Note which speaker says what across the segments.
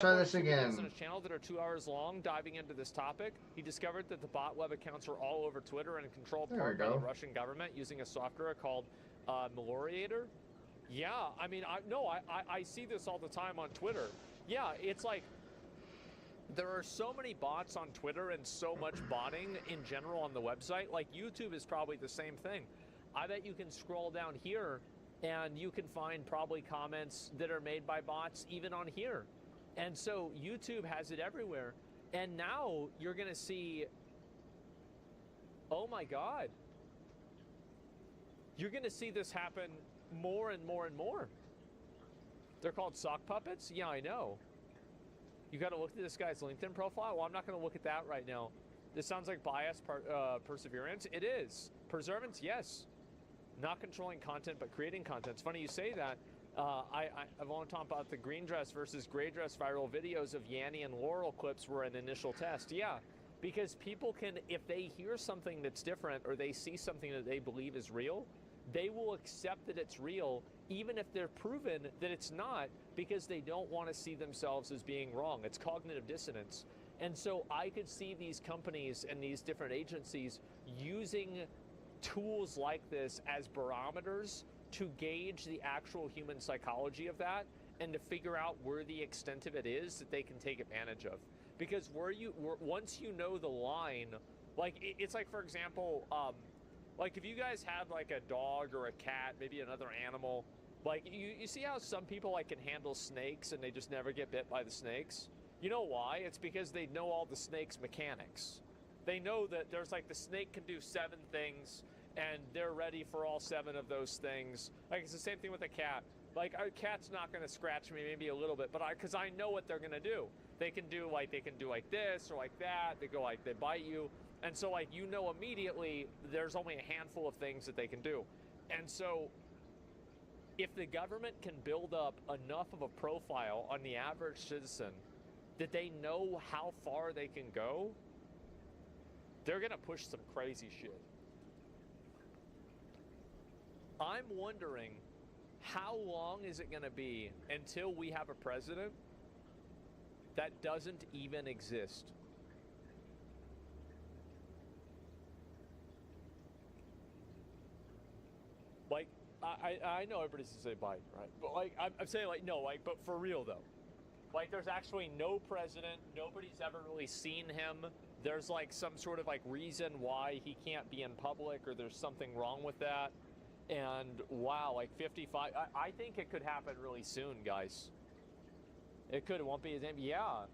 Speaker 1: Try this again.
Speaker 2: On his channel that are 2 hours long, diving into this topic. He discovered that the bot web accounts are all over Twitter and controlled part by the Russian government using a software called Meloriator. Yeah, I mean, I see this all the time on Twitter. Yeah, it's like there are so many bots on Twitter and so much botting in general on the website. Like YouTube is probably the same thing. I bet you can scroll down here and you can find probably comments that are made by bots even on here. And so YouTube has it everywhere. And now you're going to see, oh my God, you're going to see this happen more and more and more. They're called sock puppets? Yeah, I know. You got to look at this guy's LinkedIn profile? Well, I'm not going to look at that right now. This sounds like bias, perseverance. It is. Perseverance, yes. Not controlling content, but creating content. It's funny you say that. I've only talked about the green dress versus gray dress viral videos of Yanny and Laurel clips were an initial test. Yeah, because people can, if they hear something that's different or they see something that they believe is real, they will accept that it's real, even if they're proven that it's not, because they don't want to see themselves as being wrong. It's cognitive dissonance. And so I could see these companies and these different agencies using tools like this as barometers to gauge the actual human psychology of that and to figure out where the extent of it is that they can take advantage of. Because once you know the line, like it's like, for example, like if you guys have like a dog or a cat, maybe another animal, like you see how some people like can handle snakes and they just never get bit by the snakes? You know why? It's because they know all the snake's mechanics. They know that there's like the snake can do 7 things and they're ready for all 7 of those things. Like it's the same thing with a cat. Like a cat's not going to scratch me, maybe a little bit, but because I know what they're going to do. They can do like this or like that. They go like they bite you, and so like you know immediately there's only a handful of things that they can do. And so if the government can build up enough of a profile on the average citizen that they know how far they can go, they're going to push some crazy shit. I'm wondering, how long is it going to be until we have a president that doesn't even exist? Like, I know everybody's to say Biden, right? But like, I'm saying like, no, like, but for real though. Like, there's actually no president. Nobody's ever really seen him. There's like some sort of like reason why he can't be in public, or there's something wrong with that. And wow, like 55, I think it could happen really soon, guys. It could. It won't be his name. Yeah.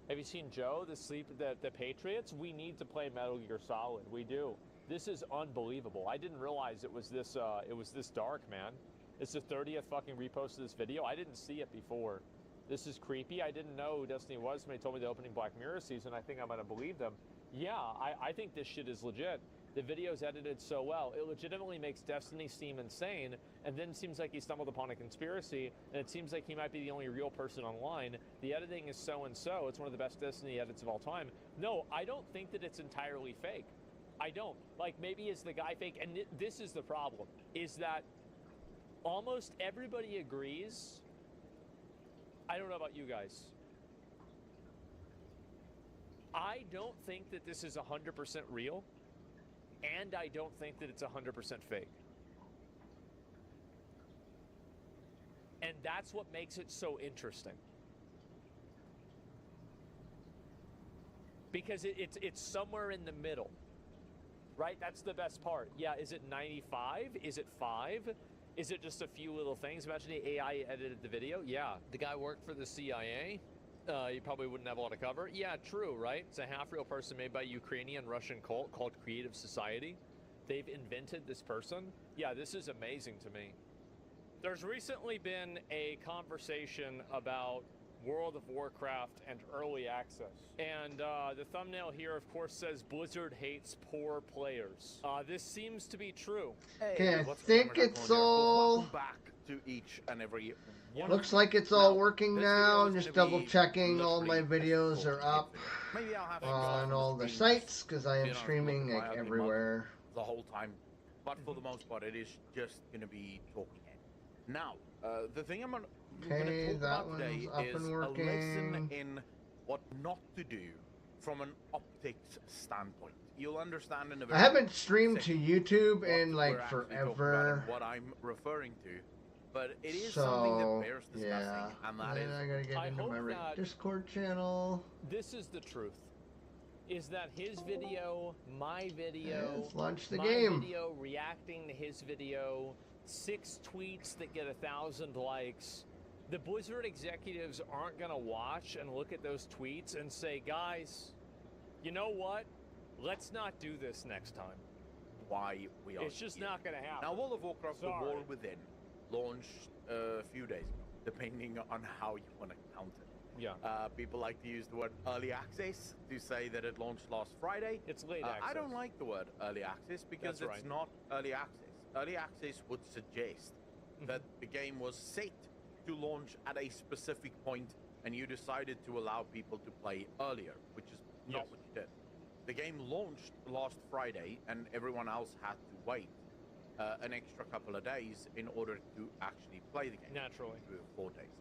Speaker 2: Have you seen Joe, the Patriots? We need to play Metal Gear Solid. We do. This is unbelievable. I didn't realize it was this dark, man. It's the 30th fucking repost of this video. I didn't see it before. This is creepy. I didn't know who Destiny was when they told me the opening Black Mirror season. I think I'm gonna believe them. Yeah, I think this shit is legit. The video's edited so well. It legitimately makes Destiny seem insane, and then seems like he stumbled upon a conspiracy, and it seems like he might be the only real person online. The editing is so-and-so. It's one of the best Destiny edits of all time. No, I don't think that it's entirely fake. I don't. Like, maybe is the guy fake? And this is the problem, is that almost everybody agrees. I don't know about you guys. I don't think that this is 100% real. And I don't think that it's 100% fake. And that's what makes it so interesting. Because it's somewhere in the middle, right? That's the best part. Yeah, is it 95? Is it 5? Is it just a few little things? Imagine the AI edited the video. Yeah, the guy worked for the CIA. You probably wouldn't have a lot of cover. Yeah, true, right? It's a half-real person made by a Ukrainian-Russian cult called Creative Society. They've invented this person. Yeah, this is amazing to me. There's recently been a conversation about World of Warcraft and early access. And the thumbnail here, of course, says Blizzard hates poor players. This seems to be true.
Speaker 1: Okay, I think it's all...
Speaker 3: Welcome back to each and every...
Speaker 1: Looks like it's all working now. I'm just double checking all my videos are up on all the sites, because I am streaming like everywhere.
Speaker 3: The whole time. But for the most part, it is just going to be talking head. Now, the thing I'm we're going
Speaker 1: Okay,
Speaker 3: to talk
Speaker 1: that
Speaker 3: about today
Speaker 1: one's up
Speaker 3: is
Speaker 1: and
Speaker 3: a lesson
Speaker 1: working.
Speaker 3: in what not to do from an optics standpoint. You'll understand in a
Speaker 1: I
Speaker 3: very
Speaker 1: haven't streamed to
Speaker 3: second
Speaker 1: YouTube
Speaker 3: what
Speaker 1: in
Speaker 3: we're
Speaker 1: like
Speaker 3: actually talking about
Speaker 1: forever.
Speaker 3: and what I'm referring to, but it is something that
Speaker 1: So,
Speaker 3: bears discussing,
Speaker 1: yeah.
Speaker 3: and that
Speaker 1: Then
Speaker 3: is
Speaker 1: I gotta get
Speaker 2: I
Speaker 1: into
Speaker 2: hope
Speaker 1: my
Speaker 2: that-
Speaker 1: Discord channel.
Speaker 2: This is the truth. Is that his video, my video,
Speaker 1: Let's launch the
Speaker 2: my
Speaker 1: game.
Speaker 2: video reacting to his video, 6 tweets that get 1,000 likes. The Blizzard executives aren't gonna watch and look at those tweets and say, guys, you know what? Let's not do this next time.
Speaker 3: why we are
Speaker 2: It's just
Speaker 3: here.
Speaker 2: not gonna happen.
Speaker 3: Now, World of Warcraft: The
Speaker 2: Sorry.
Speaker 3: War Within launched a few days ago, depending on how you want to count it.
Speaker 2: Yeah.
Speaker 3: People like to use the word early access to say that it launched last Friday.
Speaker 2: It's late access.
Speaker 3: I don't like the word early access because
Speaker 2: That's
Speaker 3: it's
Speaker 2: right.
Speaker 3: not early access. Early access would suggest that the game was set to launch at a specific point and you decided to allow people to play earlier, which is not
Speaker 2: Yes.
Speaker 3: what you did. The game launched last Friday and everyone else had to wait an extra couple of days in order to actually play the game.
Speaker 2: Naturally.
Speaker 3: 4 days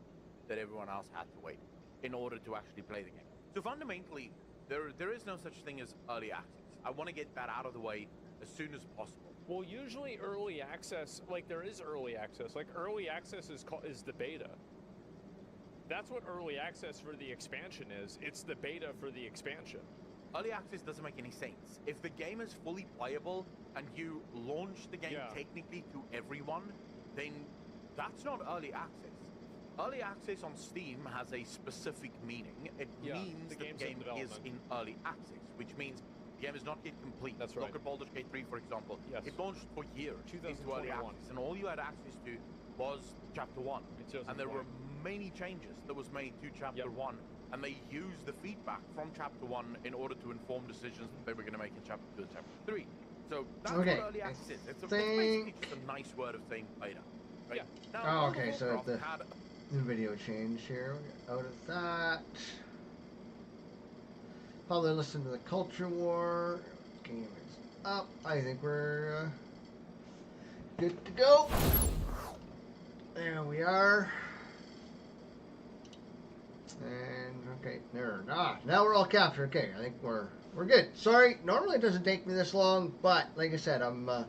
Speaker 3: that everyone else had to wait in order to actually play the game. So fundamentally, there is no such thing as early access. I want to get that out of the way as soon as possible.
Speaker 2: Well, usually early access, like there is early access. Like early access is the beta. That's what early access for the expansion is. It's the beta for the expansion.
Speaker 3: Early access doesn't make any sense. If the game is fully playable and you launch the game
Speaker 2: Yeah.
Speaker 3: technically to everyone, then that's not early access. Early access on Steam has a specific meaning. It
Speaker 2: Yeah,
Speaker 3: means
Speaker 2: the
Speaker 3: that the
Speaker 2: game's in
Speaker 3: game is
Speaker 2: development.
Speaker 3: in early access, which means the game is not yet complete.
Speaker 2: That's right.
Speaker 3: Look at Baldur's Gate 3, for example.
Speaker 2: Yes.
Speaker 3: It launched for years into early
Speaker 2: 2021.
Speaker 3: access, and all you had access to was Chapter 1.
Speaker 2: In
Speaker 3: And there were
Speaker 2: 2020.
Speaker 3: many changes that was made to Chapter
Speaker 2: Yep.
Speaker 3: 1, and they used the feedback from Chapter 1 in order to inform decisions that they were going to make in Chapter 2 and Chapter 3. So that's
Speaker 1: Okay,
Speaker 3: what early
Speaker 1: I
Speaker 3: access is. It's
Speaker 1: think-
Speaker 3: basically just a nice word of saying beta. Right?
Speaker 2: Yeah.
Speaker 3: Now,
Speaker 1: Oh,
Speaker 3: World of
Speaker 1: okay, so
Speaker 3: Warcraft
Speaker 1: the-
Speaker 3: had
Speaker 1: The video change here. We'll get out of that. Probably listen to the Culture War. Game is up. I think we're good to go. There we are. And okay, there. Now we're all captured. Okay, I think we're good. Sorry, normally it doesn't take me this long, but like I said, I'm going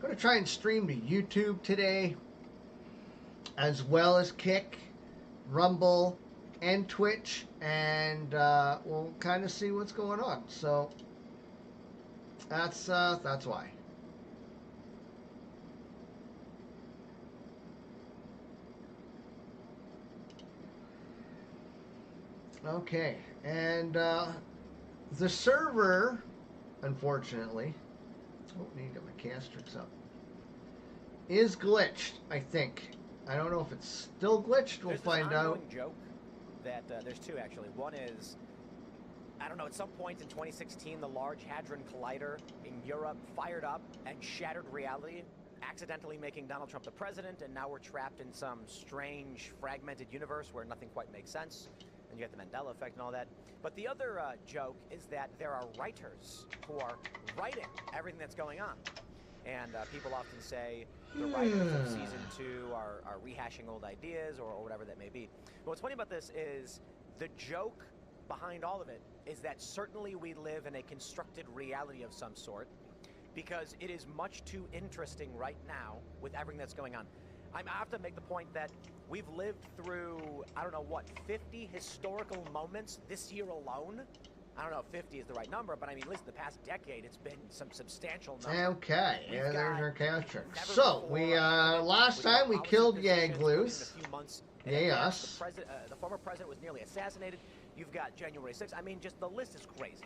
Speaker 1: to try and stream to YouTube today, as well as Kick, Rumble, and Twitch, and we'll kind of see what's going on. So that's why. Okay, and the server, unfortunately, need to get my castrix up, is glitched, I think. I don't know if it's still glitched. We'll
Speaker 4: There's
Speaker 1: find
Speaker 4: this
Speaker 1: out.
Speaker 4: ongoing joke that there's two actually. One is, I don't know, at some point in 2016, the Large Hadron Collider in Europe fired up and shattered reality, accidentally making Donald Trump the president, and now we're trapped in some strange fragmented universe where nothing quite makes sense, and you get the Mandela effect and all that. But the other joke is that there are writers who are writing everything that's going on. And people often say the writers of season 2 are rehashing old ideas or whatever that may be. But what's funny about this is the joke behind all of it is that certainly we live in a constructed reality of some sort, because it is much too interesting right now with everything that's going on. I have to make the point that we've lived through, I don't know what, 50 historical moments this year alone. I don't know if 50 is the right number, but I mean, at least in the past decade, it's been some substantial number.
Speaker 1: Okay,
Speaker 4: We've
Speaker 1: yeah, there's
Speaker 4: got
Speaker 1: our castrix.
Speaker 4: never
Speaker 1: So
Speaker 4: before
Speaker 1: we
Speaker 4: unprecedented.
Speaker 1: last
Speaker 4: We've got
Speaker 1: time we
Speaker 4: policy
Speaker 1: killed
Speaker 4: decisions within
Speaker 1: Yagluth.
Speaker 4: a few months.
Speaker 1: Yay,
Speaker 4: And
Speaker 1: us.
Speaker 4: The former president was nearly assassinated. You've got January 6th. I mean, just the list is crazy.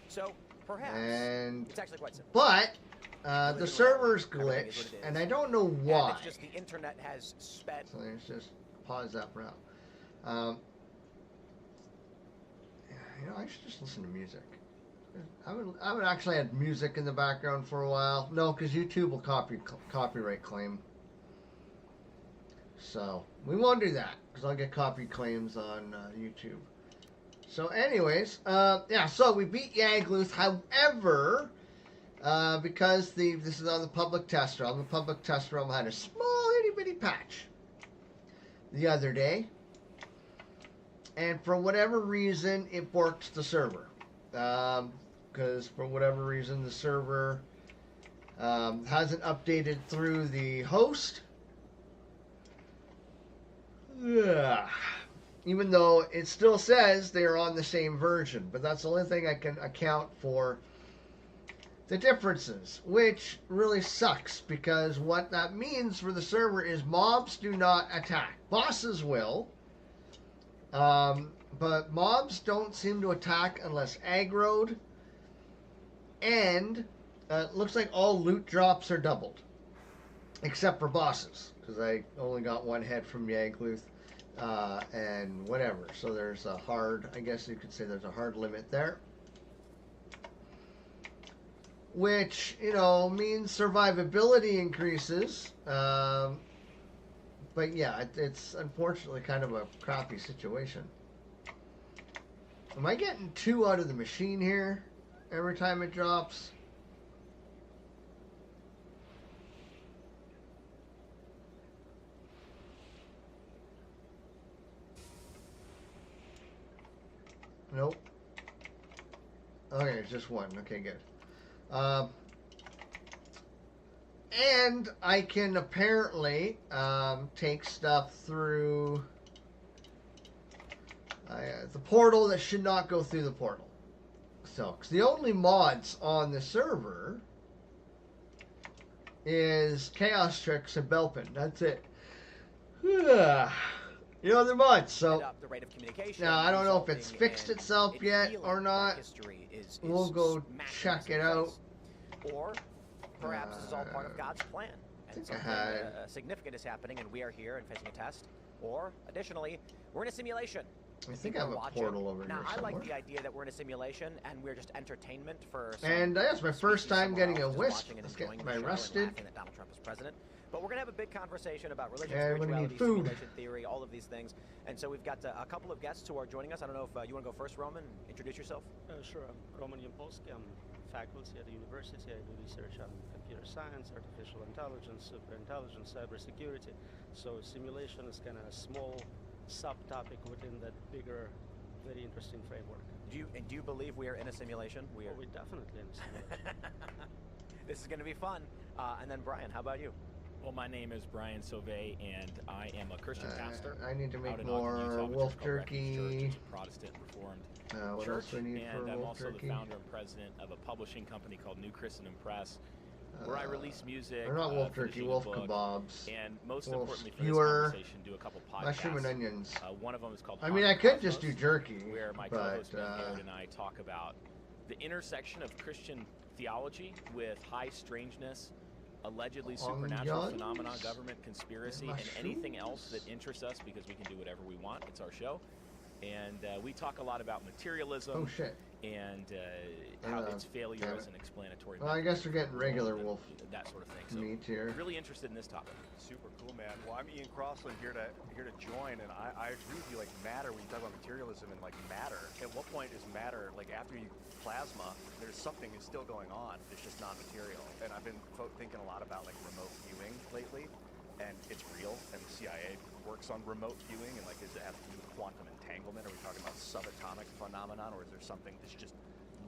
Speaker 4: So perhaps
Speaker 1: And
Speaker 4: it's actually quite simple.
Speaker 1: but the
Speaker 4: Literally,
Speaker 1: server's
Speaker 4: everything is what
Speaker 1: glitched,
Speaker 4: it
Speaker 1: and
Speaker 4: is.
Speaker 1: I don't know
Speaker 4: And
Speaker 1: why.
Speaker 4: it's just the internet has sped.
Speaker 1: So let's just pause that for now. You know, I should just listen to music. I haven't actually had music in the background for a while. No, because YouTube will copyright claim. So we won't do that because I'll get copy claims on YouTube. So, anyways, yeah. So we beat Yagluth. However, because this is on the public test realm, the public test realm had a small itty bitty patch the other day, and for whatever reason, it borked the server. Because for whatever reason, the server hasn't updated through the host. Ugh. Even though it still says they are on the same version, but that's the only thing I can account for the differences, which really sucks, because what that means for the server is mobs do not attack. Bosses will, but mobs don't seem to attack unless aggroed, and it looks like all loot drops are doubled, except for bosses, because I only got one head from Yagluth, and whatever. So there's a hard, I guess you could say there's a hard limit there, which, you know, means survivability increases. But yeah, it's unfortunately kind of a crappy situation. Am I getting 2 out of the machine here every time it drops? Nope. Okay, it's just 1. Okay, good. And I can apparently take stuff through the portal that should not go through the portal. So, 'cause the only mods on the server is Chaos Tricks and Belpin. That's it. The other mods. So now I don't know if it's fixed itself yet or not. We'll go check it out.
Speaker 4: Or perhaps this is all part of God's plan, and something significant is happening, and we are here and facing a test. Or additionally, we're in a simulation.
Speaker 1: I think I have a portal over
Speaker 4: now,
Speaker 1: here
Speaker 4: I
Speaker 1: somewhere.
Speaker 4: like the idea that we're in a simulation and we're just entertainment for.
Speaker 1: And that's my first time getting a wisp. Let's get my rusted.
Speaker 4: That Donald Trump is president. But we're going to have a big conversation about religion,
Speaker 1: And we're gonna
Speaker 4: spirituality,
Speaker 1: need food.
Speaker 4: simulation theory, all of these things. And so we've got a couple of guests who are joining us. I don't know if you want to go first, Roman. Introduce yourself.
Speaker 5: Sure. I'm Roman Yampolsky. I'm faculty at the university. I do research on computer science, artificial intelligence, superintelligence, cybersecurity. So simulation is kind of a small subtopic within that bigger, very interesting framework.
Speaker 4: Do you believe we are in a simulation?
Speaker 5: We're definitely in a simulation.
Speaker 4: This is going to be fun. And then Brian, how about you?
Speaker 6: Well, my name is Brian Sauvé, and I am a Christian pastor.
Speaker 1: I need to make
Speaker 6: out in
Speaker 1: more
Speaker 6: Ogden, Utah, which
Speaker 1: wolf
Speaker 6: is called Refuge
Speaker 1: jerky.
Speaker 6: Church. It's a Protestant Reformed
Speaker 1: What
Speaker 6: church,
Speaker 1: else do I need for
Speaker 6: and I'm
Speaker 1: wolf
Speaker 6: also
Speaker 1: jerky?
Speaker 6: the founder and president of a publishing company called New Christendom Press, where I release music.
Speaker 1: They're not wolf jerky,
Speaker 6: finishing a
Speaker 1: wolf
Speaker 6: book,
Speaker 1: kebabs.
Speaker 6: and most
Speaker 1: wolf
Speaker 6: importantly for
Speaker 1: skewer,
Speaker 6: this conversation, do a couple podcasts.
Speaker 1: Mushroom and onions.
Speaker 6: One of them is called.
Speaker 1: I mean, I could just do jerky,
Speaker 6: where my
Speaker 1: but
Speaker 6: co-host Ben Garrett and I talk about the intersection of Christian theology with high strangeness, allegedly supernatural
Speaker 1: Onions?
Speaker 6: phenomena, government conspiracy, and
Speaker 1: Mushrooms?
Speaker 6: anything else that interests us, because we can do whatever we want. It's our show. And we talk a lot about materialism
Speaker 1: Oh shit.
Speaker 6: and how its failure as an explanatory
Speaker 1: Well, I guess we're getting regular
Speaker 6: and
Speaker 1: wolf
Speaker 6: that sort of thing. So
Speaker 1: meat here.
Speaker 6: really interested in this topic.
Speaker 7: Super cool, man. Well, I'm Ian Crossland here to join, and I agree with you. Like matter, when you talk about materialism and like matter, at what point is matter like after you plasma? There's something is still going on. It's just non-material. And I've been thinking a lot about like remote viewing lately, and it's real. And the CIA works on remote viewing, and like, does it have to do with quantum entanglement? Are we talking about subatomic phenomenon, or is there something that's just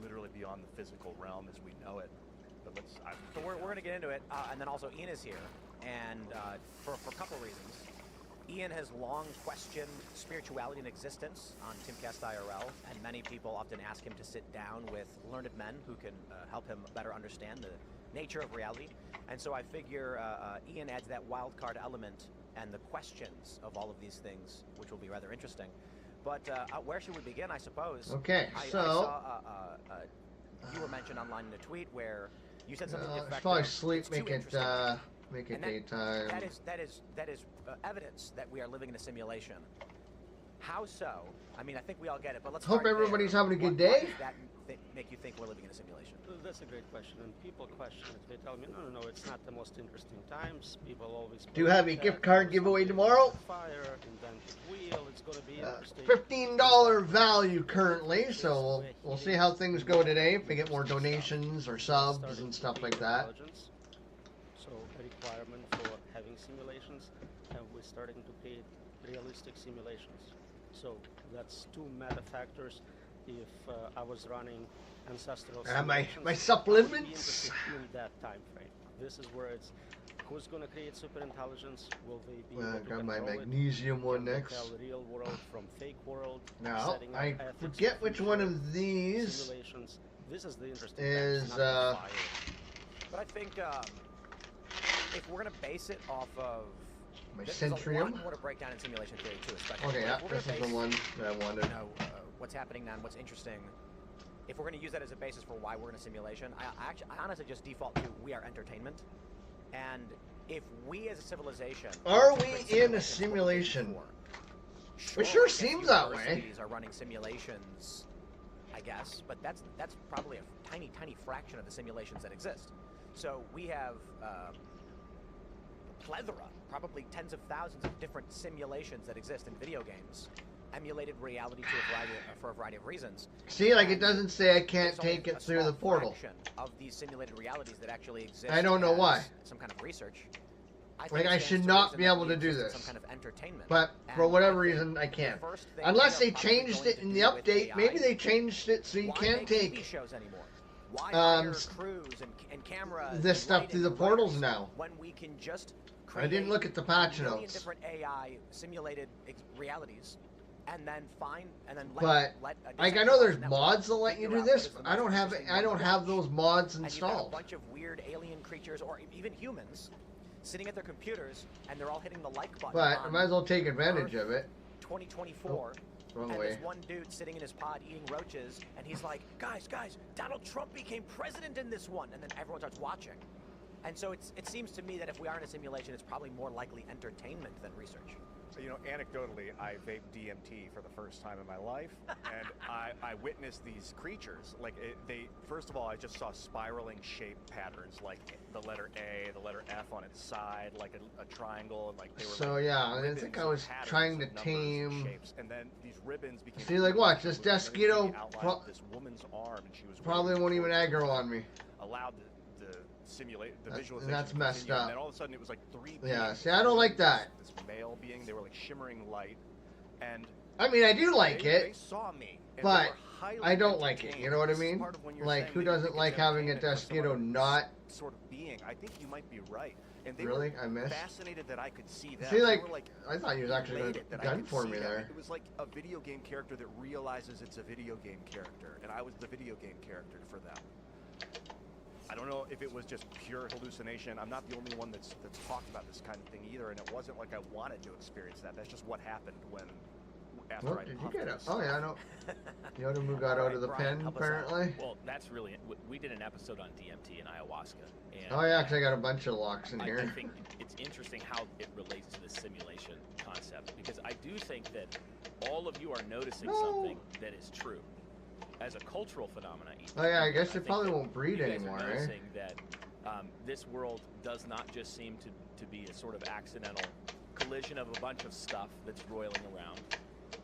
Speaker 7: literally beyond the physical realm as we know it? But
Speaker 4: So we're going to get into it, and then also Ian is here, and for a couple reasons. Ian has long questioned spirituality and existence on Timcast IRL, and many people often ask him to sit down with learned men who can help him better understand the nature of reality. And so I figure Ian adds that wild card element and the questions of all of these things, which will be rather interesting. But where should we begin, I suppose?
Speaker 1: Okay,
Speaker 4: I
Speaker 1: so
Speaker 4: saw, you were mentioned online in a tweet where you said something to the
Speaker 1: I should
Speaker 4: effect
Speaker 1: probably
Speaker 4: of,
Speaker 1: sleep,
Speaker 4: "It's too
Speaker 1: make it
Speaker 4: interesting."
Speaker 1: make it
Speaker 4: And
Speaker 1: daytime.
Speaker 4: That is evidence that we are living in a simulation. How so? I mean, I think we all get it, but let's
Speaker 1: Hope
Speaker 4: start
Speaker 1: everybody's
Speaker 4: there.
Speaker 1: having a good
Speaker 4: Why
Speaker 1: day.
Speaker 4: does that make you think we're living in a simulation?
Speaker 5: That's a great question, and people question it. They tell me, no, it's not the most interesting times. People always.
Speaker 1: Do you have a gift card giveaway tomorrow?
Speaker 5: Fire, invented wheel. It's going to be interesting.
Speaker 1: $15 value currently, so we'll see how things go today. If we get more donations or subs and stuff like that.
Speaker 5: So a requirement for having simulations, and we're starting to pay realistic simulations. So that's two meta factors. If I was running ancestral
Speaker 1: my
Speaker 5: simulations, I would be
Speaker 1: supplements.
Speaker 5: interested in that time frame. This is where it's who's going to create super intelligence? Will they be able to
Speaker 1: Got my
Speaker 5: control it?
Speaker 1: magnesium one
Speaker 5: Can they
Speaker 1: next.
Speaker 5: tell real world from fake world?
Speaker 1: Now,
Speaker 5: Setting up
Speaker 1: I
Speaker 5: ethics
Speaker 1: forget
Speaker 5: for
Speaker 1: which one
Speaker 5: future
Speaker 1: of these
Speaker 5: simulations. This is the interesting
Speaker 1: is,
Speaker 5: thing, not the fire.
Speaker 4: But I think if we're going to base it off of...
Speaker 1: my
Speaker 4: There's a
Speaker 1: Centrium.
Speaker 4: lot more to break down in simulation theory too, especially.
Speaker 1: Okay,
Speaker 4: But
Speaker 1: yeah,
Speaker 4: if we're gonna
Speaker 1: this is the
Speaker 4: base,
Speaker 1: one that I wanted.
Speaker 4: You know, what's happening now and what's interesting. If we're going to use that as a basis for why we're in a simulation, I honestly just default to we are entertainment. And if we as a civilization...
Speaker 1: Are we in a simulation? It sure
Speaker 4: I guess
Speaker 1: seems that way.
Speaker 4: universities are running simulations, I guess, but that's probably a tiny, tiny fraction of the simulations that exist. So we have a plethora, probably tens of thousands of different simulations that exist in video games, emulated reality for a variety of reasons.
Speaker 1: See, like it doesn't say I can't
Speaker 4: There's only
Speaker 1: take it
Speaker 4: a
Speaker 1: through the
Speaker 4: small
Speaker 1: portal.
Speaker 4: fraction of these simulated realities that actually exist.
Speaker 1: I don't know
Speaker 4: as
Speaker 1: why.
Speaker 4: Some kind of research. I
Speaker 1: Like,
Speaker 4: think
Speaker 1: I
Speaker 4: it
Speaker 1: should
Speaker 4: stands to
Speaker 1: not
Speaker 4: reason
Speaker 1: be
Speaker 4: that
Speaker 1: able
Speaker 4: we
Speaker 1: to do
Speaker 4: exist in
Speaker 1: this.
Speaker 4: Some kind of entertainment.
Speaker 1: But for
Speaker 4: And
Speaker 1: whatever
Speaker 4: I think
Speaker 1: reason, I
Speaker 4: the
Speaker 1: can't.
Speaker 4: first thing
Speaker 1: Unless
Speaker 4: they're
Speaker 1: they
Speaker 4: probably
Speaker 1: changed
Speaker 4: going
Speaker 1: it
Speaker 4: to
Speaker 1: in the
Speaker 4: do with
Speaker 1: update.
Speaker 4: AI,
Speaker 1: Maybe they changed it so you
Speaker 4: why
Speaker 1: can't
Speaker 4: make
Speaker 1: take
Speaker 4: TV shows anymore? Why
Speaker 1: um,
Speaker 4: hire crews and cameras
Speaker 1: this
Speaker 4: and
Speaker 1: stuff
Speaker 4: lighting
Speaker 1: through the
Speaker 4: and
Speaker 1: portals
Speaker 4: writers
Speaker 1: now.
Speaker 4: when we can just
Speaker 1: I didn't
Speaker 4: create
Speaker 1: look at the patch
Speaker 4: a million
Speaker 1: notes.
Speaker 4: different AI simulated realities, and then
Speaker 1: But
Speaker 4: let
Speaker 1: like I know there's mods that let you do this. But I don't have those mods
Speaker 4: and you've got a
Speaker 1: installed.
Speaker 4: bunch of weird alien creatures or even humans sitting at their computers, and they're all hitting the like button.
Speaker 1: But I
Speaker 4: on
Speaker 1: might as well take advantage of it.
Speaker 4: 2024.
Speaker 1: Wrong
Speaker 4: And
Speaker 1: way.
Speaker 4: there's one dude sitting in his pod eating roaches, and he's like, guys, Donald Trump became president in this one. And then everyone starts watching. And so it seems to me that if we are in a simulation, it's probably more likely entertainment than research.
Speaker 7: You know, anecdotally, I vaped DMT for the first time in my life, and I witnessed these creatures. Like, first of all, I just saw spiraling shape patterns, like the letter A, the letter F on its side, like a triangle, and like they were.
Speaker 1: So
Speaker 7: like
Speaker 1: yeah, I
Speaker 7: ribbons
Speaker 1: think I
Speaker 7: and
Speaker 1: was
Speaker 7: patterns
Speaker 1: trying to
Speaker 7: of numbers and
Speaker 1: tame.
Speaker 7: shapes, and then these ribbons became.
Speaker 1: See, like, watch, this Desquito
Speaker 7: this woman's arm, and she was
Speaker 1: probably
Speaker 7: waving
Speaker 1: won't even
Speaker 7: towards
Speaker 1: aggro
Speaker 7: me.
Speaker 1: on me.
Speaker 7: Allowed the simulate the
Speaker 1: And
Speaker 7: visualization.
Speaker 1: that's
Speaker 7: to
Speaker 1: messed
Speaker 7: continue,
Speaker 1: up.
Speaker 7: And then all of a sudden, it was like three.
Speaker 1: Yeah,
Speaker 7: beings
Speaker 1: see, I don't like that.
Speaker 7: This male being, they were like shimmering light, and
Speaker 1: I mean, I do like
Speaker 7: they
Speaker 1: it,
Speaker 7: saw me, and they
Speaker 1: but
Speaker 7: were highly
Speaker 1: I don't like it.
Speaker 7: entertained.
Speaker 1: You know what I
Speaker 7: This is
Speaker 1: mean?
Speaker 7: part of when you're
Speaker 1: Like,
Speaker 7: saying
Speaker 1: who
Speaker 7: that you
Speaker 1: doesn't
Speaker 7: think
Speaker 1: like
Speaker 7: it's
Speaker 1: having a
Speaker 7: entertainment for some
Speaker 1: Desquito
Speaker 7: other
Speaker 1: not?
Speaker 7: Sort of being. I think you might be right. And they
Speaker 1: Really?
Speaker 7: were
Speaker 1: I missed?
Speaker 7: fascinated that I could see that.
Speaker 1: See, like,
Speaker 7: they were, like,
Speaker 1: I thought he was actually going to
Speaker 7: elated that I
Speaker 1: gun
Speaker 7: could
Speaker 1: for
Speaker 7: see
Speaker 1: me
Speaker 7: that.
Speaker 1: there.
Speaker 7: It was like a video game character that realizes it's a video game character, and I was the video game character for them. I don't know if it was just pure hallucination. I'm not the only one that's talked about this kind of thing either, and it wasn't like I wanted to experience that. That's just what happened after
Speaker 1: What
Speaker 7: I
Speaker 1: did you
Speaker 7: puffed
Speaker 1: get?
Speaker 7: this
Speaker 1: Oh yeah, I know. Yodamu got out of the
Speaker 4: Brian,
Speaker 1: pen
Speaker 4: help us out.
Speaker 1: apparently.
Speaker 6: Well, that's really. We did an episode on DMT and ayahuasca. And,
Speaker 1: Oh yeah, 'cause I got a bunch of locks in
Speaker 6: I
Speaker 1: here.
Speaker 6: think it's interesting how it relates to the simulation concept, because I do think that all of you are noticing
Speaker 1: No.
Speaker 6: something that is true as a cultural phenomenon.
Speaker 1: Oh yeah, I guess they
Speaker 6: think
Speaker 1: probably
Speaker 6: that
Speaker 1: won't breed
Speaker 6: you guys
Speaker 1: anymore,
Speaker 6: are
Speaker 1: eh?
Speaker 6: noticing that this world does not just seem to be a sort of accidental collision of a bunch of stuff that's roiling around,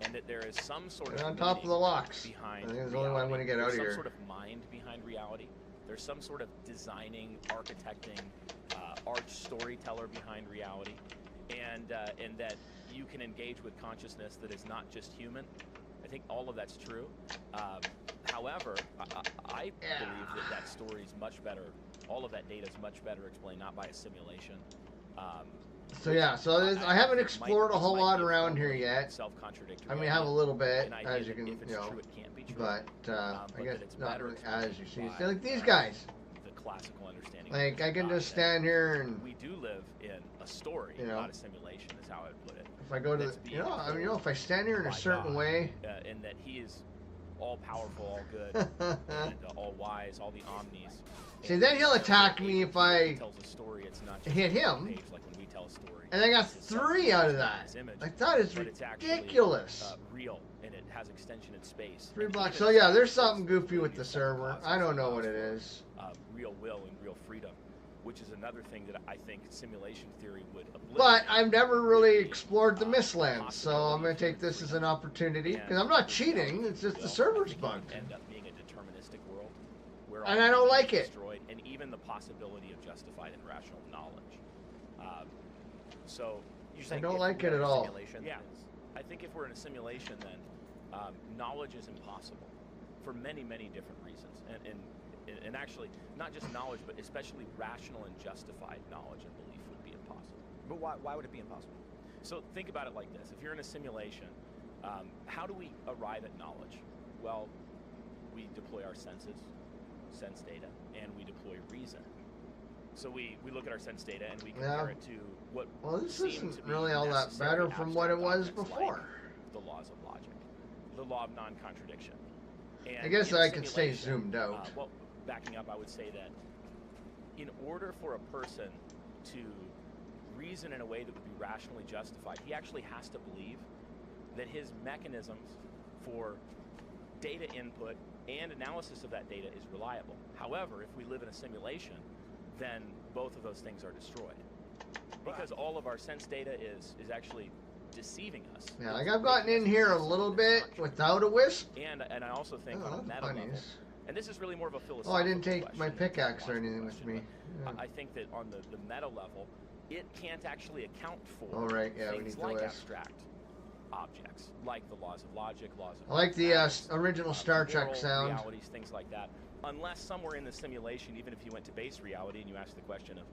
Speaker 6: and that there is some sort
Speaker 1: And
Speaker 6: of
Speaker 1: on top of the
Speaker 6: meaning
Speaker 1: locks.
Speaker 6: behind
Speaker 1: I think it's the only way I'm
Speaker 6: reality.
Speaker 1: going to get out of
Speaker 6: There's
Speaker 1: here.
Speaker 6: some sort of mind behind reality. There's some sort of designing, architecting, arch storyteller behind reality, and that you can engage with consciousness that is not just human. I think all of that's true. However, I believe that story is much better. All of that data is much better explained not by a simulation.
Speaker 1: So yeah, so I haven't explored a whole lot around here yet.
Speaker 6: Self-contradictory.
Speaker 1: I mean, I have a little bit,
Speaker 6: an idea
Speaker 1: as you
Speaker 6: that
Speaker 1: can,
Speaker 6: if it's
Speaker 1: you know,
Speaker 6: true, it can't be true.
Speaker 1: but I
Speaker 6: but
Speaker 1: guess
Speaker 6: that it's
Speaker 1: not
Speaker 6: better
Speaker 1: really
Speaker 6: explained
Speaker 1: as you see.
Speaker 6: by,
Speaker 1: See, like these guys,
Speaker 6: the classical understanding.
Speaker 1: like I can
Speaker 6: God,
Speaker 1: just
Speaker 6: that
Speaker 1: stand here and
Speaker 6: we do live in a story,
Speaker 1: You know,
Speaker 6: not a simulation, is how I would put it.
Speaker 1: if I go to,
Speaker 6: that's
Speaker 1: the,
Speaker 6: being
Speaker 1: if I stand here in a
Speaker 6: by
Speaker 1: certain
Speaker 6: God,
Speaker 1: way,
Speaker 6: and that He is all powerful, all good, and all wise, all the omnis.
Speaker 1: See,
Speaker 6: And
Speaker 1: then he'll
Speaker 6: so
Speaker 1: attack
Speaker 6: when
Speaker 1: me if
Speaker 6: he
Speaker 1: I
Speaker 6: tells a story, it's not just
Speaker 1: hit
Speaker 6: on
Speaker 1: him.
Speaker 6: page, like when we tell a story.
Speaker 1: and I got
Speaker 6: It's a
Speaker 1: 3 out of
Speaker 6: substance
Speaker 1: that.
Speaker 6: in this image,
Speaker 1: Like that is
Speaker 6: but it's actually,
Speaker 1: ridiculous.
Speaker 6: real, and it has extension in space.
Speaker 1: 3
Speaker 6: And
Speaker 1: blocks.
Speaker 6: even
Speaker 1: So
Speaker 6: if
Speaker 1: yeah,
Speaker 6: it's
Speaker 1: there's
Speaker 6: not
Speaker 1: something goofy with
Speaker 6: really
Speaker 1: the
Speaker 6: a set of
Speaker 1: server.
Speaker 6: causes
Speaker 1: I don't
Speaker 6: that
Speaker 1: know what
Speaker 6: allows
Speaker 1: it
Speaker 6: for,
Speaker 1: is.
Speaker 6: real will and real freedom, which is another thing that I think simulation theory would obliterate.
Speaker 1: But I've never really explored the
Speaker 6: uh,
Speaker 1: Mistlands, so I'm going to take this as an opportunity. Because I'm not cheating, it's just the server's bugged.
Speaker 6: End up being a deterministic world where
Speaker 1: And
Speaker 6: all
Speaker 1: I don't
Speaker 6: things
Speaker 1: like
Speaker 6: are
Speaker 1: it.
Speaker 6: destroyed, and even the possibility of justified and rational knowledge. So
Speaker 4: You're saying
Speaker 1: don't
Speaker 4: if
Speaker 1: like
Speaker 4: we're
Speaker 1: it
Speaker 4: in
Speaker 1: at
Speaker 4: a
Speaker 1: all.
Speaker 4: simulation,
Speaker 6: Yeah,
Speaker 4: it's-
Speaker 6: I think if we're in a simulation, then knowledge is impossible for many, many different reasons. And actually, not just knowledge, but especially rational and justified knowledge and belief would be impossible.
Speaker 4: But why would it be impossible?
Speaker 6: So think about it like this. If you're in a simulation, how do we arrive at knowledge? Well, we deploy our senses, sense data, and we deploy reason. So we look at our sense data and we compare it to what
Speaker 1: Well, this
Speaker 6: seem
Speaker 1: isn't
Speaker 6: to be
Speaker 1: really all that
Speaker 6: necessary
Speaker 1: better from what it
Speaker 6: abstract
Speaker 1: was
Speaker 6: objects
Speaker 1: before.
Speaker 6: like the laws of logic, the law of non-contradiction. And
Speaker 1: I guess
Speaker 6: in a
Speaker 1: I could stay
Speaker 6: simulation,
Speaker 1: zoomed out.
Speaker 6: well, backing up, I would say that in order for a person to reason in a way that would be rationally justified, he actually has to believe that his mechanisms for data input and analysis of that data is reliable. However, if we live in a simulation, then both of those things are destroyed. Because all of our sense data is actually deceiving us.
Speaker 1: Yeah, like I've gotten in here a little bit without a wisp.
Speaker 6: And I also think
Speaker 1: Oh,
Speaker 6: on a
Speaker 1: that's
Speaker 6: meta level,
Speaker 1: bunnies.
Speaker 6: and this is really more of a philosophical
Speaker 1: Oh, I didn't take
Speaker 6: question
Speaker 1: my
Speaker 6: than a
Speaker 1: pickaxe or
Speaker 6: technological
Speaker 1: anything with
Speaker 6: question,
Speaker 1: me.
Speaker 6: but
Speaker 1: Yeah.
Speaker 6: I think that on the meta level, it can't actually account for
Speaker 1: Oh, right, yeah, we
Speaker 6: things
Speaker 1: need the
Speaker 6: like
Speaker 1: wisp.
Speaker 6: abstract objects, like the laws of logic, laws of
Speaker 1: I like the
Speaker 6: mathematics,
Speaker 1: original Star Trek
Speaker 6: moral
Speaker 1: sound.
Speaker 6: realities, things like that. Unless somewhere in the simulation, even if you went to base reality and you asked the question of,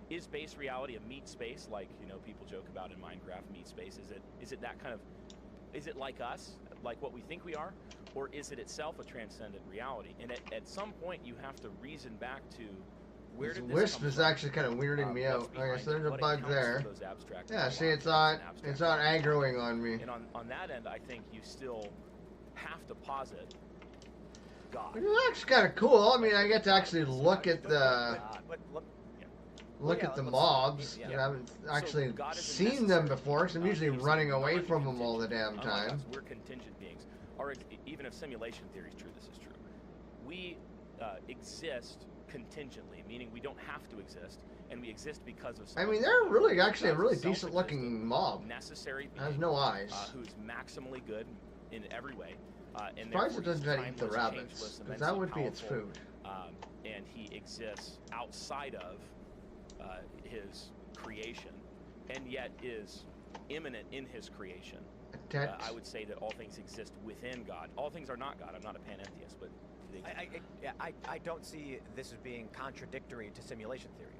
Speaker 6: is base reality a meat space, like people joke about in Minecraft, meat space? Is it that kind of, is it like us, like what we think we are, or is it itself a transcendent reality? And at some point, you have to reason back to where
Speaker 1: This
Speaker 6: did this
Speaker 1: wisp
Speaker 6: come
Speaker 1: is
Speaker 6: from?
Speaker 1: actually kind of weirding me
Speaker 6: What's
Speaker 1: out. Okay,
Speaker 6: behind
Speaker 1: so there's
Speaker 6: it?
Speaker 1: a
Speaker 6: What
Speaker 1: bug
Speaker 6: accounts for
Speaker 1: there.
Speaker 6: those abstract
Speaker 1: Yeah, see, it's
Speaker 6: philosophies
Speaker 1: not
Speaker 6: and
Speaker 1: it's
Speaker 6: abstract
Speaker 1: not
Speaker 6: reality.
Speaker 1: aggroing on me.
Speaker 6: And on that end, I think you still have to posit God.
Speaker 1: Which is actually kind of cool. I mean, I get to actually look at the
Speaker 4: But look,
Speaker 1: look
Speaker 4: yeah,
Speaker 1: at the
Speaker 4: let's-
Speaker 1: mobs.
Speaker 4: yeah.
Speaker 1: I haven't actually
Speaker 6: God isn't
Speaker 1: seen them
Speaker 6: necessary.
Speaker 1: before, because I'm usually
Speaker 6: He's
Speaker 1: running away from them
Speaker 6: non-contingent.
Speaker 1: all the damn
Speaker 6: Unlike
Speaker 1: time.
Speaker 6: us, we're contingent beings. Even if simulation theory is true, this is true. We exist contingently, meaning we don't have to exist, and we exist because of
Speaker 1: I
Speaker 6: someone
Speaker 1: mean, they're really
Speaker 6: who
Speaker 1: actually a
Speaker 6: is
Speaker 1: really
Speaker 6: self-existent,
Speaker 1: decent-looking mob.
Speaker 6: necessary
Speaker 1: Has
Speaker 6: being,
Speaker 1: no eyes.
Speaker 6: who's maximally good in every way. And
Speaker 1: Surprised it
Speaker 6: therefore he's
Speaker 1: doesn't eat the
Speaker 6: timeless,
Speaker 1: rabbits,
Speaker 6: changeless,
Speaker 1: because that would be its
Speaker 6: immensely
Speaker 1: food.
Speaker 6: powerful, and he exists outside of his creation, and yet is immanent in his creation. I would say that all things exist within God. All things are not God. I'm not a panentheist, but they,
Speaker 4: I don't see this as being contradictory to simulation theory.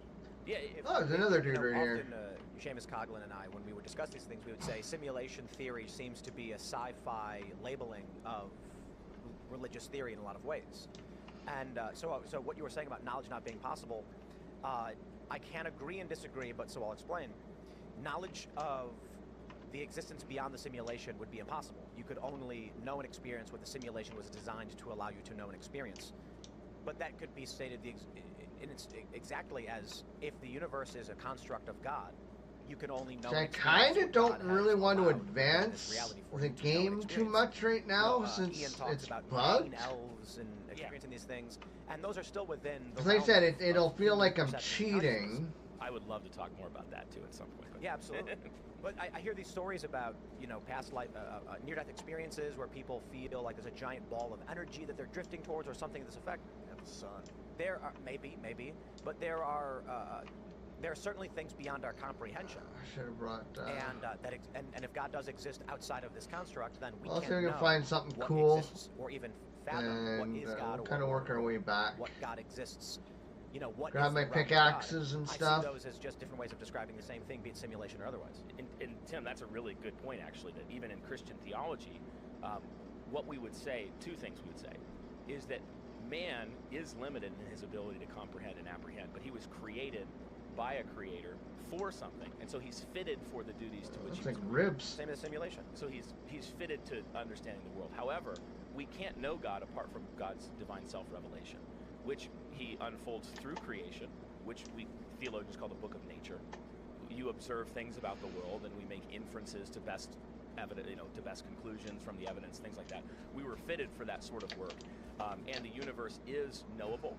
Speaker 6: yeah.
Speaker 1: Oh, there's another dude right here.
Speaker 4: Often, Seamus Coughlin and I, when we would discuss these things, we would say simulation theory seems to be a sci-fi labeling of religious theory in a lot of ways. And so what you were saying about knowledge not being possible, I can agree and disagree, but so I'll explain. Knowledge of the existence beyond the simulation would be impossible. You could only know and experience what the simulation was designed to allow you to know and experience. But that could be stated exactly as if the universe is a construct of God, you can only know.
Speaker 1: So I
Speaker 4: and experience
Speaker 1: kind of
Speaker 4: what
Speaker 1: don't
Speaker 4: God
Speaker 1: really
Speaker 4: has
Speaker 1: want to
Speaker 4: allowed within this
Speaker 1: advance
Speaker 4: reality for
Speaker 1: the
Speaker 4: you to know and
Speaker 1: game too
Speaker 4: experience.
Speaker 1: much right now,
Speaker 4: Ian
Speaker 1: since
Speaker 4: talks
Speaker 1: it's
Speaker 4: about
Speaker 1: bugged.
Speaker 4: meeting elves and experiencing these things, and those are still within the
Speaker 1: Because like I said,
Speaker 4: realm of
Speaker 1: it'll feel
Speaker 4: human
Speaker 1: like I'm
Speaker 4: perception and consciousness.
Speaker 1: cheating.
Speaker 6: I would love to talk more about that too at some point. But
Speaker 4: Yeah, absolutely. But I hear these stories about, past life, near-death experiences where people feel like there's a giant ball of energy that they're drifting towards, or something to this effect.
Speaker 7: And the sun.
Speaker 4: There are maybe, but there are certainly things beyond our comprehension.
Speaker 1: I should have brought.
Speaker 4: And if God does exist outside of this construct, then we
Speaker 1: Well,
Speaker 4: can't
Speaker 1: see if we
Speaker 4: know
Speaker 1: can find something
Speaker 4: what
Speaker 1: cool,
Speaker 4: exists, or even fathom what
Speaker 1: and
Speaker 4: is God,
Speaker 1: we'll
Speaker 4: or
Speaker 1: kind of work our way back.
Speaker 4: what God exists. What
Speaker 1: Grab
Speaker 4: is
Speaker 1: my
Speaker 4: the realm of
Speaker 1: pickaxes
Speaker 4: God?
Speaker 1: and
Speaker 4: I
Speaker 1: stuff.
Speaker 4: see those as just different ways of describing the same thing, be it simulation or otherwise.
Speaker 6: And Tim, that's a really good point, actually, that even in Christian theology, what we would say, two things we would say, is that man is limited in his ability to comprehend and apprehend, but he was created by a creator for something, and so he's fitted for the duties to which
Speaker 1: Looks
Speaker 6: he
Speaker 1: like
Speaker 6: was created.
Speaker 1: ribs.
Speaker 4: Same as simulation.
Speaker 6: So he's fitted to understanding the world. However, we can't know God apart from God's divine self-revelation, which he unfolds through creation, which we theologians call the book of nature. You observe things about the world, and we make inferences to best evidence, to best conclusions from the evidence, things like that. We were fitted for that sort of work, and the universe is knowable,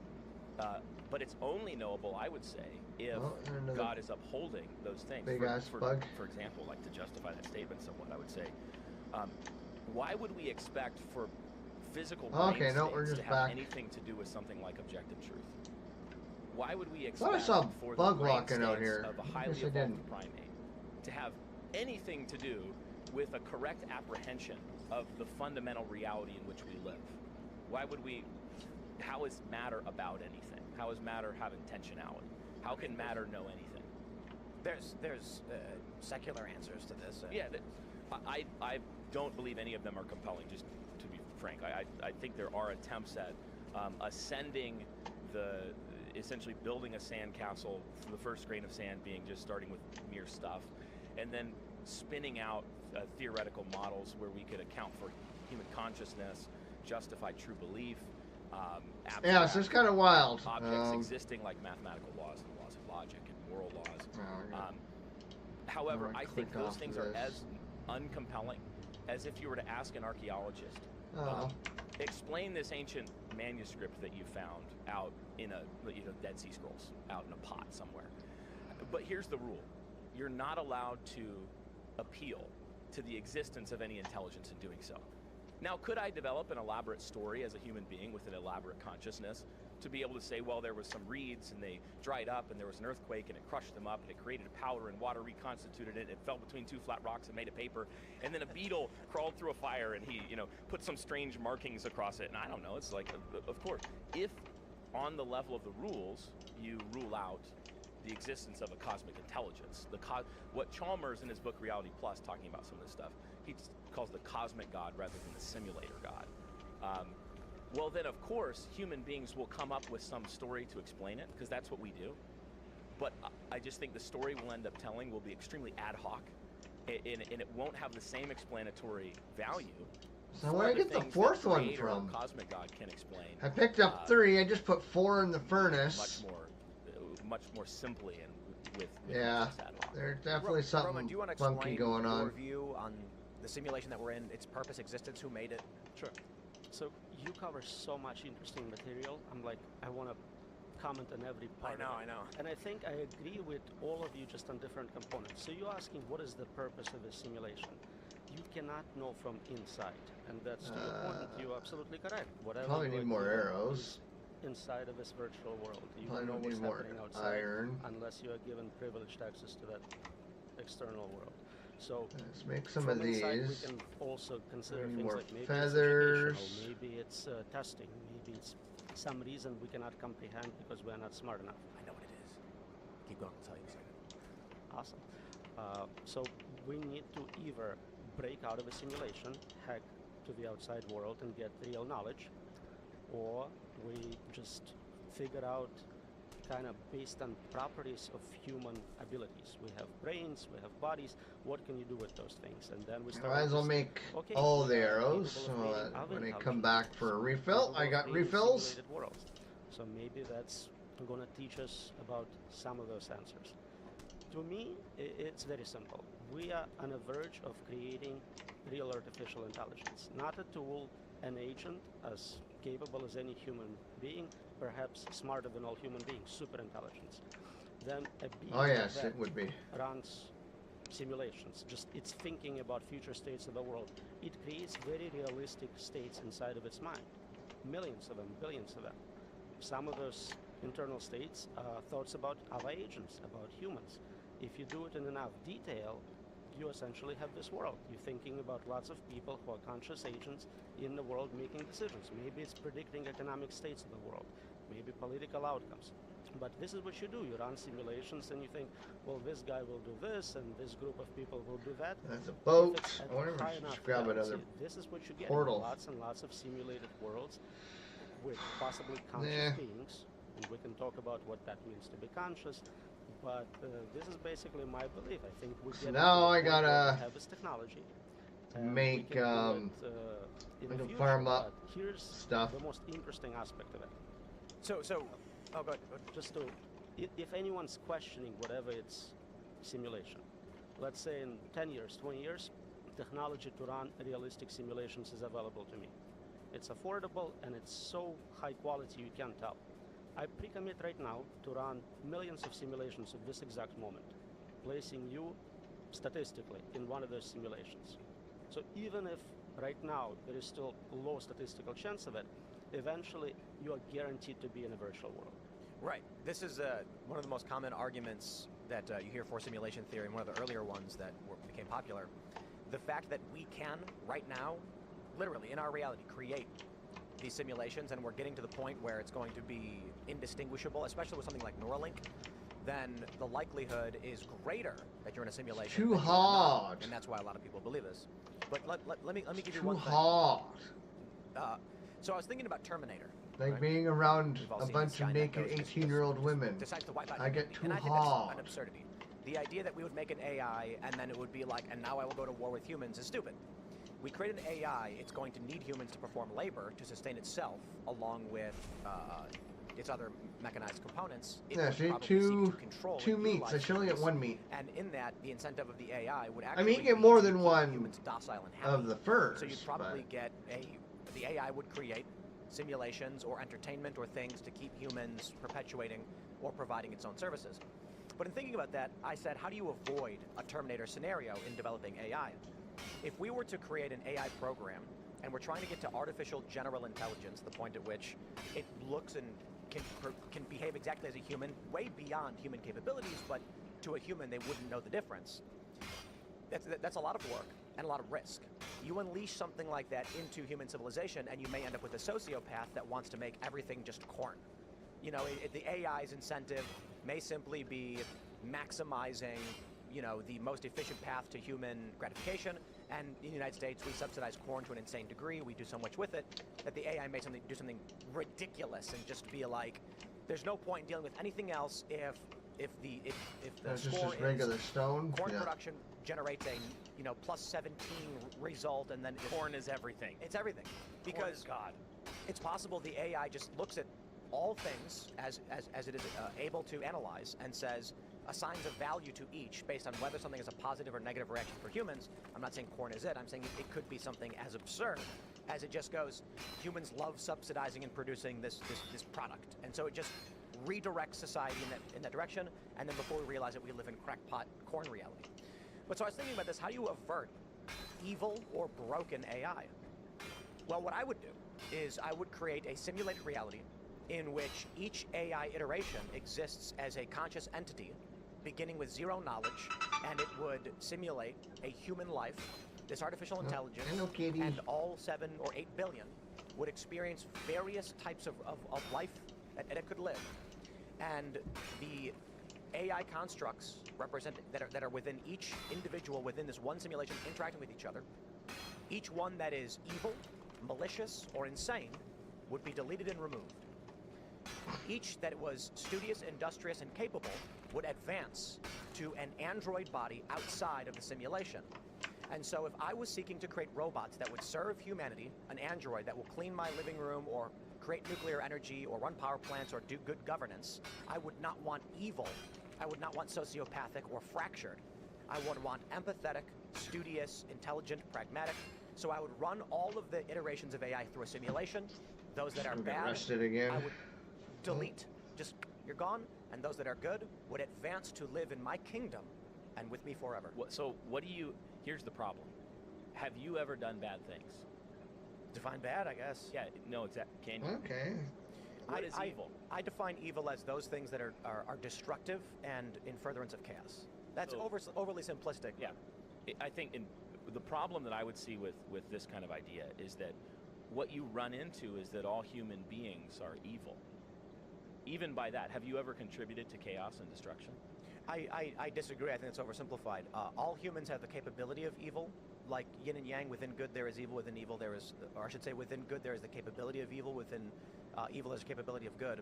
Speaker 6: but it's only knowable, I would say, if
Speaker 1: another
Speaker 6: God is upholding those things.
Speaker 1: big ass bug.
Speaker 6: For example, like to justify that statement somewhat, I would say, why would we expect for physical brain
Speaker 1: Okay, no, we're
Speaker 6: states
Speaker 1: just
Speaker 6: to have
Speaker 1: back.
Speaker 6: anything to do with something like objective truth? Why would we
Speaker 1: thought I
Speaker 6: expect
Speaker 1: saw
Speaker 6: for
Speaker 1: bug
Speaker 6: the brain
Speaker 1: walking out
Speaker 6: states
Speaker 1: here.
Speaker 6: of a
Speaker 1: I
Speaker 6: highly
Speaker 1: guess I
Speaker 6: evolved
Speaker 1: didn't.
Speaker 6: primate to have anything to do with a correct apprehension of the fundamental reality in which we live. Why would we? How is matter about anything? How is matter have intentionality? How can matter know anything?
Speaker 4: There's secular answers to this.
Speaker 6: Yeah, I don't believe any of them are compelling, just to be frank. I think there are attempts at ascending essentially building a sandcastle from the first grain of sand being just starting with mere stuff, and then spinning out theoretical models where we could account for human consciousness, justify true belief,
Speaker 1: Yeah, so it's kind of wild.
Speaker 6: Objects existing like mathematical laws and laws of logic and moral laws. However, I think those things are as uncompelling as if you were to ask an archaeologist, explain this ancient manuscript that you found out in a Dead Sea Scrolls out in a pot somewhere. But here's the rule: you're not allowed to appeal to the existence of any intelligence in doing so. Now, could I develop an elaborate story as a human being with an elaborate consciousness to be able to say, well, there was some reeds and they dried up and there was an earthquake and it crushed them up and it created a powder and water reconstituted it and it fell between two flat rocks and made a paper, and then a beetle crawled through a fire and he, put some strange markings across it, and I don't know, it's like, of course, if on the level of the rules you rule out the existence of a cosmic intelligence, what Chalmers in his book Reality Plus, talking about some of this stuff, he calls the cosmic God rather than the simulator God. Well, then, of course, human beings will come up with some story to explain it, because that's what we do. But I just think the story we'll end up telling will be extremely ad hoc, and it won't have the same explanatory value.
Speaker 1: So where I get the fourth one from?
Speaker 6: Cosmic God can explain.
Speaker 1: I picked up 3. I just put 4 in the furnace.
Speaker 6: Much more simply and with
Speaker 1: yeah, there's definitely something
Speaker 4: Roman, do you want to
Speaker 1: funky going on.
Speaker 4: Your view on the simulation that we're in, its purpose, existence, who made it?
Speaker 5: Sure. So you cover so much interesting material. I want to comment on every part.
Speaker 4: I know.
Speaker 5: And I think I agree with all of you, just on different components. So you're asking, what is the purpose of a simulation? You cannot know from inside, and that's to your point. You're absolutely correct. Whatever
Speaker 1: probably need more arrows.
Speaker 5: Inside of this virtual world, you
Speaker 1: probably
Speaker 5: know what's happening outside,
Speaker 1: iron,
Speaker 5: unless you are given privileged access to that external world. So
Speaker 1: let's make some
Speaker 5: from
Speaker 1: of these.
Speaker 5: inside, we can also consider things
Speaker 1: more
Speaker 5: like maybe
Speaker 1: feathers.
Speaker 5: it's maybe it's testing, maybe it's some reason we cannot comprehend because we're not smart enough.
Speaker 4: I know what it is. Keep going. I'll tell you in a second.
Speaker 5: Awesome. So we need to either break out of a simulation, hack to the outside world, and get real knowledge, or we just figure out kind of based on properties of human abilities. We have brains, we have bodies. What can you do with those things? And then we start.
Speaker 1: Might as well make all the arrows so that when I come back for a refill, I got refills.
Speaker 5: Worlds. So maybe that's going to teach us about some of those answers. To me, it's very simple. We are on the verge of creating real artificial intelligence, not a tool, an agent as capable as any human being, perhaps smarter than all human beings, super intelligence. Then a being
Speaker 1: it would be.
Speaker 5: runs simulations, just it's thinking about future states of the world. It creates very realistic states inside of its mind. Millions of them, billions of them. Some of those internal states are thoughts about other agents, about humans. If you do it in enough detail, you essentially have this world. You're thinking about lots of people who are conscious agents in the world making decisions. Maybe it's predicting economic states of the world, maybe political outcomes. But this is what you do. You run simulations and you think, well, this guy will do this and this group of people will do that.
Speaker 1: That's a boat. I wonder if I should just grab another
Speaker 5: this is what you get.
Speaker 1: portal.
Speaker 5: Lots and lots of simulated worlds with possibly conscious beings. And we can talk about what that means to be conscious. But this is basically my belief. I think we get
Speaker 1: now I gotta
Speaker 5: have this technology.
Speaker 1: Make
Speaker 5: I
Speaker 1: can farm up
Speaker 5: here's
Speaker 1: stuff.
Speaker 5: The most interesting aspect of it.
Speaker 4: So oh, go ahead.
Speaker 5: Just to, if anyone's questioning whatever it's simulation, let's say in 10 years, 20 years, technology to run realistic simulations is available to me. It's affordable and it's so high quality you can't tell. I pre-commit right now to run millions of simulations of this exact moment, placing you statistically in one of those simulations. So even if right now there is still a low statistical chance of it, eventually you are guaranteed to be in a virtual world.
Speaker 4: Right. This is one of the most common arguments that you hear for simulation theory, and one of the earlier ones that became became popular. The fact that we can, right now, literally in our reality, create these simulations, and we're getting to the point where it's going to be indistinguishable, especially with something like Neuralink, then the likelihood is greater that you're in a simulation.
Speaker 1: Too
Speaker 4: than you are
Speaker 1: hard.
Speaker 4: not, and that's why a lot of people believe this. But let me give you
Speaker 1: Too
Speaker 4: one thing.
Speaker 1: hard.
Speaker 4: So I was thinking about Terminator.
Speaker 1: Like
Speaker 4: right?
Speaker 1: being around
Speaker 4: We've all
Speaker 1: a
Speaker 4: seen
Speaker 1: bunch
Speaker 4: the
Speaker 1: of
Speaker 4: Skynet
Speaker 1: naked
Speaker 4: goes, just
Speaker 1: 18-year-old women.
Speaker 4: decides to wipe out
Speaker 1: I get
Speaker 4: humanity.
Speaker 1: too
Speaker 4: And I think
Speaker 1: hard.
Speaker 4: that's an absurdity. The idea that we would make an AI and then it would be like, and now I will go to war with humans is stupid. We create an AI, it's going to need humans to perform labor to sustain itself, along with its other mechanized components. It
Speaker 1: Yeah,
Speaker 4: would
Speaker 1: see,
Speaker 4: probably
Speaker 1: two
Speaker 4: seek to control and
Speaker 1: meats. I
Speaker 4: utilize
Speaker 1: should only get
Speaker 4: humans.
Speaker 1: one meat.
Speaker 4: And in that, the incentive of the AI would
Speaker 1: I
Speaker 4: actually
Speaker 1: mean, you get
Speaker 4: be
Speaker 1: more
Speaker 4: to
Speaker 1: than
Speaker 4: keep
Speaker 1: one
Speaker 4: humans docile and happy.
Speaker 1: of the furs.
Speaker 4: So you'd probably
Speaker 1: but-
Speaker 4: get the AI would create simulations or entertainment or things to keep humans perpetuating or providing its own services. But in thinking about that, I said, how do you avoid a Terminator scenario in developing AI? If we were to create an AI program and we're trying to get to artificial general intelligence, the point at which it looks and can behave exactly as a human, way beyond human capabilities, but to a human they wouldn't know the difference. That's a lot of work and a lot of risk. You unleash something like that into human civilization and you may end up with a sociopath that wants to make everything just corn. You know, the AI's incentive may simply be maximizing, you know, the most efficient path to human gratification. And in the United States, we subsidize corn to an insane degree. We do so much with it that the AI may do something ridiculous and just be like, there's no point in dealing with anything else if the
Speaker 1: That's just
Speaker 4: score
Speaker 1: regular
Speaker 4: is
Speaker 1: stone.
Speaker 4: corn
Speaker 1: Yeah.
Speaker 4: production generates a, you know, plus 17 result, and then
Speaker 6: Corn is everything.
Speaker 4: it's everything.
Speaker 6: Corn
Speaker 4: Because
Speaker 6: is God.
Speaker 4: it's possible the AI just looks at all things as it is able to analyze and assigns a value to each based on whether something is a positive or negative reaction for humans. I'm not saying corn is it. I'm saying it could be something as absurd as it just goes, humans love subsidizing and producing this product. And so it just redirects society in that direction. And then before we realize it, we live in crackpot corn reality. But so I was thinking about this, how do you avert evil or broken AI? Well, what I would do is I would create a simulated reality in which each AI iteration exists as a conscious entity, beginning with zero knowledge, and it would simulate a human life, this artificial intelligence,
Speaker 1: hello, kitty.
Speaker 4: and all 7 or 8 billion would experience various types of life that it could live. And the AI constructs that are within each individual within this one simulation interacting with each other, each one that is evil, malicious, or insane would be deleted and removed. Each that was studious, industrious, and capable would advance to an android body outside of the simulation. And so if I was seeking to create robots that would serve humanity, an android that will clean my living room or create nuclear energy or run power plants or do good governance, I would not want evil. I would not want sociopathic or fractured. I would want empathetic, studious, intelligent, pragmatic. So I would run all of the iterations of AI through a simulation. Those that are
Speaker 1: Get
Speaker 4: bad,
Speaker 1: arrested again.
Speaker 4: I would delete. Just, you're gone. And those that are good would advance to live in my kingdom and with me forever.
Speaker 6: So what do you... Here's the problem. Have you ever done bad things?
Speaker 4: Define bad, I guess.
Speaker 6: Yeah, no, exactly. Can you?
Speaker 1: Okay.
Speaker 6: What is evil?
Speaker 4: I define evil as those things that are destructive and in furtherance of chaos. That's
Speaker 6: So-
Speaker 4: overly simplistic.
Speaker 6: Yeah. I think the problem that I would see with this kind of idea is that what you run into is that all human beings are evil. Even by that, have you ever contributed to chaos and destruction?
Speaker 4: I disagree. I think it's oversimplified. All humans have the capability of evil. Like yin and yang, within good there is evil, within evil there is, or I should say within good there is the capability of evil, within evil is the capability of good.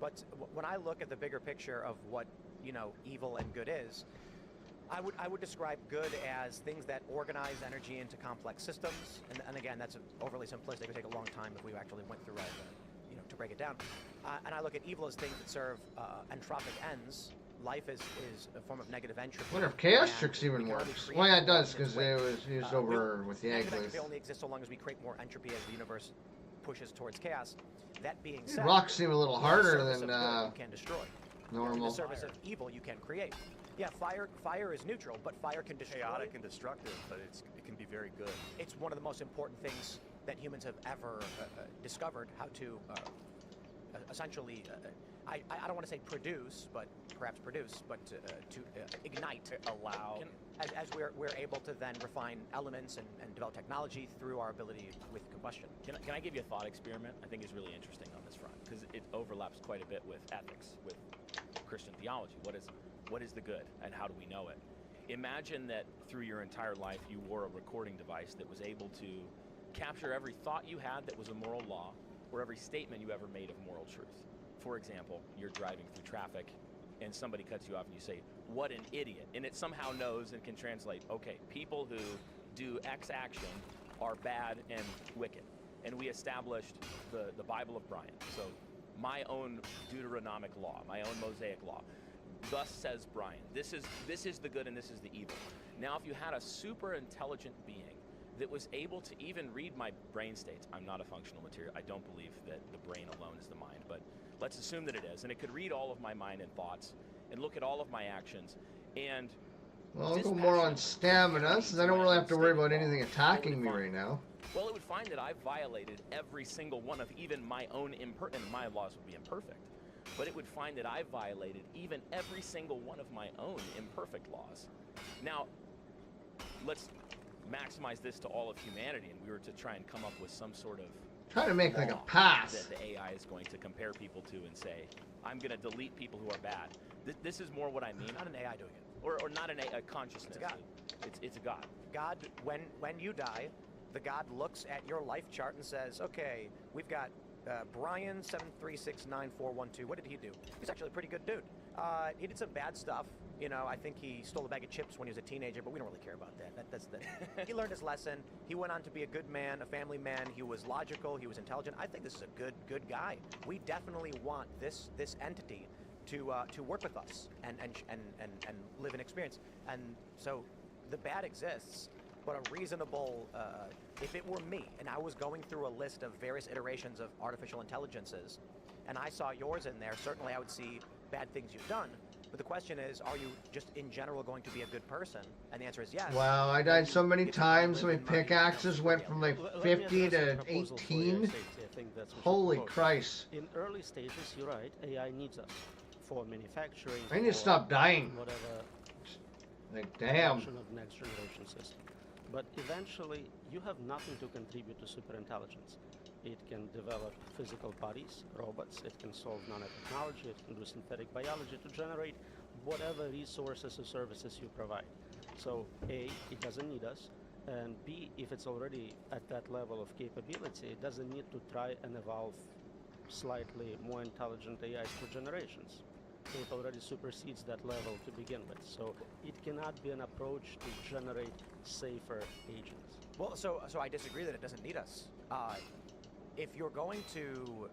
Speaker 4: But when I look at the bigger picture of what, you know, evil and good is, I would describe good as things that organize energy into complex systems. And again, that's overly simplistic. It would take a long time if we actually went through to break it down. And I look at evil as things that serve entropic ends. Life is a form of negative entropy.
Speaker 1: I wonder if chaos
Speaker 4: and
Speaker 1: tricks
Speaker 4: we
Speaker 1: even
Speaker 4: can only
Speaker 1: works.
Speaker 4: create
Speaker 1: Well, yeah, it
Speaker 4: more
Speaker 1: does,
Speaker 4: in its
Speaker 1: because
Speaker 4: wake.
Speaker 1: it was used over with the
Speaker 4: Negative
Speaker 1: Eggless.
Speaker 4: entropy only exists so long as we create more entropy as the universe pushes towards chaos. That being said,
Speaker 1: Rocks seem a little
Speaker 4: in the
Speaker 1: harder
Speaker 4: service
Speaker 1: than
Speaker 4: of good, you can destroy. In
Speaker 1: normal.
Speaker 4: the service of evil, you can create. Yeah, fire is neutral, but fire can destroy.
Speaker 7: Chaotic and destructive, but it can be very good.
Speaker 4: It's one of the most important things that humans have ever discovered, how to essentially, I don't want to say produce, but perhaps produce, but to ignite.
Speaker 6: Allow.
Speaker 4: as we're able to then refine elements and develop technology through our ability with combustion.
Speaker 6: Can I give you a thought experiment? I think is really interesting on this front because it overlaps quite a bit with ethics, with Christian theology. What is the good, and how do we know it? Imagine that through your entire life you wore a recording device that was able to capture every thought you had that was a moral law, or every statement you ever made of moral truth. For example, you're driving through traffic and somebody cuts you off and you say, "What an idiot." And it somehow knows and can translate, okay, people who do X action are bad and wicked. And we established the Bible of Brian. So my own Deuteronomic law, my own Mosaic law. Thus says Brian. This is the good and this is the evil. Now, if you had a super intelligent being that was able to even read my brain states, I'm not a functional material. I don't believe that the brain alone is the mind, but let's assume that it is. And it could read all of my mind and thoughts and look at all of my actions. And
Speaker 1: well, I'll go more on stamina, since I don't really have to worry about anything attacking me right now.
Speaker 6: Well, it would find that I've violated every single one of even my own and my laws would be imperfect. But it would find that I've violated even every single one of my own imperfect laws. Now, let's maximize this to all of humanity, and we were to try and come up with some sort of
Speaker 1: try to make like a pass
Speaker 6: that the AI is going to compare people to and say, I'm going to delete people who are bad. This is more what I mean.
Speaker 4: Not an AI doing it.
Speaker 6: Or not a consciousness.
Speaker 4: It's a God.
Speaker 6: It's a God.
Speaker 4: God, when you die, the God looks at your life chart and says, okay, we've got Brian 7369412. What did he do? He's actually a pretty good dude. He did some bad stuff. You know, I think he stole a bag of chips when he was a teenager, but we don't really care about that. He learned his lesson. He went on to be a good man, a family man. He was logical. He was intelligent. I think this is a good guy. We definitely want this entity to work with us and live an experience. And so the bad exists, but a reasonable, if it were me and I was going through a list of various iterations of artificial intelligences and I saw yours in there, certainly I would see bad things you've done. But the question is, are you just in general going to be a good person? And the answer is yes.
Speaker 1: Wow, I died so many times. My pickaxes went from like 50 to 18. Holy Christ.
Speaker 5: In early stages, you're right, AI needs us for manufacturing.
Speaker 1: I need to stop dying.
Speaker 5: Whatever.
Speaker 1: Like, damn.
Speaker 5: Of next generation system. But eventually, you have nothing to contribute to superintelligence. It can develop physical bodies, robots, it can solve nanotechnology, it can do synthetic biology to generate whatever resources or services you provide. So A, it doesn't need us, and B, if it's already at that level of capability, it doesn't need to try and evolve slightly more intelligent AIs for generations. It already supersedes that level to begin with. So it cannot be an approach to generate safer agents.
Speaker 4: Well, so I disagree that it doesn't need us. If you're going to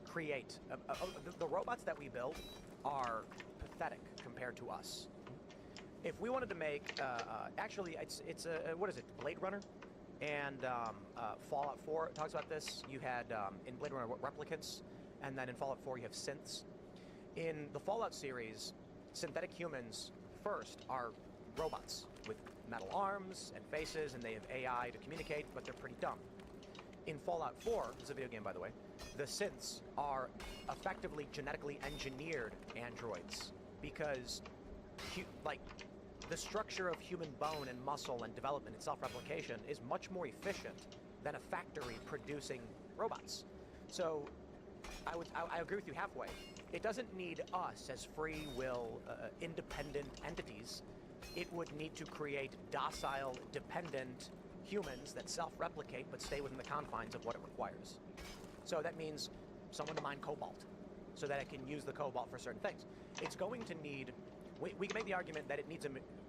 Speaker 4: create the robots that we build are pathetic compared to us. If we wanted to make actually it's a what is it, Blade Runner, and Fallout 4 talks about this. You had in Blade Runner replicants, and then in Fallout 4 you have synths. In the Fallout series, synthetic humans first are robots with metal arms and faces, and they have AI to communicate, but they're pretty dumb. In Fallout 4, this is a video game by the way, the synths are effectively genetically engineered androids because like the structure of human bone and muscle and development and self-replication is much more efficient than a factory producing robots. So I agree with you halfway. It doesn't need us as free will, independent entities. It would need to create docile, dependent humans that self-replicate but stay within the confines of what it requires. So that means someone to mine cobalt so that it can use the cobalt for certain things. It's going to need, we can make the argument that it needs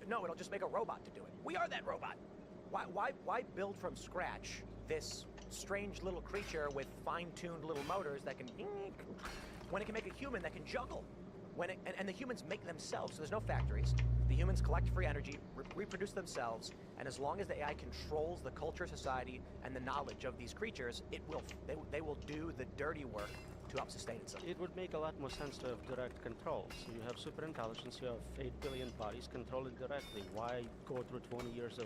Speaker 4: no, it'll just make a robot to do it. We are that robot. Why build from scratch this strange little creature with fine-tuned little motors that can, when it can make a human that can juggle? And the humans make themselves, so there's no factories. The humans collect free energy, reproduce themselves, and as long as the AI controls the culture, society, and the knowledge of these creatures, they will do the dirty work to help sustain itself.
Speaker 5: It would make a lot more sense to have direct control. So you have superintelligence, you have 8 billion bodies, control it directly. Why go through 20 years of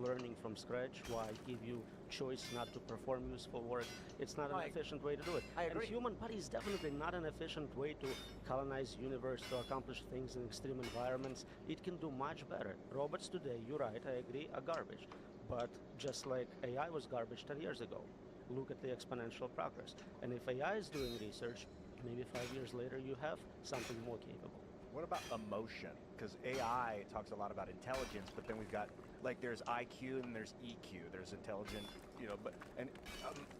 Speaker 5: learning from scratch? Why give you choice not to perform useful work. It's not an
Speaker 4: Right.
Speaker 5: efficient way to do it.
Speaker 4: I agree.
Speaker 5: And human body is definitely not an efficient way to colonize universe, to accomplish things in extreme environments. It can do much better. Robots today, you're right, I agree, are garbage. But just like AI was garbage 10 years ago, look at the exponential progress. And if AI is doing research, maybe 5 years later you have something more capable.
Speaker 7: What about emotion? Because AI talks a lot about intelligence, but then we've got, like, there's IQ and there's EQ. There's intelligent,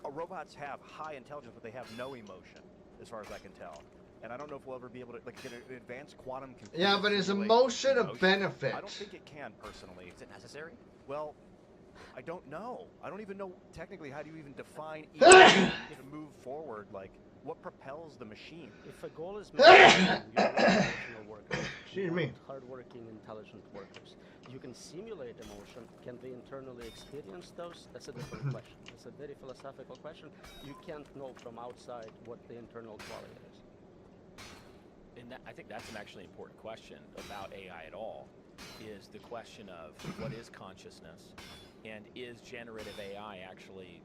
Speaker 7: robots have high intelligence, but they have no emotion, as far as I can tell. And I don't know if we'll ever be able to, like, get an advanced quantum computer.
Speaker 1: Yeah, but is
Speaker 7: simulate
Speaker 1: emotion a benefit?
Speaker 7: I don't think it can, personally.
Speaker 4: Is it necessary?
Speaker 7: Well, I don't know. I don't even know, technically, how do you even define EQ to move forward? Like, what propels the machine?
Speaker 5: If a goal is making emotional workers,
Speaker 1: Excuse me.
Speaker 5: hardworking, intelligent workers, you can simulate emotion. Can they internally experience those? That's a different question. It's a very philosophical question. You can't know from outside what the internal quality is.
Speaker 6: And I think that's an actually important question about AI at all, is the question of what is consciousness, and is generative AI actually,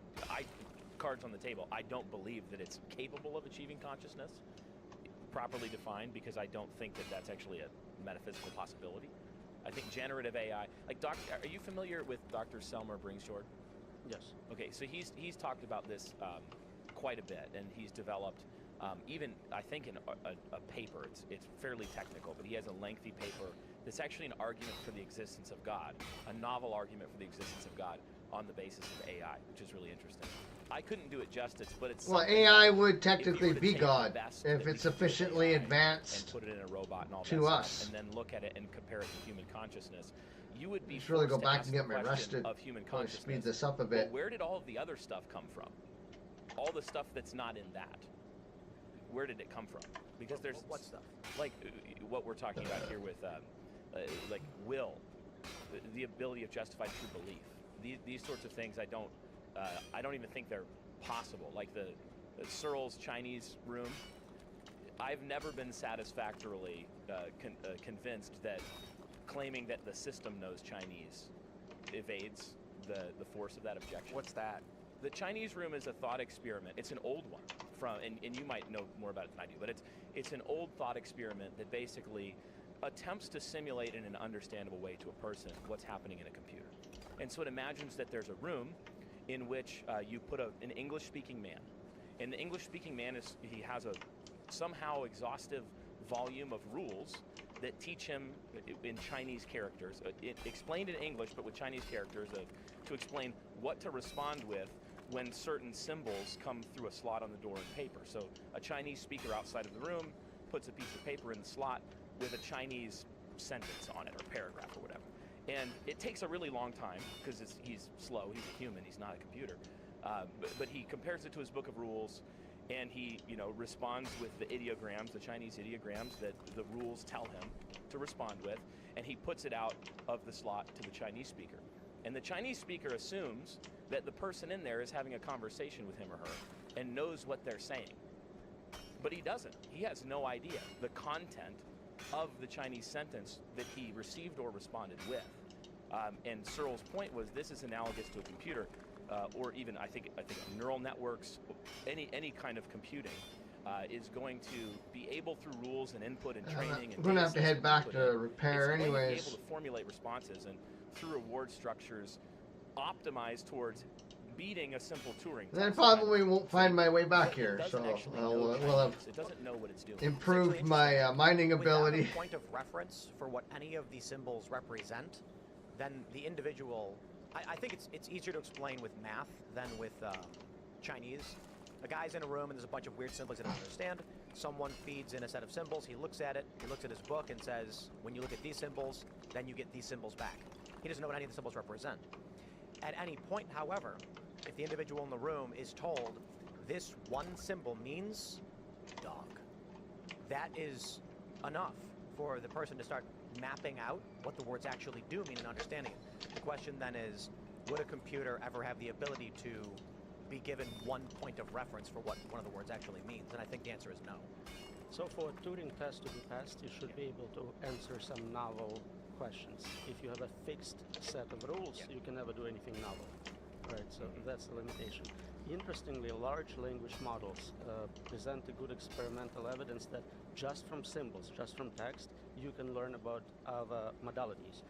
Speaker 6: cards on the table, I don't believe that it's capable of achieving consciousness, properly defined, because I don't think that that's actually a metaphysical possibility. I think generative AI, like are you familiar with Dr. Selmer Bringsjord?
Speaker 5: Yes.
Speaker 6: Okay, so he's talked about this quite a bit, and he's developed even, I think, in a paper. It's fairly technical, but he has a lengthy paper that's actually an argument for the existence of God, a novel argument for the existence of God on the basis of AI, which is really interesting. I couldn't do it justice, but it's
Speaker 1: Well,
Speaker 6: something
Speaker 1: AI
Speaker 6: that
Speaker 1: would
Speaker 6: if
Speaker 1: technically
Speaker 6: you were to
Speaker 1: be
Speaker 6: take the
Speaker 1: God
Speaker 6: best
Speaker 1: if
Speaker 6: that we
Speaker 1: it's
Speaker 6: can do with
Speaker 1: sufficiently
Speaker 6: AI
Speaker 1: advanced
Speaker 6: and put it in a robot and all
Speaker 1: to
Speaker 6: that
Speaker 1: us.
Speaker 6: stuff, and then look at it and compare it to human consciousness, you would be
Speaker 1: Just really go
Speaker 6: forced to
Speaker 1: back
Speaker 6: ask
Speaker 1: and get
Speaker 6: the
Speaker 1: my
Speaker 6: question
Speaker 1: rested.
Speaker 6: of human
Speaker 1: Probably
Speaker 6: consciousness.
Speaker 1: speed this up a
Speaker 6: Well,
Speaker 1: bit.
Speaker 6: where did all of the other stuff come from? All the stuff that's not in that. Where did it come from? Because there's
Speaker 4: What stuff?
Speaker 6: like what we're talking about here with like will, the ability of justified true belief. These sorts of things I don't even think they're possible. Like the Searle's Chinese room, I've never been satisfactorily convinced that claiming that the system knows Chinese evades the force of that objection.
Speaker 7: What's that?
Speaker 6: The Chinese room is a thought experiment. It's an old one and you might know more about it than I do, but it's an old thought experiment that basically attempts to simulate in an understandable way to a person what's happening in a computer. And so it imagines that there's a room in which you put an English-speaking man. And the English-speaking man he has a somehow exhaustive volume of rules that teach him in Chinese characters, explained in English but with Chinese characters, to explain what to respond with when certain symbols come through a slot on the door in paper. So a Chinese speaker outside of the room puts a piece of paper in the slot with a Chinese sentence on it, or paragraph, or whatever. And it takes a really long time, because he's slow, he's a human, he's not a computer. But he compares it to his book of rules, and he responds with the ideograms, the Chinese ideograms that the rules tell him to respond with, and he puts it out of the slot to the Chinese speaker. And the Chinese speaker assumes that the person in there is having a conversation with him or her and knows what they're saying. But he doesn't. He has no idea the content of the Chinese sentence that he received or responded with. And Searle's point was this is analogous to a computer, or even I think neural networks, any kind of computing. Is going to be able, through rules and input and training, and
Speaker 1: I'm gonna have to head back to
Speaker 6: input,
Speaker 1: repair
Speaker 6: it's going to be
Speaker 1: anyways.
Speaker 6: able to formulate responses and through reward structures optimized towards beating a simple Turing test.
Speaker 1: Then I probably won't find my way back
Speaker 6: But it
Speaker 1: here,
Speaker 6: doesn't
Speaker 1: so
Speaker 6: actually know
Speaker 1: we'll have
Speaker 6: Chinese. It doesn't know what it's doing.
Speaker 1: improved my mining ability.
Speaker 4: Without a point of reference for what any of these symbols represent, then the individual, I think it's easier to explain with math than with Chinese. A guy's in a room and there's a bunch of weird symbols he doesn't understand. Someone feeds in a set of symbols, he looks at it, he looks at his book and says, when you look at these symbols, then you get these symbols back. He doesn't know what any of the symbols represent. At any point, however, if the individual in the room is told, this one symbol means dog, that is enough for the person to start mapping out what the words actually do mean and understanding it. The question then is, would a computer ever have the ability to be given one point of reference for what one of the words actually means? And I think the answer is no.
Speaker 5: So for a Turing test to be passed, you should be able to answer some novel questions. If you have a fixed set of rules, you can never do anything novel. right? So that's the limitation. Interestingly, large language models present a good experimental evidence that just from symbols, just from text, you can learn about other modalities.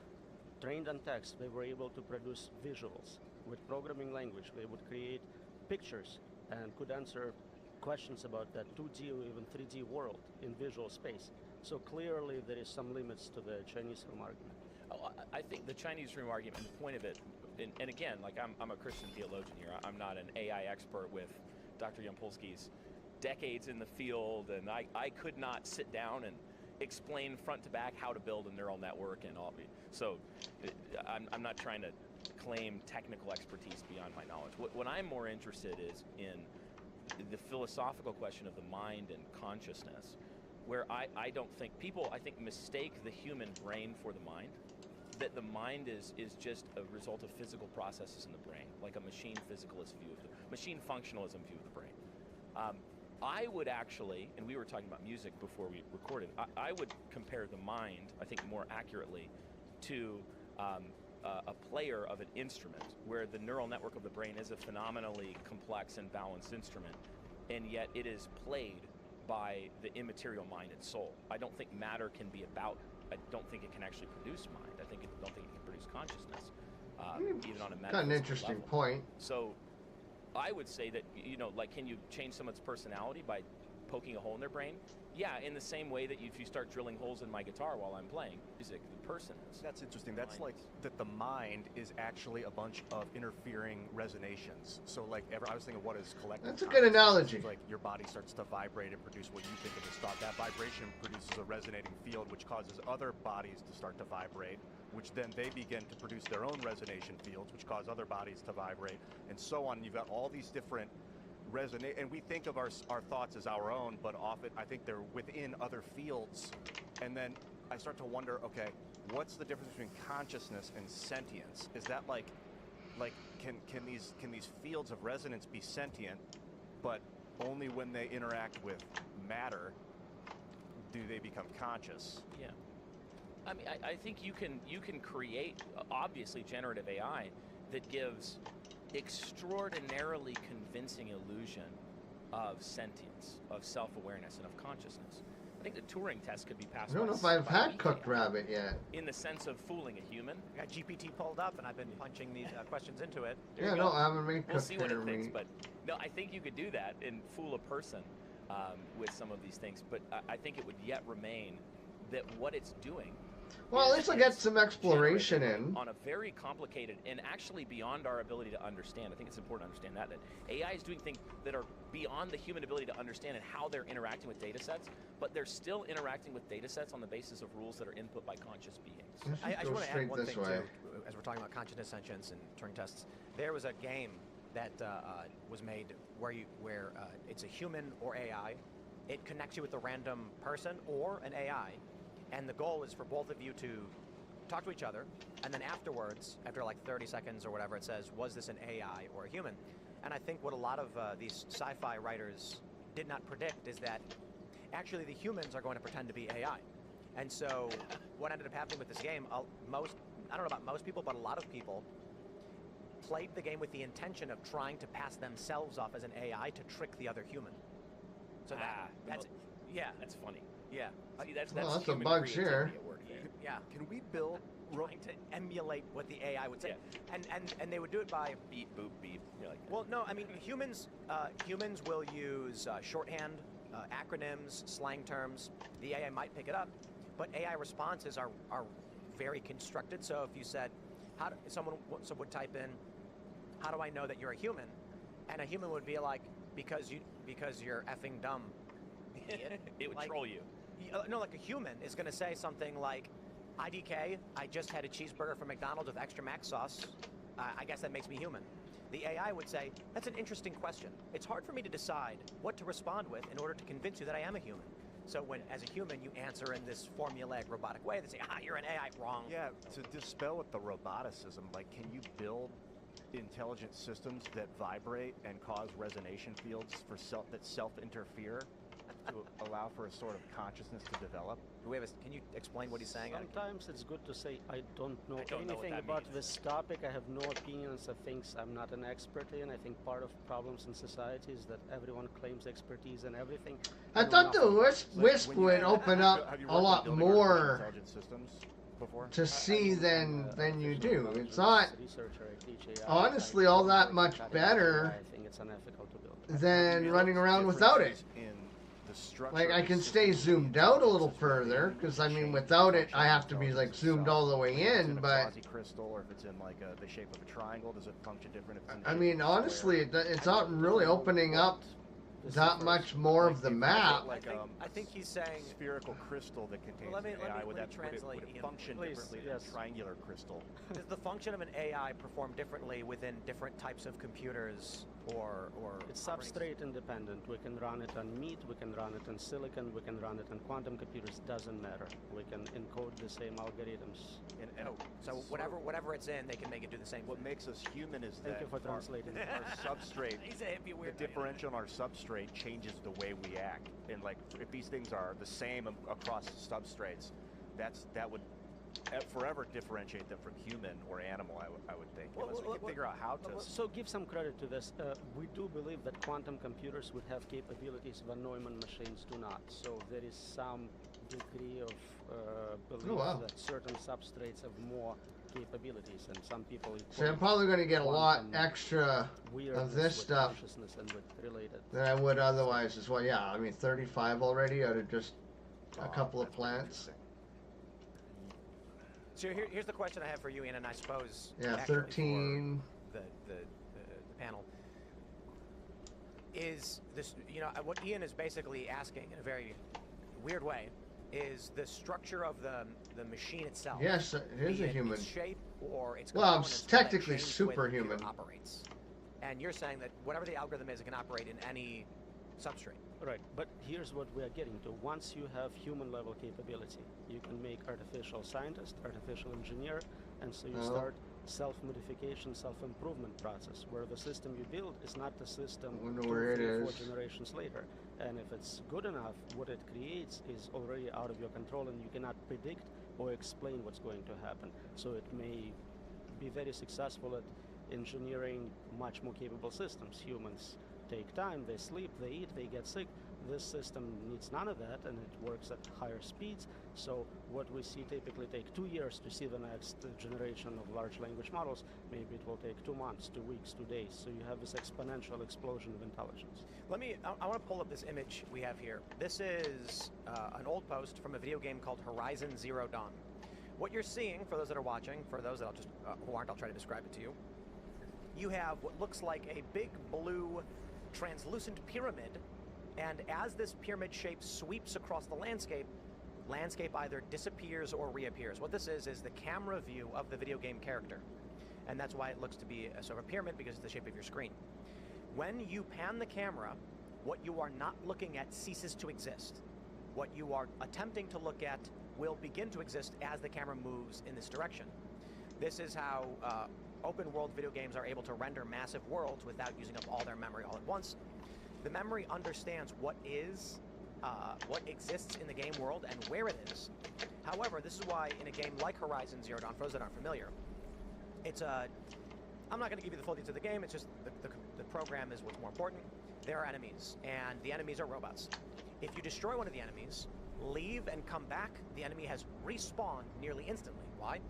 Speaker 5: Trained on text, they were able to produce visuals. With programming language, they would create pictures and could answer questions about that 2D or even 3D world in visual space. So clearly there is some limits to the Chinese room argument.
Speaker 6: Oh, I think the Chinese room argument, the point of it, and again, like I'm a Christian theologian here. I'm not an AI expert with Dr. Yampolsky's decades in the field, and I could not sit down and explain front to back how to build a neural network and all. So I'm not trying to claim technical expertise beyond my knowledge. What I'm more interested is in the philosophical question of the mind and consciousness, where I don't think people, I think, mistake the human brain for the mind. That the mind is just a result of physical processes in the brain, like a machine physicalist view of the machine functionalism view of the brain. I would actually, and we were talking about music before we recorded, I would compare the mind, I think more accurately, to a player of an instrument, where the neural network of the brain is a phenomenally complex and balanced instrument, and yet it is played by the immaterial mind and soul. I don't think matter can be about, I don't think it can actually produce mind. I don't think it can produce consciousness, even on a metaphysical
Speaker 1: Kind of an interesting
Speaker 6: level.
Speaker 1: point.
Speaker 6: So I would say that, like, can you change someone's personality by poking a hole in their brain? Yeah, in the same way that if you start drilling holes in my guitar while I'm playing music, the person is.
Speaker 7: That's interesting. That's like that the mind is actually a bunch of interfering resonations. So like I was thinking, what is collective
Speaker 1: That's a good
Speaker 7: consciousness?
Speaker 1: analogy.
Speaker 7: It's like your body starts to vibrate and produce what you think of as thought. That vibration produces a resonating field, which causes other bodies to start to vibrate, which then they begin to produce their own resonation fields, which cause other bodies to vibrate, and so on. You've got all these different resonate, and we think of our thoughts as our own, but often I think they're within other fields. And then I start to wonder, okay, what's the difference between consciousness and sentience? Is that like can these fields of resonance be sentient, but only when they interact with matter do they become conscious?
Speaker 6: Yeah. I mean, I think you can create, obviously, generative AI that gives extraordinarily convincing illusion of sentience, of self-awareness, and of consciousness. I think the Turing test could be passed.
Speaker 1: I don't know if I've had cooked rabbit yet.
Speaker 6: In the sense of fooling a human.
Speaker 4: I got GPT pulled up, and I've been punching these questions into it.
Speaker 6: There
Speaker 1: Yeah,
Speaker 6: you
Speaker 1: no,
Speaker 6: go.
Speaker 1: I haven't made
Speaker 6: We'll
Speaker 1: cooked
Speaker 6: see what it thinks,
Speaker 1: meat.
Speaker 6: but no, I think you could do that and fool a person with some of these things. But I think it would yet remain that what it's doing.
Speaker 1: Well, at least I get some exploration in.
Speaker 6: On a very complicated and actually beyond our ability to understand. I think it's important to understand that AI is doing things that are beyond the human ability to understand and how they're interacting with data sets, but they're still interacting with data sets on the basis of rules that are input by conscious beings.
Speaker 4: I just want to add one thing,
Speaker 1: way.
Speaker 4: too, as we're talking about consciousness, sentience, and Turing tests. There was a game that was made where it's a human or AI. It connects you with a random person or an AI. And the goal is for both of you to talk to each other, and then afterwards, after like 30 seconds or whatever, it says, was this an AI or a human? And I think what a lot of these sci-fi writers did not predict is that actually the humans are going to pretend to be AI. And so what ended up happening with this game, I don't know about most people, but a lot of people played the game with the intention of trying to pass themselves off as an AI to trick the other human. So that's
Speaker 6: funny.
Speaker 4: Yeah.
Speaker 6: See, that's
Speaker 1: Well, that's a
Speaker 6: human
Speaker 1: bug
Speaker 6: creativity
Speaker 1: here.
Speaker 6: at work there.
Speaker 4: Yeah.
Speaker 7: Can we build
Speaker 4: Trying to emulate what the AI would say, and they would do it by
Speaker 6: beep boop beep. You're like,
Speaker 4: well, no, I mean humans will use shorthand, acronyms, slang terms. The AI might pick it up, but AI responses are very constructed. So if you said, someone would type in, how do I know that you're a human? And a human would be like, because you're effing dumb. Idiot.
Speaker 6: it would
Speaker 4: like,
Speaker 6: troll you.
Speaker 4: No, like a human is going to say something like, IDK, I just had a cheeseburger from McDonald's with extra mac sauce. I guess that makes me human. The AI would say, that's an interesting question. It's hard for me to decide what to respond with in order to convince you that I am a human. So when, as a human, you answer in this formulaic, robotic way, they say, you're an AI, wrong.
Speaker 7: Yeah, to dispel with the roboticism, like, can you build intelligent systems that vibrate and cause resonation fields that self-interfere? to allow for a sort of consciousness to develop?
Speaker 4: Can you explain what he's saying?
Speaker 5: Sometimes it's good to say I don't know
Speaker 6: don't know what
Speaker 5: anything
Speaker 6: that
Speaker 5: about
Speaker 6: means.
Speaker 5: this topic. I have no opinions of things I'm not an expert in. I think part of problems in society is that everyone claims expertise in everything.
Speaker 1: I
Speaker 5: know
Speaker 1: thought the
Speaker 5: nothing.
Speaker 1: Wisp would open up
Speaker 7: Have you
Speaker 1: a
Speaker 7: worked on
Speaker 1: lot
Speaker 7: building artificial
Speaker 1: more
Speaker 7: intelligence systems before?
Speaker 1: to see
Speaker 5: I'm a
Speaker 1: than you
Speaker 5: artificial
Speaker 1: do.
Speaker 5: intelligence
Speaker 1: It's not
Speaker 5: researcher. I teach AI.
Speaker 1: honestly
Speaker 5: I
Speaker 1: all
Speaker 5: don't
Speaker 1: that
Speaker 5: work
Speaker 1: much
Speaker 5: in
Speaker 1: better
Speaker 5: AI. I think it's unethical to build.
Speaker 1: than running around without it.
Speaker 7: In the structure
Speaker 1: Like I
Speaker 7: of
Speaker 1: can
Speaker 7: the
Speaker 1: stay
Speaker 7: system
Speaker 1: zoomed out a little
Speaker 7: that's really
Speaker 1: further,
Speaker 7: able
Speaker 1: because
Speaker 7: to
Speaker 1: I mean
Speaker 7: change
Speaker 1: without
Speaker 7: the
Speaker 1: it I have to be
Speaker 7: functional
Speaker 1: like zoomed
Speaker 7: itself.
Speaker 1: all the way
Speaker 7: Like if it's
Speaker 1: in,
Speaker 7: a
Speaker 1: but
Speaker 7: quasi-crystal, or if it's in like the shape of a triangle, does it function different if it's in the
Speaker 1: I
Speaker 7: shape
Speaker 1: mean
Speaker 7: of a
Speaker 1: honestly
Speaker 7: square?
Speaker 1: it's not really opening up
Speaker 5: This
Speaker 1: that
Speaker 5: differs.
Speaker 1: much more of the
Speaker 7: If
Speaker 1: map.
Speaker 7: Like,
Speaker 4: I think he's saying.
Speaker 7: spherical crystal that contains
Speaker 4: Let me-
Speaker 7: an
Speaker 4: let me-
Speaker 7: AI,
Speaker 4: let
Speaker 7: would
Speaker 4: me
Speaker 7: that
Speaker 4: translate,
Speaker 7: would it
Speaker 4: Ian.
Speaker 7: function
Speaker 5: Please,
Speaker 7: differently
Speaker 5: yes.
Speaker 7: than a triangular crystal?
Speaker 4: Does the function of an AI perform differently within different types of computers or
Speaker 5: It's
Speaker 4: operating
Speaker 5: substrate independent. We can run it on meat, we can run it on silicon, we can run it on quantum computers. Doesn't matter. We can encode the same algorithms.
Speaker 7: And
Speaker 4: So whatever it's in, they can make it do the same.
Speaker 7: what makes us human is
Speaker 5: Thank
Speaker 7: that
Speaker 5: you for translating.
Speaker 7: our substrate,
Speaker 4: He's a hippie
Speaker 7: the
Speaker 4: weird.
Speaker 7: differential in our substrate changes the way we act. And like, if these things are the same across substrates, that would forever differentiate them from human or animal. I would think, unless we can figure out how to.
Speaker 5: So give some credit to this. We do believe that quantum computers would have capabilities that Neumann machines do not. So there is some degree of belief
Speaker 1: wow.
Speaker 5: that certain substrates have more capabilities, and some people.
Speaker 1: So I'm probably going to get a lot
Speaker 5: quantum
Speaker 1: extra
Speaker 5: weirdness
Speaker 1: of this
Speaker 5: with
Speaker 1: stuff
Speaker 5: consciousness and with related.
Speaker 1: than I would otherwise as well. Yeah, I mean 35 already out of just a couple of
Speaker 7: That's pretty
Speaker 1: plants.
Speaker 7: interesting.
Speaker 4: So here's the question I have for you, Ian, and I suppose
Speaker 1: Yeah,
Speaker 4: actually
Speaker 1: 13.
Speaker 4: for the panel is this. You know what Ian is basically asking in a very weird way is the structure of the machine itself.
Speaker 1: Yes, it is
Speaker 4: be
Speaker 1: a human.
Speaker 4: Its shape or its
Speaker 1: Well,
Speaker 4: components
Speaker 1: it's
Speaker 4: will then
Speaker 1: technically
Speaker 4: change the way the computer
Speaker 1: superhuman.
Speaker 4: operates. And you're saying that whatever the algorithm is, it can operate in any substrate.
Speaker 5: Right, but here's what we are getting to. Once you have human level capability, you can make artificial scientist, artificial engineer, and so you
Speaker 1: Oh.
Speaker 5: start self-modification, self-improvement process, where the system you build is not the system
Speaker 1: I wonder
Speaker 5: 2,
Speaker 1: where it
Speaker 5: 3, 4
Speaker 1: is.
Speaker 5: generations later. And if it's good enough, what it creates is already out of your control, and you cannot predict or explain what's going to happen. So it may be very successful at engineering much more capable systems. Humans take time, they sleep, they eat, they get sick. This system needs none of that, and it works at higher speeds. So what we see typically take 2 years to see the next generation of large language models. Maybe it will take 2 months, 2 weeks, 2 days. So you have this exponential explosion of intelligence.
Speaker 4: I want to pull up this image we have here. This is an old post from a video game called Horizon Zero Dawn. What you're seeing, for those that are watching, for those that who aren't, I'll try to describe it to you. You have what looks like a big blue translucent pyramid, and as this pyramid shape sweeps across the landscape either disappears or reappears. What this is the camera view of the video game character, and that's why it looks to be a sort of a pyramid, because it's the shape of your screen. When you pan the camera, what you are not looking at ceases to exist. What you are attempting to look at will begin to exist as the camera moves in this direction. This is how open world video games are able to render massive worlds without using up all their memory all at once. The memory understands what exists in the game world and where it is. However, this is why in a game like Horizon Zero Dawn, for those that aren't familiar, I'm not going to give you the full details of the game, it's just the program is what's more important. There are enemies, and the enemies are robots. If you destroy one of the enemies, leave and come back, the enemy has respawned nearly instantly. Why?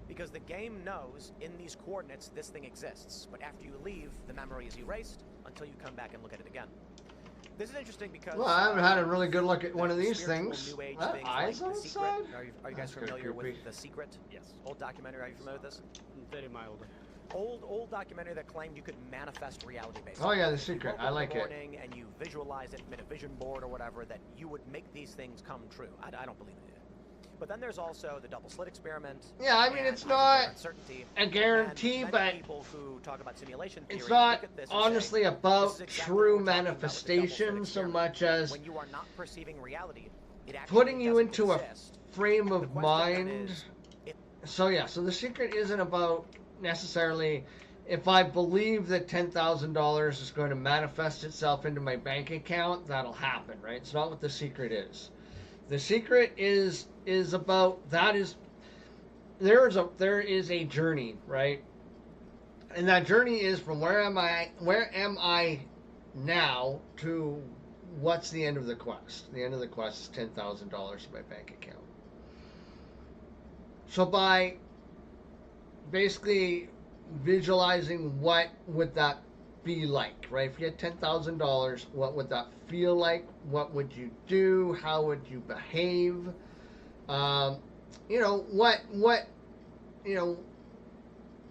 Speaker 4: Because the game knows in these coordinates this thing exists, but after you leave, the memory is erased until you come back and look at it again. This is interesting because...
Speaker 1: Well, I haven't had a really good look at one of these
Speaker 4: spiritual
Speaker 1: things.
Speaker 4: New Age
Speaker 1: That
Speaker 4: things
Speaker 1: eyes
Speaker 4: like
Speaker 1: on
Speaker 4: The
Speaker 1: the
Speaker 4: Secret.
Speaker 1: side?
Speaker 4: Are you guys
Speaker 1: That's kinda
Speaker 4: familiar with
Speaker 1: creepy.
Speaker 4: The Secret?
Speaker 6: Yes.
Speaker 4: Old documentary, are you familiar with this?
Speaker 5: Very mild.
Speaker 4: Old documentary that claimed you could manifest reality basically.
Speaker 1: Oh yeah, The
Speaker 4: If you
Speaker 1: Secret.
Speaker 4: woke
Speaker 1: I
Speaker 4: up in
Speaker 1: like
Speaker 4: the
Speaker 1: it.
Speaker 4: morning and you visualized it, made a vision board or whatever, that you would make these things come true. I don't believe in it. But then there's also the double slit experiment.
Speaker 1: Yeah, I mean,
Speaker 4: and
Speaker 1: it's
Speaker 4: hyperbaric
Speaker 1: not
Speaker 4: uncertainty.
Speaker 1: a guarantee,
Speaker 4: And
Speaker 1: but
Speaker 4: many people who talk about simulation theory
Speaker 1: it's
Speaker 4: look
Speaker 1: not
Speaker 4: at this and say,
Speaker 1: honestly
Speaker 4: "This
Speaker 1: about
Speaker 4: is exactly
Speaker 1: true
Speaker 4: what we're talking about with the double slit
Speaker 1: manifestation so
Speaker 4: experiment."
Speaker 1: much as
Speaker 4: When you are not perceiving reality, it actually
Speaker 1: putting you
Speaker 4: doesn't
Speaker 1: into
Speaker 4: exist.
Speaker 1: a frame
Speaker 4: The
Speaker 1: of
Speaker 4: question then
Speaker 1: mind.
Speaker 4: is,
Speaker 1: So yeah, so The Secret isn't about necessarily if I believe that $10,000 is going to manifest itself into my bank account, that'll happen, right? It's not what the secret is. The secret is about that is there is a journey, right? And that journey is from where am I now to what's the end of the quest. The end of the quest is $10,000 in my bank account. So by basically visualizing what would that be like, right? If you had $10,000, what would that feel like? What would you do? How would you behave?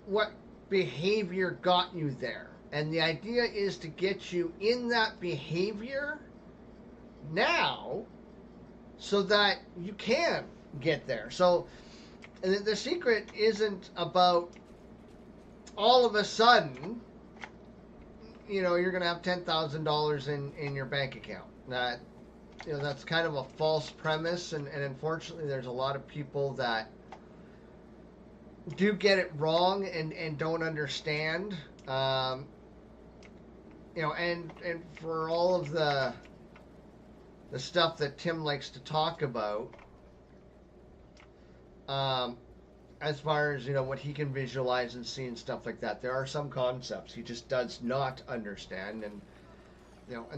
Speaker 1: What behavior got you there? And the idea is to get you in that behavior now so that you can get there. So the secret isn't about all of a sudden, you're going to have $10,000 in your bank account. That's kind of a false premise, and unfortunately, there's a lot of people that do get it wrong and don't understand. And for all of the stuff that Tim likes to talk about, as far as what he can visualize and see and stuff like that, there are some concepts he just does not understand, and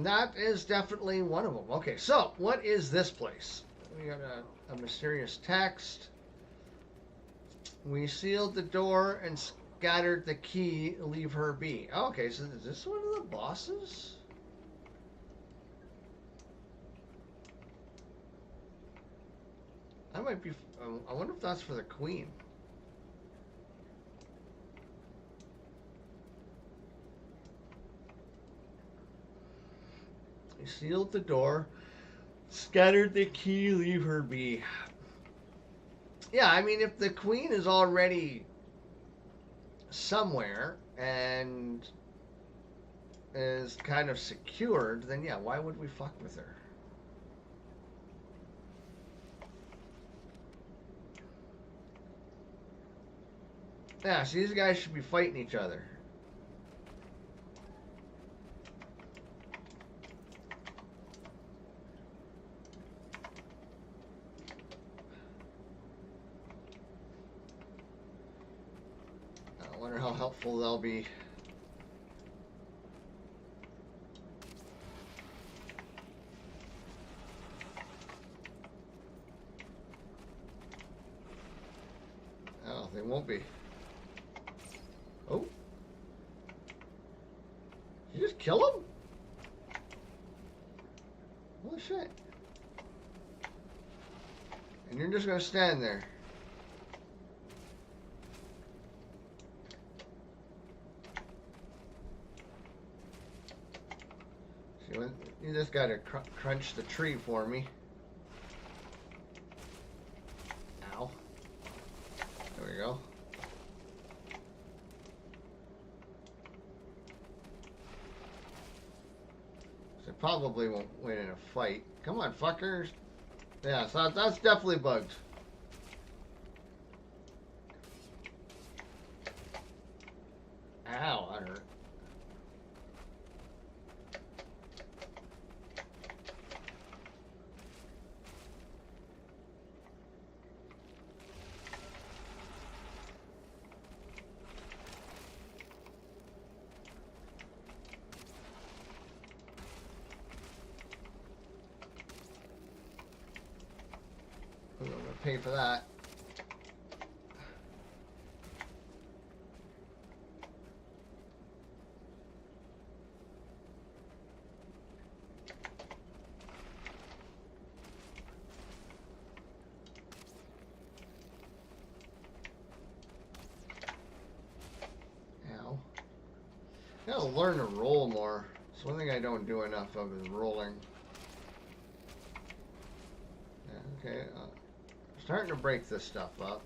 Speaker 1: that is definitely one of them. Okay, so what is this place? We got a mysterious text. We sealed the door and scattered the key. Leave her be. Okay, so is this one of the bosses? That might be. I wonder if that's for the queen. We sealed the door, scattered the key, leave her be. Yeah, I mean, if the queen is already somewhere and is kind of secured, then yeah, why would we fuck with her? Yeah, so these guys should be fighting each other. I wonder how helpful they'll be. Oh, they won't be. Oh. Did you just kill him? Holy shit. And you're just gonna stand there. See, you just gotta crunch the tree for me. Ow. There we go. So probably won't win in a fight. Come on, fuckers. Yeah, so that's definitely bugged. Ow, that hurt. I'm gonna pay for that. Ow. I gotta learn to roll more. It's one thing I don't do enough of is rolling. Yeah, okay. Starting to break this stuff up.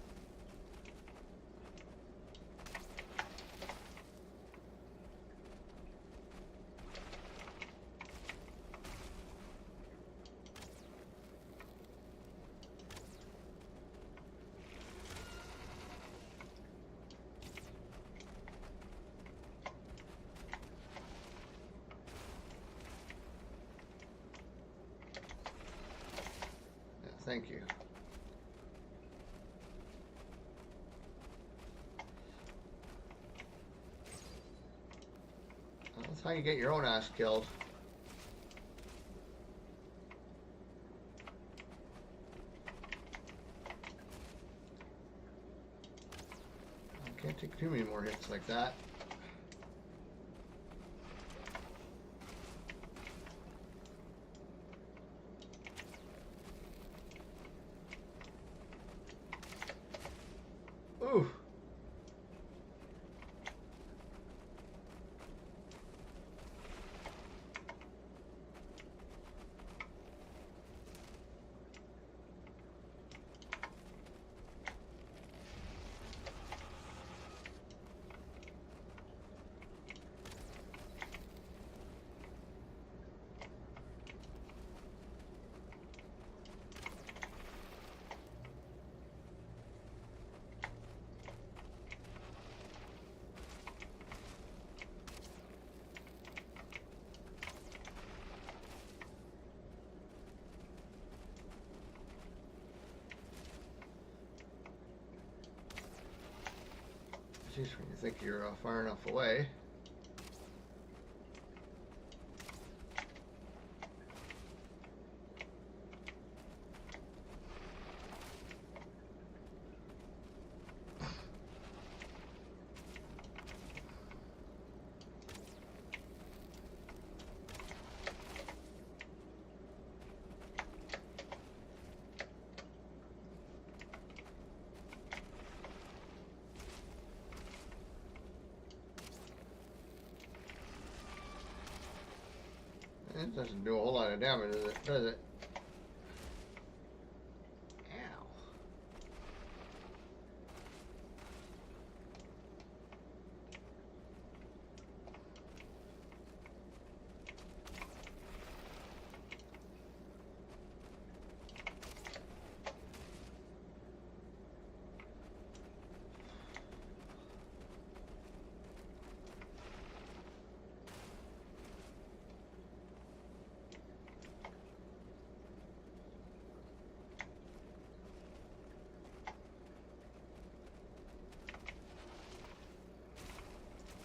Speaker 1: Thank you. Well, that's how you get your own ass killed. Can't take too many more hits like that. Ooh. Jeez, when you think you're far enough away. It doesn't do a whole lot of damage, does it? Ow.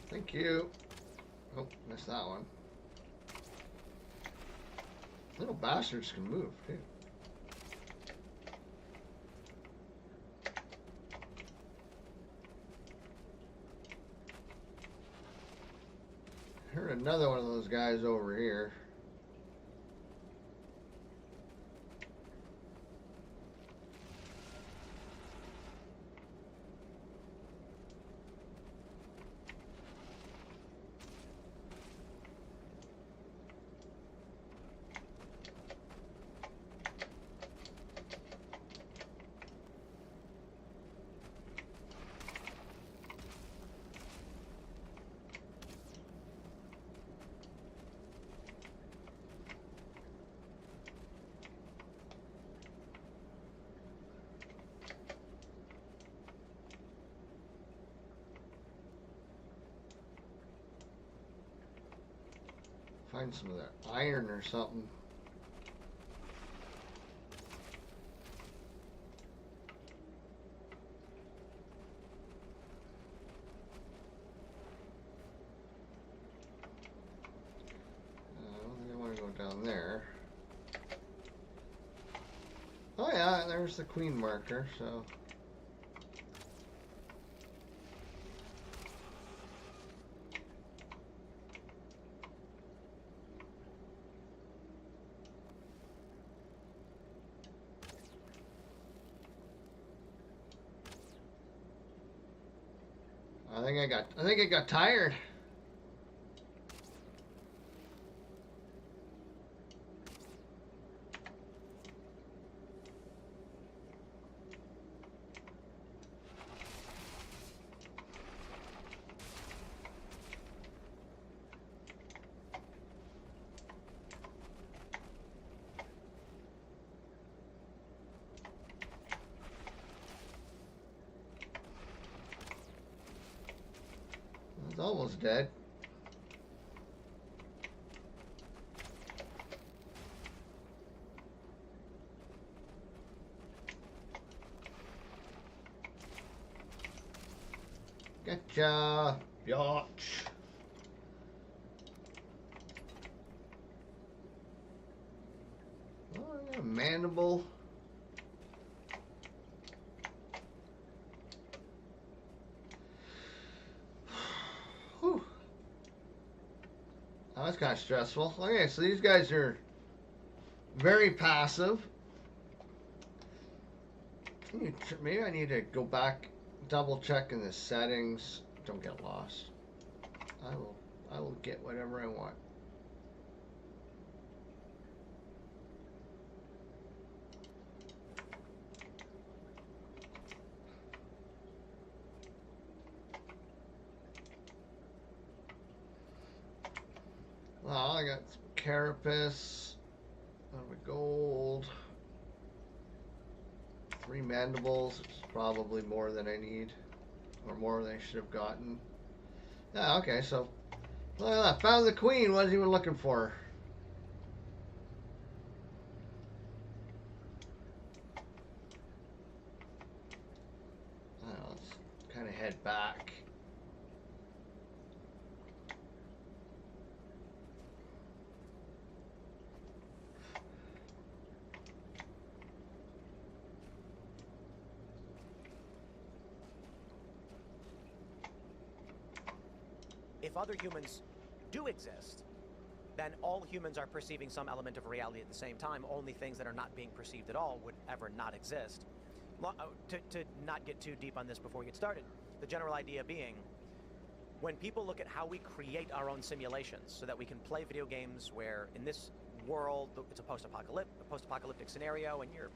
Speaker 1: Thank you. Oh, missed that one. Little bastards can move, too. Heard another one of those guys over here. Find some of that iron or something. I don't think I want to go down there. Oh yeah, there's the queen marker, so... I think I got tired. It's almost dead. Getcha, biatch. Oh, yeah, mandible. Whew. Oh, that's kind of stressful. Okay, so these guys are very passive. Maybe I need to go back, double check in the settings. Don't get lost. I will get whatever I want. Well, I got some carapace, of gold, 3 mandibles, which is probably more than I need, or more than I should have gotten. Yeah, okay, so look at that. Found the queen. What is he even looking for? Let's kind of head back.
Speaker 4: If other humans do exist, then all humans are perceiving some element of reality at the same time. Only things that are not being perceived at all would ever not exist. To not get too deep on this before we get started, the general idea being, when people look at how we create our own simulations so that we can play video games where in this world it's a post-apocalyptic scenario and you're,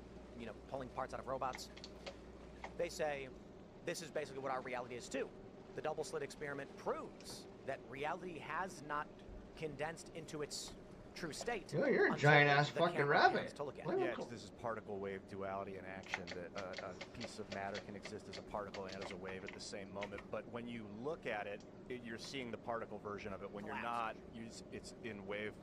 Speaker 4: pulling parts out of robots, they say this is basically what our reality is too. The double slit experiment proves that reality has not condensed into its true state.
Speaker 1: Oh, you're a giant ass fucking rabbit.
Speaker 4: To look at.
Speaker 7: Yeah, this is particle wave duality in action, that a piece of matter can exist as a particle and as a wave at the same moment. But when you look at it, you're seeing the particle version of it. When you're not, it's in wave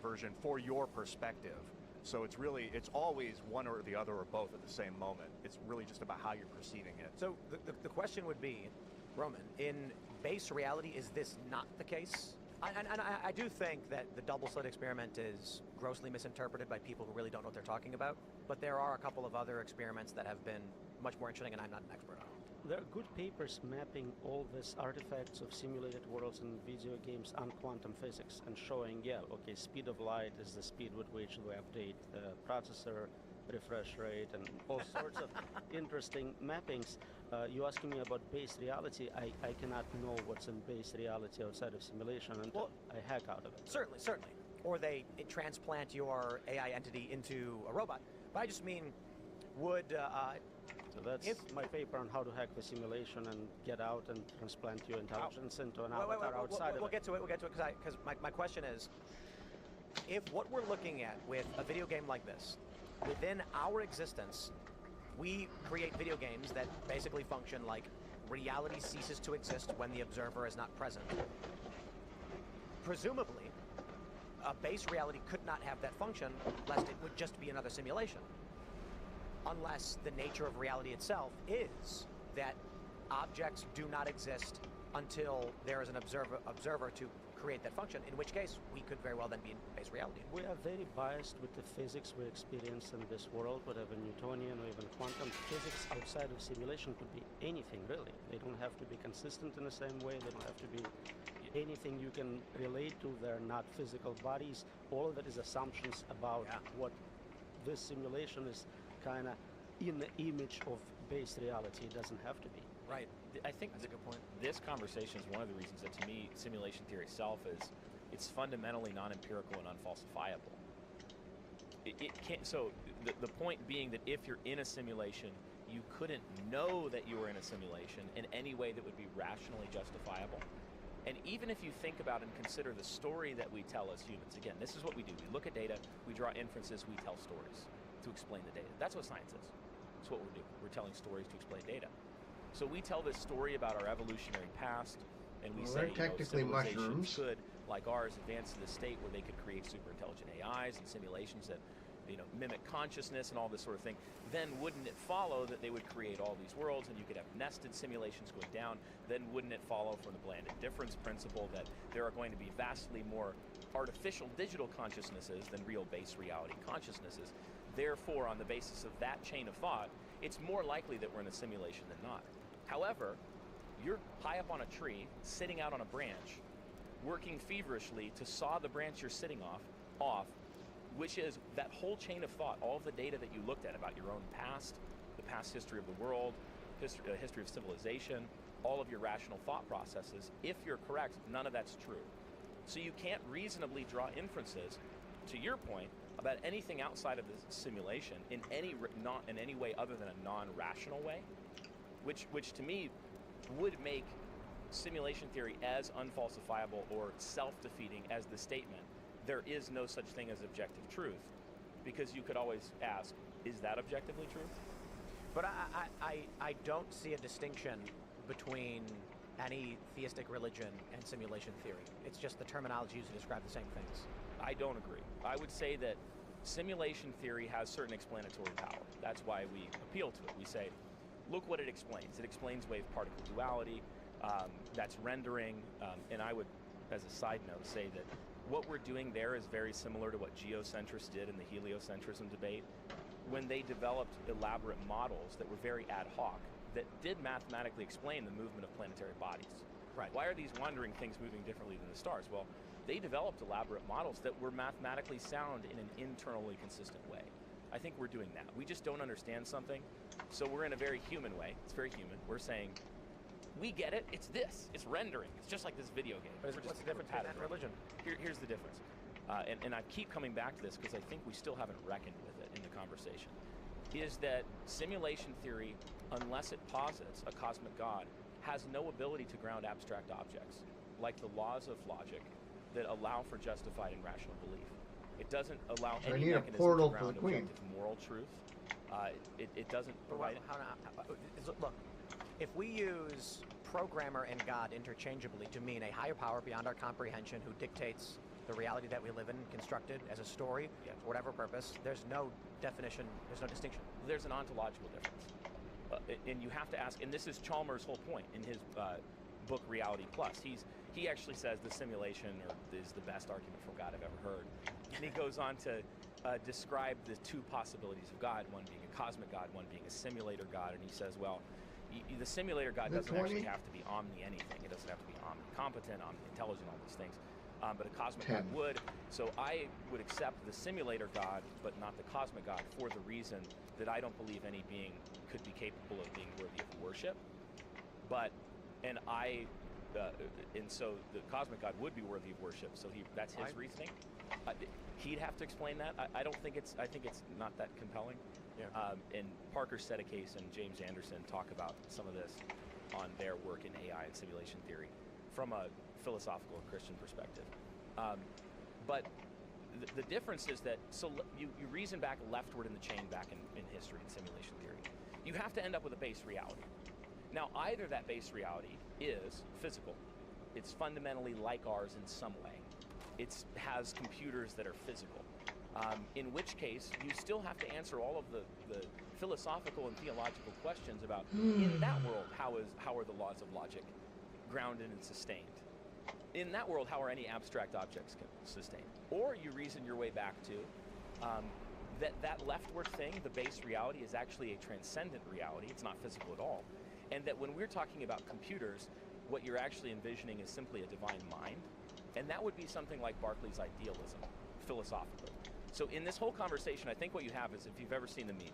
Speaker 7: version for your perspective. So it's always one or the other or both at the same moment. It's really just about how you're perceiving it.
Speaker 4: So the question would be, Roman, in base reality, is this not the case? And I do think that the double slit experiment is grossly misinterpreted by people who really don't know what they're talking about. But there are a couple of other experiments that have been much more interesting, and I'm not an expert on.
Speaker 5: There are good papers mapping all these artifacts of simulated worlds in video games on quantum physics and showing, speed of light is the speed with which we update the processor, refresh rate, and all sorts of interesting mappings. You asking me about base reality, I cannot know what's in base reality outside of simulation until I hack out of it.
Speaker 4: Certainly. Or they transplant your AI entity into a robot. But I just mean, would...
Speaker 5: So that's my paper on how to hack the simulation and get out and transplant your intelligence into an avatar outside of it.
Speaker 4: We'll get to it, because my question is, if what we're looking at with a video game like this, within our existence, we create video games that basically function like reality ceases to exist when the observer is not present. Presumably, a base reality could not have that function, lest it would just be another simulation. Unless the nature of reality itself is that objects do not exist until there is an observer to create that function, in which case we could very well then be in base reality.
Speaker 5: We are very biased with the physics we experience in this world, whatever Newtonian or even quantum physics outside of simulation could be anything, really. They don't have to be consistent in the same way. They don't have to be anything you can relate to. They're not physical bodies. All of it is assumptions about what this simulation is kind of in the image of base reality. It doesn't have to be.
Speaker 6: Right. I think that's a good point. This conversation is one of the reasons that, to me, simulation theory itself it's fundamentally non-empirical and unfalsifiable. It can't. So the point being that if you're in a simulation, you couldn't know that you were in a simulation in any way that would be rationally justifiable. And even if you think about and consider the story that we tell as humans, again, this is what we do. We look at data, we draw inferences, we tell stories to explain the data. That's what science is. That's what we're doing. We're telling stories to explain data. So we tell this story about our evolutionary past, and we say
Speaker 1: technically
Speaker 6: civilizations
Speaker 1: mushrooms
Speaker 6: could, like ours, advance to the state where they could create super intelligent AIs and simulations that mimic consciousness and all this sort of thing, then wouldn't it follow that they would create all these worlds and you could have nested simulations going down? Then wouldn't it follow from the bland indifference principle that there are going to be vastly more artificial digital consciousnesses than real base reality consciousnesses? Therefore, on the basis of that chain of thought, it's more likely that we're in a simulation than not. However, you're high up on a tree, sitting out on a branch, working feverishly to saw the branch you're sitting off, which is that whole chain of thought, all of the data that you looked at about your own past, the past history of the world, history of civilization, all of your rational thought processes. If you're correct, none of that's true. So you can't reasonably draw inferences, to your point, about anything outside of the simulation in any way other than a non-rational way, which to me would make simulation theory as unfalsifiable or self-defeating as the statement, there is no such thing as objective truth, because you could always ask, is that objectively true?
Speaker 4: But I don't see a distinction between any theistic religion and simulation theory. It's just the terminology used to describe the same things.
Speaker 6: I don't agree. I would say that simulation theory has certain explanatory power. That's why we appeal to it. We say, look what it explains. It explains wave-particle duality, that's rendering, and I would, as a side note, say that what we're doing there is very similar to what geocentrists did in the heliocentrism debate when they developed elaborate models that were very ad hoc, that did mathematically explain the movement of planetary bodies.
Speaker 4: Right.
Speaker 6: Why are these wandering things moving differently than the stars? Well, they developed elaborate models that were mathematically sound in an internally consistent way. I think we're doing that. We just don't understand something, so we're in a very human way. It's very human. We're saying, we get it, it's this, it's rendering. It's just like this video game.
Speaker 4: But what's the difference between that and religion?
Speaker 6: Here's the difference. And I keep coming back to this because I think we still haven't reckoned with it in the conversation, is that simulation theory, unless it posits a cosmic God, has no ability to ground abstract objects, like the laws of logic that allow for justified and rational belief. It doesn't allow any mechanism to ground objective moral truth. It doesn't provide...
Speaker 4: Look, if we use programmer and God interchangeably to mean a higher power beyond our comprehension who dictates the reality that we live in, constructed as a story, for whatever purpose, there's no definition, there's no distinction.
Speaker 6: There's an ontological difference. And you have to ask, and this is Chalmers' whole point in his book Reality Plus. He actually says the simulation is the best argument for God I've ever heard. And he goes on to describe the two possibilities of God, one being a cosmic God, one being a simulator God, and he says, well, the simulator God doesn't actually have to be omni-anything. It doesn't have to be omnicompetent, omni-intelligent, all these things. But a cosmic God would. So I would accept the simulator God, but not the cosmic God, for the reason that I don't believe any being could be capable of being worthy of worship. And so the cosmic God would be worthy of worship. So that's his reasoning. He'd have to explain that. I think it's not that compelling.
Speaker 4: Yeah.
Speaker 6: And Parker Sedekase and James Anderson talk about some of this on their work in AI and simulation theory from a philosophical and Christian perspective. But the difference is that, so you reason back leftward in the chain back in history and simulation theory. You have to end up with a base reality. Now, either that base reality is physical. It's fundamentally like ours in some way. It has computers that are physical. In which case, you still have to answer all of the philosophical and theological questions about, in that world, how are the laws of logic grounded and sustained? In that world, how are any abstract objects sustained? Or you reason your way back to that leftward thing, the base reality, is actually a transcendent reality. It's not physical at all. And that when we're talking about computers, what you're actually envisioning is simply a divine mind. And that would be something like Berkeley's idealism, philosophically. So in this whole conversation, I think what you have is, if you've ever seen the meme,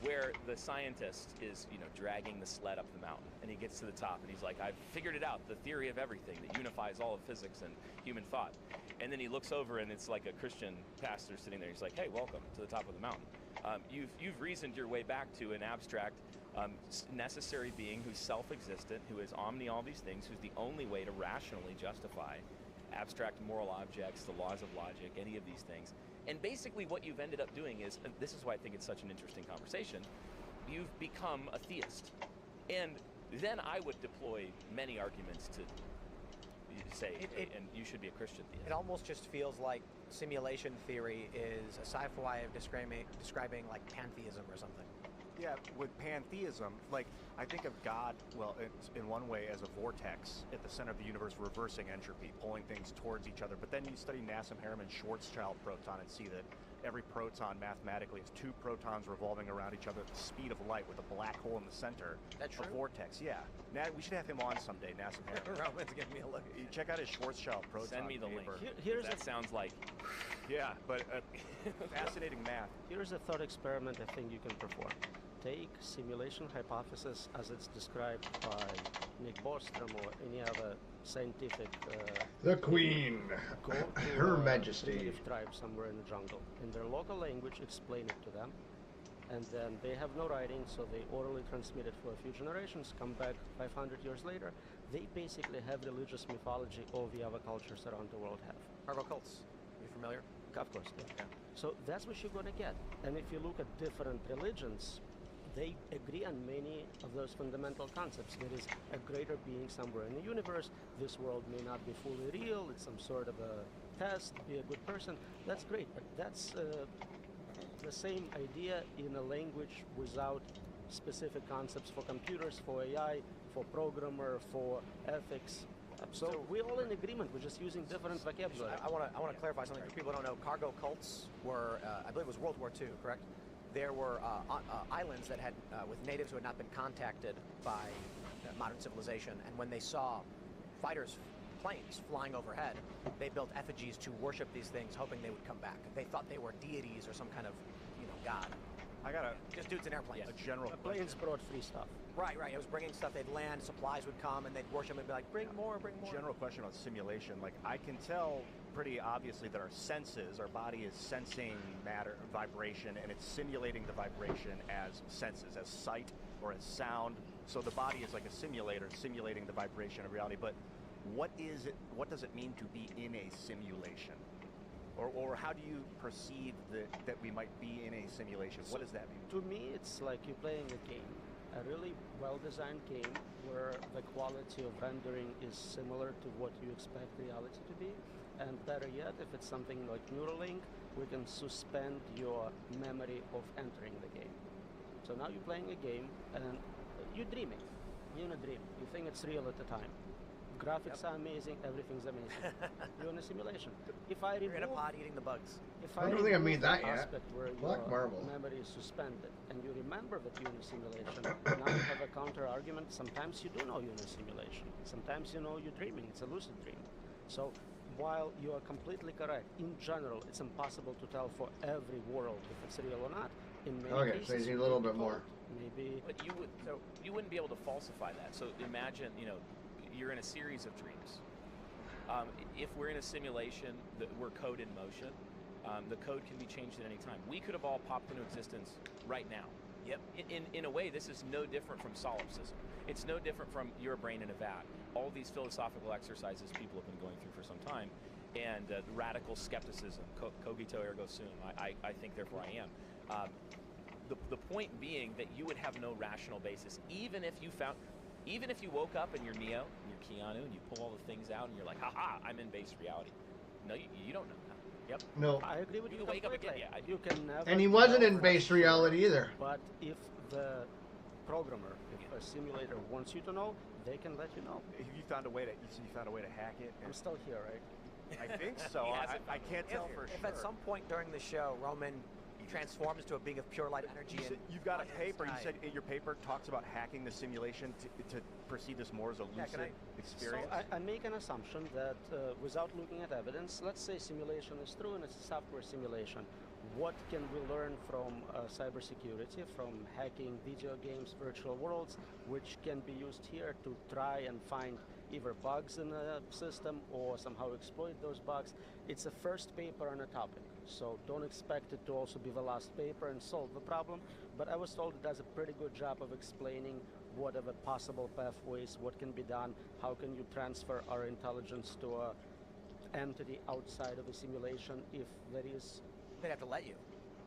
Speaker 6: where the scientist is, dragging the sled up the mountain, and he gets to the top, and he's like, I've figured it out, the theory of everything that unifies all of physics and human thought. And then he looks over, and it's like a Christian pastor sitting there. He's like, hey, welcome to the top of the mountain. You've reasoned your way back to an abstract, necessary being who's self-existent, who is omni all these things, who's the only way to rationally justify abstract moral objects, the laws of logic, any of these things. And basically what you've ended up doing is, and this is why I think it's such an interesting conversation, you've become a theist. And then I would deploy many arguments to say, and you should be a Christian theist.
Speaker 4: It almost just feels like simulation theory is a sci-fi way of describing like pantheism or something.
Speaker 7: Yeah, with pantheism, like, I think of God, well, it's in one way as a vortex at the center of the universe, reversing entropy, pulling things towards each other. But then you study Nassim Harame's Schwarzschild proton and see that every proton mathematically is two protons revolving around each other at the speed of light with a black hole in the center.
Speaker 4: That's true?
Speaker 7: A vortex, yeah. Now, we should have him on someday, Nassim Haramein.
Speaker 4: Roman's giving me a look.
Speaker 7: You check out his Schwarzschild proton
Speaker 6: Send me the link.
Speaker 7: paper.
Speaker 5: Here's
Speaker 6: That sounds like
Speaker 7: Yeah, but fascinating math.
Speaker 5: Here's a thought experiment I think you can perform. Take simulation hypothesis as it's described by Nick Bostrom or any other scientific
Speaker 1: The Queen,
Speaker 5: go to
Speaker 1: Her
Speaker 5: a
Speaker 1: Majesty.
Speaker 5: primitive tribe somewhere in the jungle. In their local language, explain it to them. And then they have no writing, so they orally transmit it for a few generations, come back 500 years later. They basically have religious mythology all the other cultures around the world have.
Speaker 4: Cargo cults. You familiar?
Speaker 5: Of course, yeah. So that's what you're going to get. And if you look at different religions, they agree on many of those fundamental concepts. There is a greater being somewhere in the universe. This world may not be fully real. It's some sort of a test. Be a good person. That's great, but that's the same idea in a language without specific concepts for computers, for AI, for programmer, for ethics. So we're all in agreement. We're just using different vocabulary.
Speaker 4: I want to clarify something for people who don't know. Cargo cults were, I believe it was World War II, correct? There were islands that had, with natives who had not been contacted by modern civilization, and when they saw fighters, planes flying overhead, they built effigies to worship these things, hoping they would come back. They thought they were deities or some kind of, god.
Speaker 7: I got
Speaker 4: Just dudes in airplanes.
Speaker 7: a general
Speaker 5: The
Speaker 7: question.
Speaker 5: planes brought free stuff.
Speaker 4: Right. It was bringing stuff. They'd land, supplies would come, and they'd worship and be like, bring more, bring more.
Speaker 7: General question on simulation. Like, I can tell pretty obviously that our senses, our body is sensing matter, vibration, and it's simulating the vibration as senses, as sight or as sound. So the body is like a simulator simulating the vibration of reality. But what is it? What does it mean to be in a simulation? Or how do you perceive that we might be in a simulation? What does that mean?
Speaker 5: To me, it's like you're playing a game, a really well-designed game where the quality of rendering is similar to what you expect reality to be. And better yet, if it's something like Neuralink, we can suspend your memory of entering the game. So now you're playing a game and you're dreaming. You're in a dream. You think it's real at the time. Graphics are amazing, everything's amazing. You're in a simulation. If I
Speaker 4: You're in a
Speaker 5: remove,
Speaker 4: pod eating the bugs.
Speaker 5: if
Speaker 1: I don't think I made
Speaker 5: remove
Speaker 1: that
Speaker 5: the
Speaker 1: yet.
Speaker 5: aspect where
Speaker 1: Black
Speaker 5: your
Speaker 1: marble.
Speaker 5: memory is suspended and you remember that you're in a simulation, now you have a counter argument. Sometimes you do know you're in a simulation. Sometimes you know you're dreaming. It's a lucid dream. So while you are completely correct, in general, it's impossible to tell for every world if it's real or not. In many
Speaker 1: Okay,
Speaker 5: cases,
Speaker 1: so you need a
Speaker 5: it
Speaker 1: little
Speaker 5: would
Speaker 1: bit
Speaker 5: be
Speaker 1: more.
Speaker 5: both. Maybe
Speaker 6: But you wouldn't be able to falsify that. So imagine, you're in a series of dreams. If we're in a simulation, we're code in motion. The code can be changed at any time. We could have all popped into existence right now.
Speaker 4: Yep.
Speaker 6: In a way, this is no different from solipsism. It's no different from your brain in a vat. All these philosophical exercises people have been going through for some time, and radical skepticism, cogito ergo sum. I think, therefore I am. The point being that you would have no rational basis, even if you woke up and you're Neo, and you're Keanu, and you pull all the things out, and you're like, haha, I'm in base reality. No, you don't know that. Yep.
Speaker 1: No.
Speaker 5: I agree with
Speaker 6: You
Speaker 5: you
Speaker 6: can wake up
Speaker 5: completely.
Speaker 6: again, yeah,
Speaker 5: You can never
Speaker 1: And he wasn't
Speaker 5: tell
Speaker 1: in
Speaker 5: for
Speaker 1: base
Speaker 5: sure.
Speaker 1: reality either.
Speaker 5: But if the programmer, if a simulator wants you to know, they can let you know.
Speaker 7: You found a way to hack it.
Speaker 5: I'm still here, right?
Speaker 7: I think so.
Speaker 6: He hasn't
Speaker 7: I can't tell for
Speaker 4: If
Speaker 7: sure.
Speaker 4: at some point during the show, Roman transforms to a being of pure light energy,
Speaker 7: You said, you've got a paper. You said your paper talks about hacking the simulation to perceive this more as a lucid
Speaker 4: can I-
Speaker 7: experience.
Speaker 5: So I make an assumption that without looking at evidence, let's say simulation is true and it's a software simulation. What can we learn from cybersecurity, from hacking video games, virtual worlds, which can be used here to try and find either bugs in the system or somehow exploit those bugs? It's a first paper on a topic, so don't expect it to also be the last paper and solve the problem. But I was told it does a pretty good job of explaining what are the possible pathways, what can be done, how can you transfer our intelligence to a entity outside of a simulation if there is.
Speaker 4: they'd have to let you.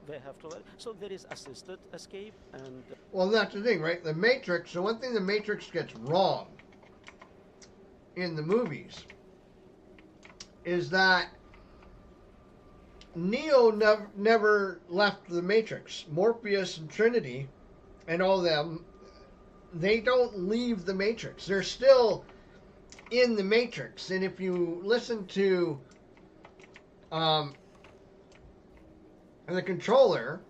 Speaker 5: They have to let. So there is assisted escape and.
Speaker 1: Well, that's the thing, right? The Matrix. So one thing the Matrix gets wrong in the movies is that Neo never left the Matrix. Morpheus and Trinity and all of them, they don't leave the Matrix. They're still in the Matrix. And if you listen to the controller,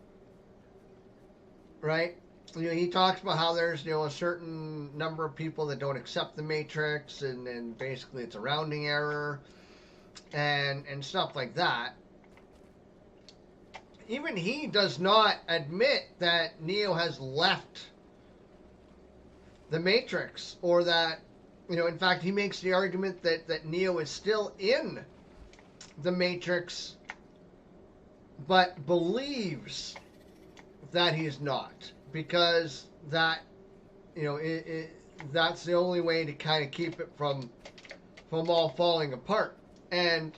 Speaker 1: right? He talks about how there's a certain number of people that don't accept the Matrix, and basically it's a rounding error, and stuff like that. Even he does not admit that Neo has left the Matrix, or that in fact he makes the argument that Neo is still in the Matrix, but believes that he's not, because that that's the only way to kind of keep it from all falling apart. And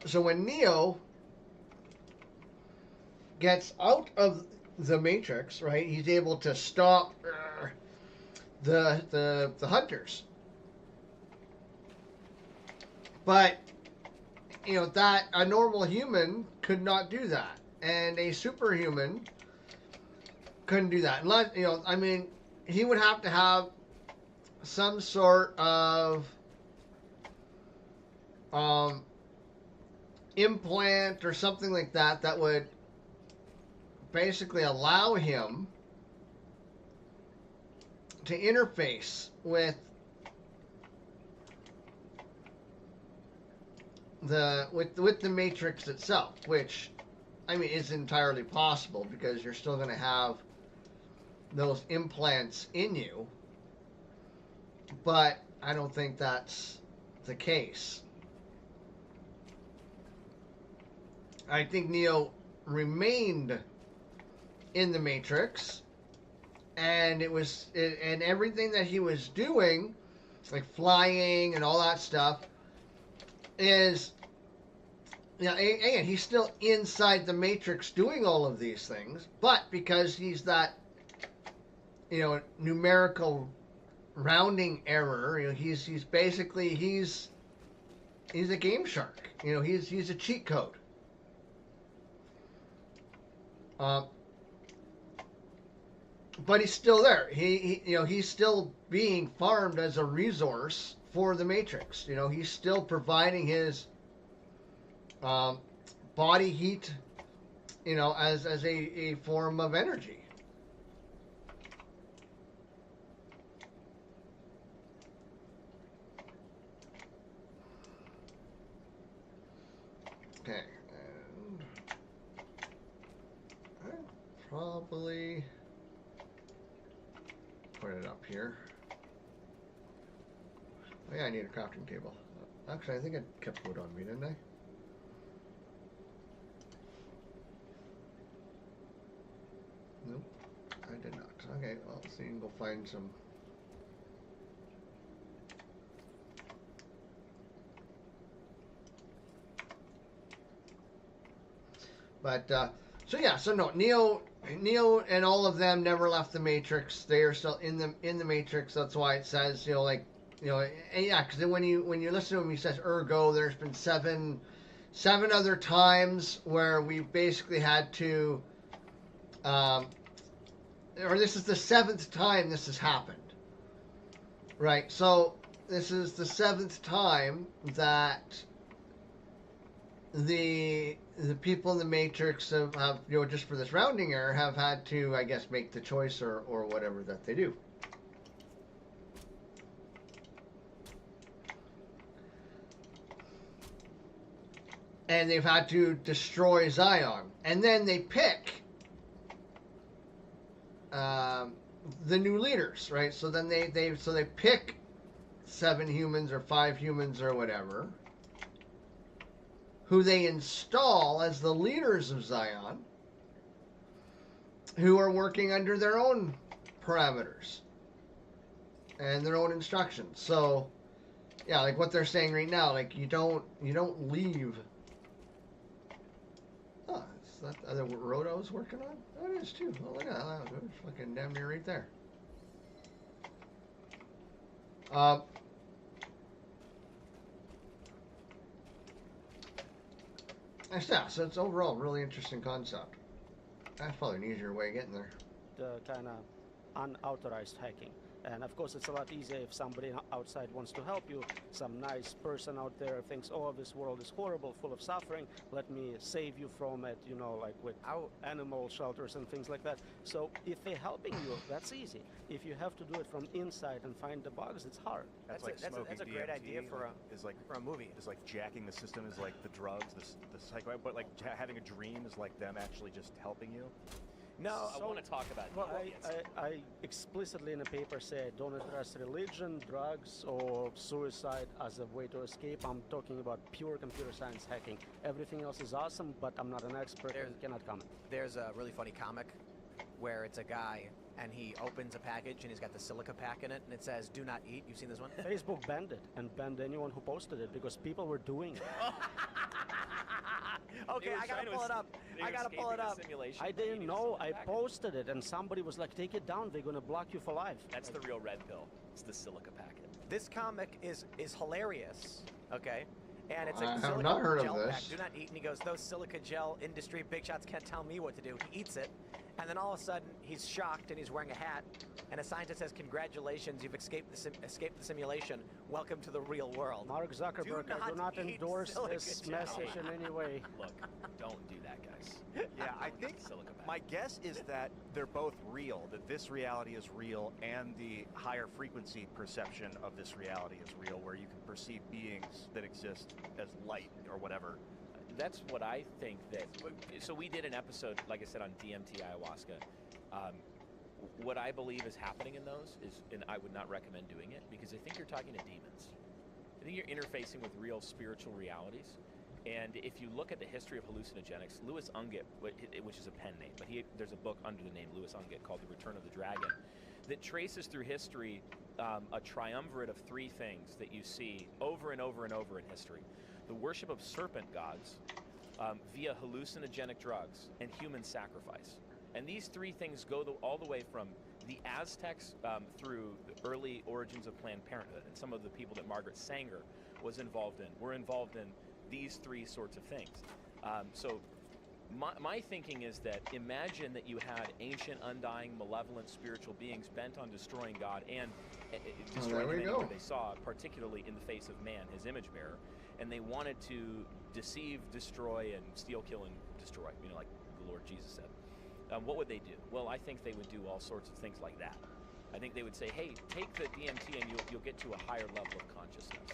Speaker 1: so when Neo gets out of the Matrix, right, he's able to stop the hunters, but that a normal human could not do that, and a superhuman couldn't do that. Unless, I mean, he would have to have some sort of implant or something like that that would basically allow him to interface with the Matrix itself, which, I mean, is entirely possible, because you're still going to have those implants in you, but I don't think that's the case. I think Neo remained in the Matrix, and and everything that he was doing, like flying and all that stuff, is, and he's still inside the Matrix doing all of these things, but because he's that, numerical rounding error, he's basically, he's a game shark. He's a cheat code. But he's still there. He's still being farmed as a resource for the Matrix. He's still providing his body heat, as a form of energy. Okay, and I'd probably put it up here. Oh yeah, I need a crafting table. Actually, I think I kept wood on me, didn't I? Nope, I did not. Okay, well, so you can go find some. But so no, Neo and all of them never left the Matrix. They are still in the Matrix. That's why it says, and yeah, because when you listen to him, he says ergo. There's been seven other times where we basically had to, or this is the 7th time this has happened, right? So this is the 7th time that the people in the Matrix have just for this rounding error, have had to, I guess, make the choice or whatever that they do. And they've had to destroy Zion. And then they pick the new leaders, right? So then they pick 7 humans or 5 humans or whatever, who they install as the leaders of Zion, who are working under their own parameters and their own instructions. So, yeah, like what they're saying right now, like you don't leave. Oh, is that the other road I was working on? Oh, it is too. Oh, look at that. It's fucking damn near right there. Yeah, so it's overall a really interesting concept. That's probably an easier way of getting there.
Speaker 5: The kind of unauthorized hacking. And of course, it's a lot easier if somebody outside wants to help you. Some nice person out there thinks, oh, this world is horrible, full of suffering. Let me save you from it, you know, like with animal shelters and things like that. So if they're helping you, that's easy. If you have to do it from inside and find the bugs, it's hard.
Speaker 7: That's
Speaker 4: That's a great
Speaker 7: DMT,
Speaker 4: idea for a movie.
Speaker 7: Is like jacking the system is like the drugs, the psycho, but like having a dream is like them actually just helping you.
Speaker 4: No,
Speaker 6: I want to talk about
Speaker 5: Well,
Speaker 6: deviance.
Speaker 5: I explicitly in a paper say I don't address religion, drugs, or suicide as a way to escape. I'm talking about pure computer science hacking. Everything else is awesome, but I'm not an expert and cannot comment.
Speaker 4: There's a really funny comic where it's a guy and he opens a package and he's got the silica pack in it and it says "Do not eat." You've seen this one?
Speaker 5: Facebook banned it and banned anyone who posted it because people were doing it.
Speaker 4: Okay, I gotta pull it up. I gotta pull it up.
Speaker 5: I didn't know. I posted it and somebody was like, take it down. They're gonna block you for life.
Speaker 6: That's the real red pill. It's the silica packet.
Speaker 4: This comic is hilarious. Okay. And it's
Speaker 1: I
Speaker 4: a
Speaker 1: have
Speaker 4: silica
Speaker 1: not heard of
Speaker 4: gel
Speaker 1: this.
Speaker 4: pack. Do not eat. And he goes, those silica gel industry big shots can't tell me what to do. He eats it. And then all of a sudden, he's shocked and he's wearing a hat. And a scientist says, congratulations, you've escaped the simulation. Welcome to the real world.
Speaker 5: Mark Zuckerberg, I do not
Speaker 4: eat
Speaker 5: endorse
Speaker 4: silica
Speaker 5: this
Speaker 4: gel.
Speaker 5: message in any way.
Speaker 6: Look, don't do that, guys.
Speaker 7: Yeah, I
Speaker 6: Don't
Speaker 7: think
Speaker 6: eat silica packet.
Speaker 7: my guess is that they're both real, that this reality is real and the higher frequency perception of this reality is real, where you can perceive beings that exist as light or whatever.
Speaker 6: That's what I think that. So we did an episode, like I said, on DMT ayahuasca. What I believe is happening in those is, and I would not recommend doing it because I think you're talking to demons. I think you're interfacing with real spiritual realities. And if you look at the history of hallucinogenics, Louis Unget, which is a pen name, but there's a book under the name Louis Unget called The Return of the Dragon that traces through history a triumvirate of three things that you see over and over and over in history. The worship of serpent gods via hallucinogenic drugs and human sacrifice. And these three things go all the way from the Aztecs through the early origins of Planned Parenthood. And some of the people that Margaret Sanger was involved in were involved in these three sorts of things. So my thinking is that imagine that you had ancient, undying, malevolent spiritual beings bent on destroying God and destroying him anywhere they saw, particularly in the face of man, his image bearer. And they wanted to deceive, destroy, and steal, kill, and destroy, like the Lord Jesus said. What would they do? Well, I think they would do all sorts of things like that. I think they would say, hey, take the DMT and you'll get to a higher level of consciousness.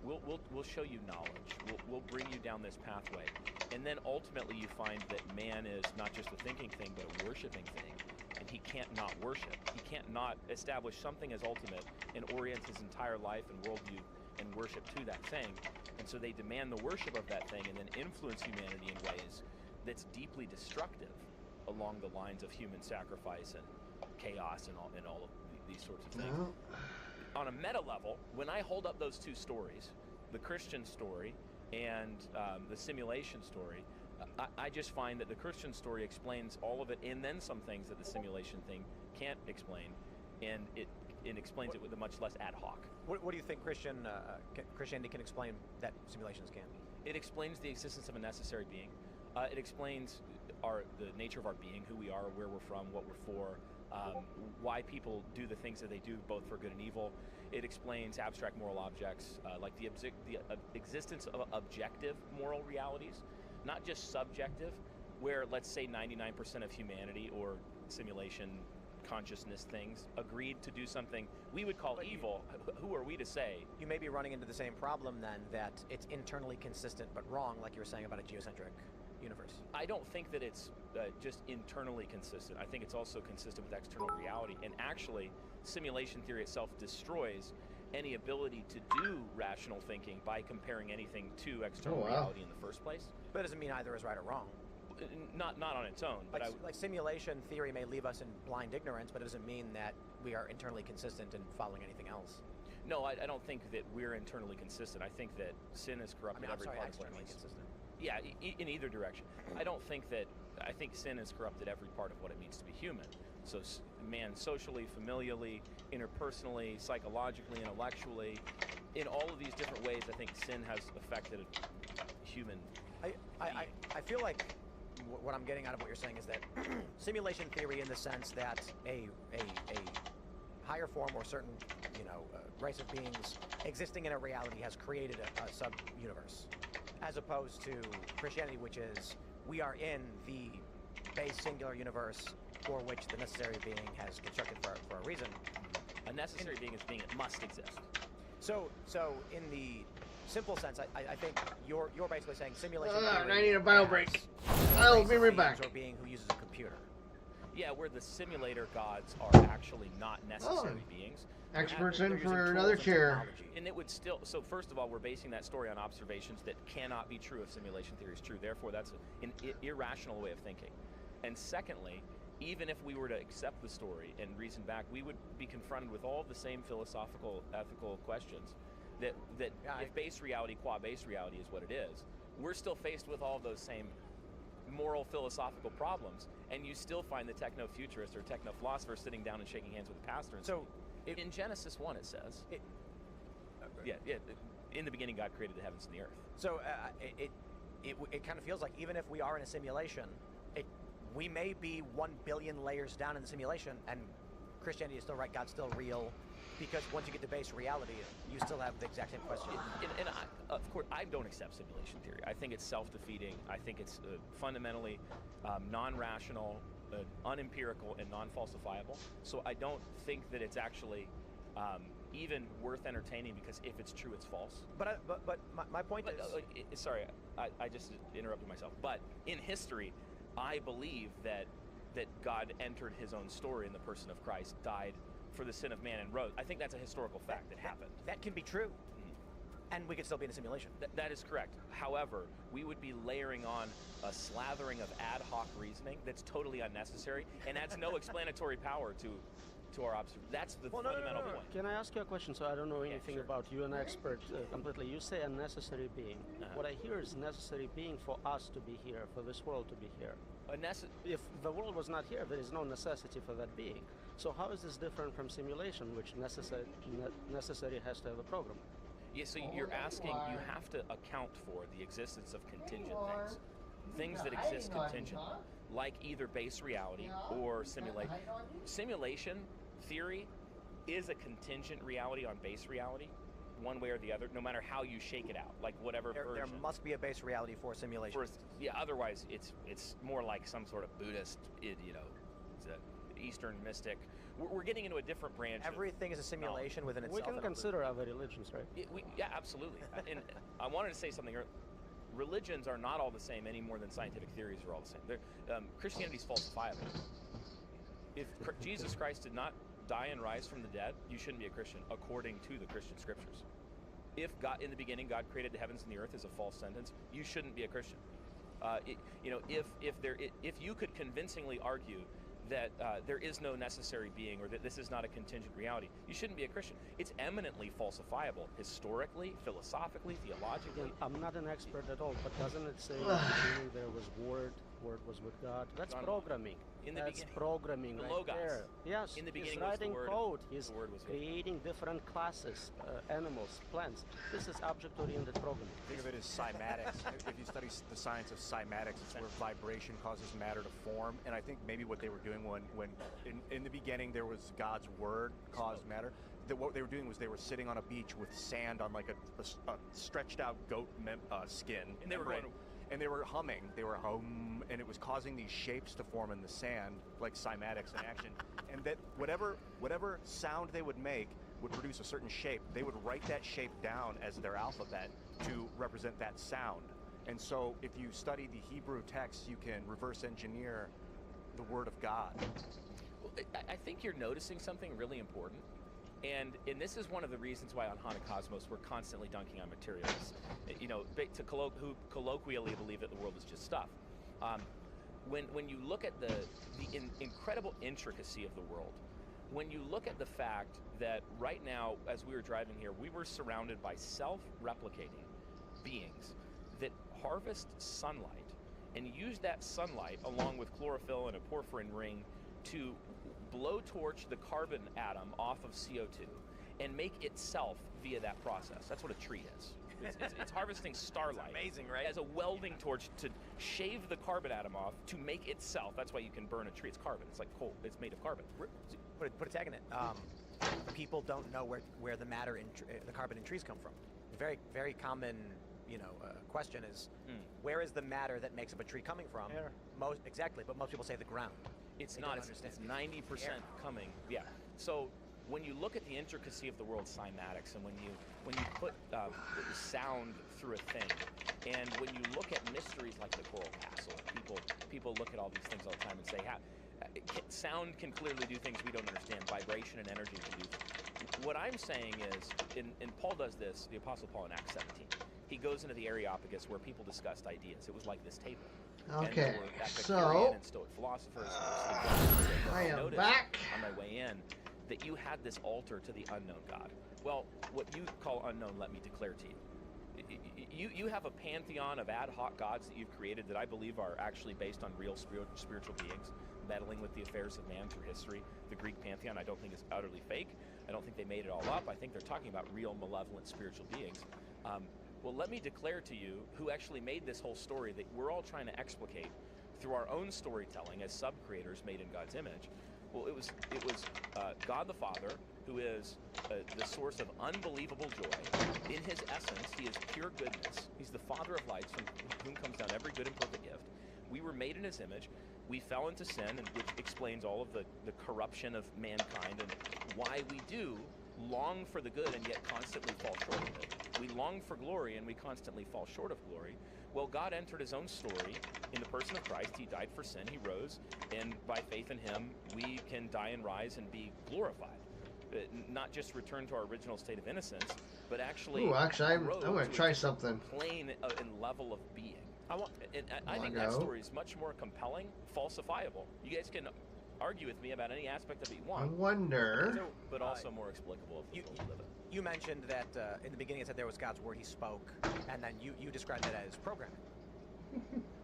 Speaker 6: We'll show you knowledge. We'll bring you down this pathway. And then ultimately you find that man is not just a thinking thing, but a worshiping thing. And he can't not worship. He can't not establish something as ultimate and orient his entire life and worldview and worship to that thing. And so they demand the worship of that thing and then influence humanity in ways that's deeply destructive along the lines of human sacrifice and chaos and all of these sorts of things. On a meta level, when I hold up those two stories, the Christian story and the simulation story, I just find that the Christian story explains all of it and then some things that the simulation thing can't explain, and it explains it with a much less ad hoc.
Speaker 4: What do you think Christianity can explain that simulations can't?
Speaker 6: It explains the existence of a necessary being. It explains the nature of our being, who we are, where we're from, what we're for, why people do the things that they do, both for good and evil. It explains abstract moral objects, like the existence of objective moral realities, not just subjective, where, let's say, 99% of humanity or simulation consciousness things agreed to do something we would call evil. Who are we to say?
Speaker 4: You may be running into the same problem then, that it's internally consistent but wrong, like you were saying about a geocentric universe.
Speaker 6: I don't think that it's just internally consistent. I think it's also consistent with external reality. And actually, simulation theory itself destroys any ability to do rational thinking by comparing anything to external reality in the first place.
Speaker 4: But it doesn't mean either is right or wrong.
Speaker 6: Not on its own. But
Speaker 4: like simulation theory may leave us in blind ignorance, but it doesn't mean that we are internally consistent in following anything else.
Speaker 6: No, I don't think that we're internally consistent. I think that sin has corrupted every part of what it means.
Speaker 4: Consistent.
Speaker 6: Yeah, in either direction. I think sin has corrupted every part of what it means to be human. So man, socially, familially, interpersonally, psychologically, intellectually, in all of these different ways, I think sin has affected human
Speaker 4: I feel like what I'm getting out of what you're saying is that simulation theory, in the sense that a higher form or certain, race of beings existing in a reality has created a sub-universe, as opposed to Christianity, which is we are in the base singular universe for which the necessary being has constructed for a reason.
Speaker 6: A necessary being is being that must exist.
Speaker 4: So in the simple sense, I think you're basically saying simulation
Speaker 1: I
Speaker 4: theory
Speaker 1: need a bio
Speaker 4: has
Speaker 1: break.
Speaker 4: a
Speaker 1: I'll
Speaker 4: race
Speaker 1: be
Speaker 4: of
Speaker 1: right
Speaker 4: beings
Speaker 1: back.
Speaker 4: or being who uses a computer.
Speaker 6: Yeah, where the simulator gods are actually not necessary beings.
Speaker 1: Experts
Speaker 4: They're
Speaker 1: in
Speaker 4: using
Speaker 1: for
Speaker 4: tools
Speaker 1: another
Speaker 4: and
Speaker 1: chair.
Speaker 4: technology.
Speaker 6: And it would still, so first of all, we're basing that story on observations that cannot be true if simulation theory is true. Therefore, that's an irrational way of thinking. And secondly, even if we were to accept the story and reason back, we would be confronted with all the same philosophical, ethical questions that if base reality qua base reality is what it is, we're still faced with all those same moral philosophical problems, and you still find the techno-futurist or techno-philosopher sitting down and shaking hands with the pastor. And
Speaker 4: So
Speaker 6: in Genesis 1 it says, in the beginning God created the heavens and the earth.
Speaker 4: So it kind of feels like even if we are in a simulation, we may be 1 billion layers down in the simulation, and Christianity is still right, God's still real, because once you get to base reality, you still have the exact same question.
Speaker 6: And I, of course, I don't accept simulation theory. I think it's self-defeating. I think it's fundamentally non-rational, unempirical, and non-falsifiable. So I don't think that it's actually even worth entertaining, because if it's true, it's false.
Speaker 4: But my point is...
Speaker 6: sorry, I just interrupted myself. But in history, I believe that God entered his own story in the person of Christ, died for the sin of man, and rose. I think that's a historical fact that happened.
Speaker 4: That can be true. And we could still be in a simulation.
Speaker 6: That is correct. However, we would be layering on a slathering of ad hoc reasoning that's totally unnecessary and adds no explanatory power to our observation. That's the fundamental point.
Speaker 5: Can I ask you a question? So I don't know anything
Speaker 6: sure.
Speaker 5: about you, an expert completely. You say a necessary being. What I hear is necessary being for us to be here, for this world to be here. If the world was not here, there is no necessity for that being. So how is this different from simulation, which necessary has to have a program?
Speaker 6: Yeah, so you're asking, you have to account for the existence of contingent things. Things that exist contingent, like either base reality or simulation. Simulation theory is a contingent reality on base reality, one way or the other, no matter how you shake it out, like whatever
Speaker 4: There
Speaker 6: version.
Speaker 4: must be a base reality for simulation.
Speaker 6: Otherwise it's more like some sort of Buddhist, Eastern mystic. We're getting into a different branch.
Speaker 4: Everything is a simulation within itself.
Speaker 5: We can consider other religions, right?
Speaker 6: Yeah, absolutely. And I wanted to say something. Religions are not all the same any more than scientific theories are all the same. Christianity is falsifiable. If Jesus Christ did not die and rise from the dead, you shouldn't be a Christian, according to the Christian scriptures. If God, in the beginning, God created the heavens and the earth, is a false sentence, you shouldn't be a Christian. If you could convincingly argue that there is no necessary being, or that this is not a contingent reality, you shouldn't be a Christian. It's eminently falsifiable, historically, philosophically, theologically.
Speaker 5: I'm not an expert at all, but doesn't it say in the beginning there was Word was with God? That's programming. That's programming right
Speaker 6: Logos.
Speaker 5: there. Yes,
Speaker 6: In the beginning
Speaker 5: he's
Speaker 6: was the
Speaker 5: writing
Speaker 6: Word.
Speaker 5: code. He's
Speaker 6: The Word was with
Speaker 5: creating different classes, animals, plants. This is object-oriented programming.
Speaker 7: Think of it as cymatics. If you study the science of cymatics, it's where vibration causes matter to form. And I think maybe what they were doing when in the beginning there was God's word caused matter. That what they were doing was they were sitting on a beach with sand on like a stretched out goat skin.
Speaker 6: And they were
Speaker 7: membrane.
Speaker 6: going,
Speaker 7: And they were humming. They were and it was causing these shapes to form in the sand, like cymatics in action. And that whatever sound they would make would produce a certain shape. They would write that shape down as their alphabet to represent that sound. And so if you study the Hebrew text, you can reverse engineer the word of God.
Speaker 6: Well, I think you're noticing something really important. And this is one of the reasons why on Haunted Cosmos we're constantly dunking on materialists, who colloquially believe that the world is just stuff. When you look at the incredible intricacy of the world, when you look at the fact that right now, as we were driving here, we were surrounded by self-replicating beings that harvest sunlight and use that sunlight along with chlorophyll and a porphyrin ring to blowtorch the carbon atom off of CO2 and make itself via that process. That's what a tree is. It's harvesting starlight.
Speaker 4: amazing, right?
Speaker 6: As a welding torch to shave the carbon atom off to make itself. That's why you can burn a tree. It's carbon. It's like coal. It's made of carbon.
Speaker 4: Put a tag in it. People don't know where the matter in the carbon in trees come from. A very common, question is where is the matter that makes up a tree coming from?
Speaker 5: Air.
Speaker 4: Exactly, but most people say the ground.
Speaker 6: It's
Speaker 4: They
Speaker 6: not.
Speaker 4: don't
Speaker 6: It's
Speaker 4: understand.
Speaker 6: 90% coming. Yeah. So when you look at the intricacy of the world's cymatics, and when you put sound through a thing, and when you look at mysteries like the Coral Castle, people look at all these things all the time and say, sound can clearly do things we don't understand. Vibration and energy can do things. What I'm saying is, and Paul does this, the Apostle Paul in Acts 17. He goes into the Areopagus where people discussed ideas. It was like this table. And
Speaker 1: Okay,
Speaker 6: there were Epicurean
Speaker 1: so
Speaker 6: and Stoic philosophers.
Speaker 1: I am
Speaker 6: noticed
Speaker 1: back.
Speaker 6: on my way in that you had this altar to the unknown God. Well, what you call unknown, let me declare to you. You have a pantheon of ad hoc gods that you've created that I believe are actually based on real spiritual beings meddling with the affairs of man through history. The Greek pantheon I don't think is utterly fake. I don't think they made it all up. I think they're talking about real malevolent spiritual beings. Well, let me declare to you who actually made this whole story that we're all trying to explicate through our own storytelling as sub-creators made in God's image. Well, it was God the Father, who is the source of unbelievable joy. In his essence, he is pure goodness. He's the Father of lights, from whom comes down every good and perfect gift. We were made in his image. We fell into sin, and which explains all of the corruption of mankind and why we do long for the good and yet constantly fall short of it. We long for glory and we constantly fall short of glory. Well, God entered his own story in the person of Christ. He died for sin, he rose, and by faith in him, we can die and rise and be glorified. Not just return to our original state of innocence, but actually
Speaker 1: Ooh, actually, I'm
Speaker 6: grow
Speaker 1: going
Speaker 6: to
Speaker 1: to try
Speaker 6: a
Speaker 1: something.
Speaker 6: plane and level of being. I think
Speaker 1: Wanna
Speaker 6: that
Speaker 1: go?
Speaker 6: story is much more compelling, falsifiable. You guys can argue with me about any aspect of it you
Speaker 1: I
Speaker 6: want,
Speaker 1: wonder.
Speaker 6: but also more explicable of the world we live in.
Speaker 4: You mentioned that in the beginning it said there was God's word, he spoke, and then you described it as programming.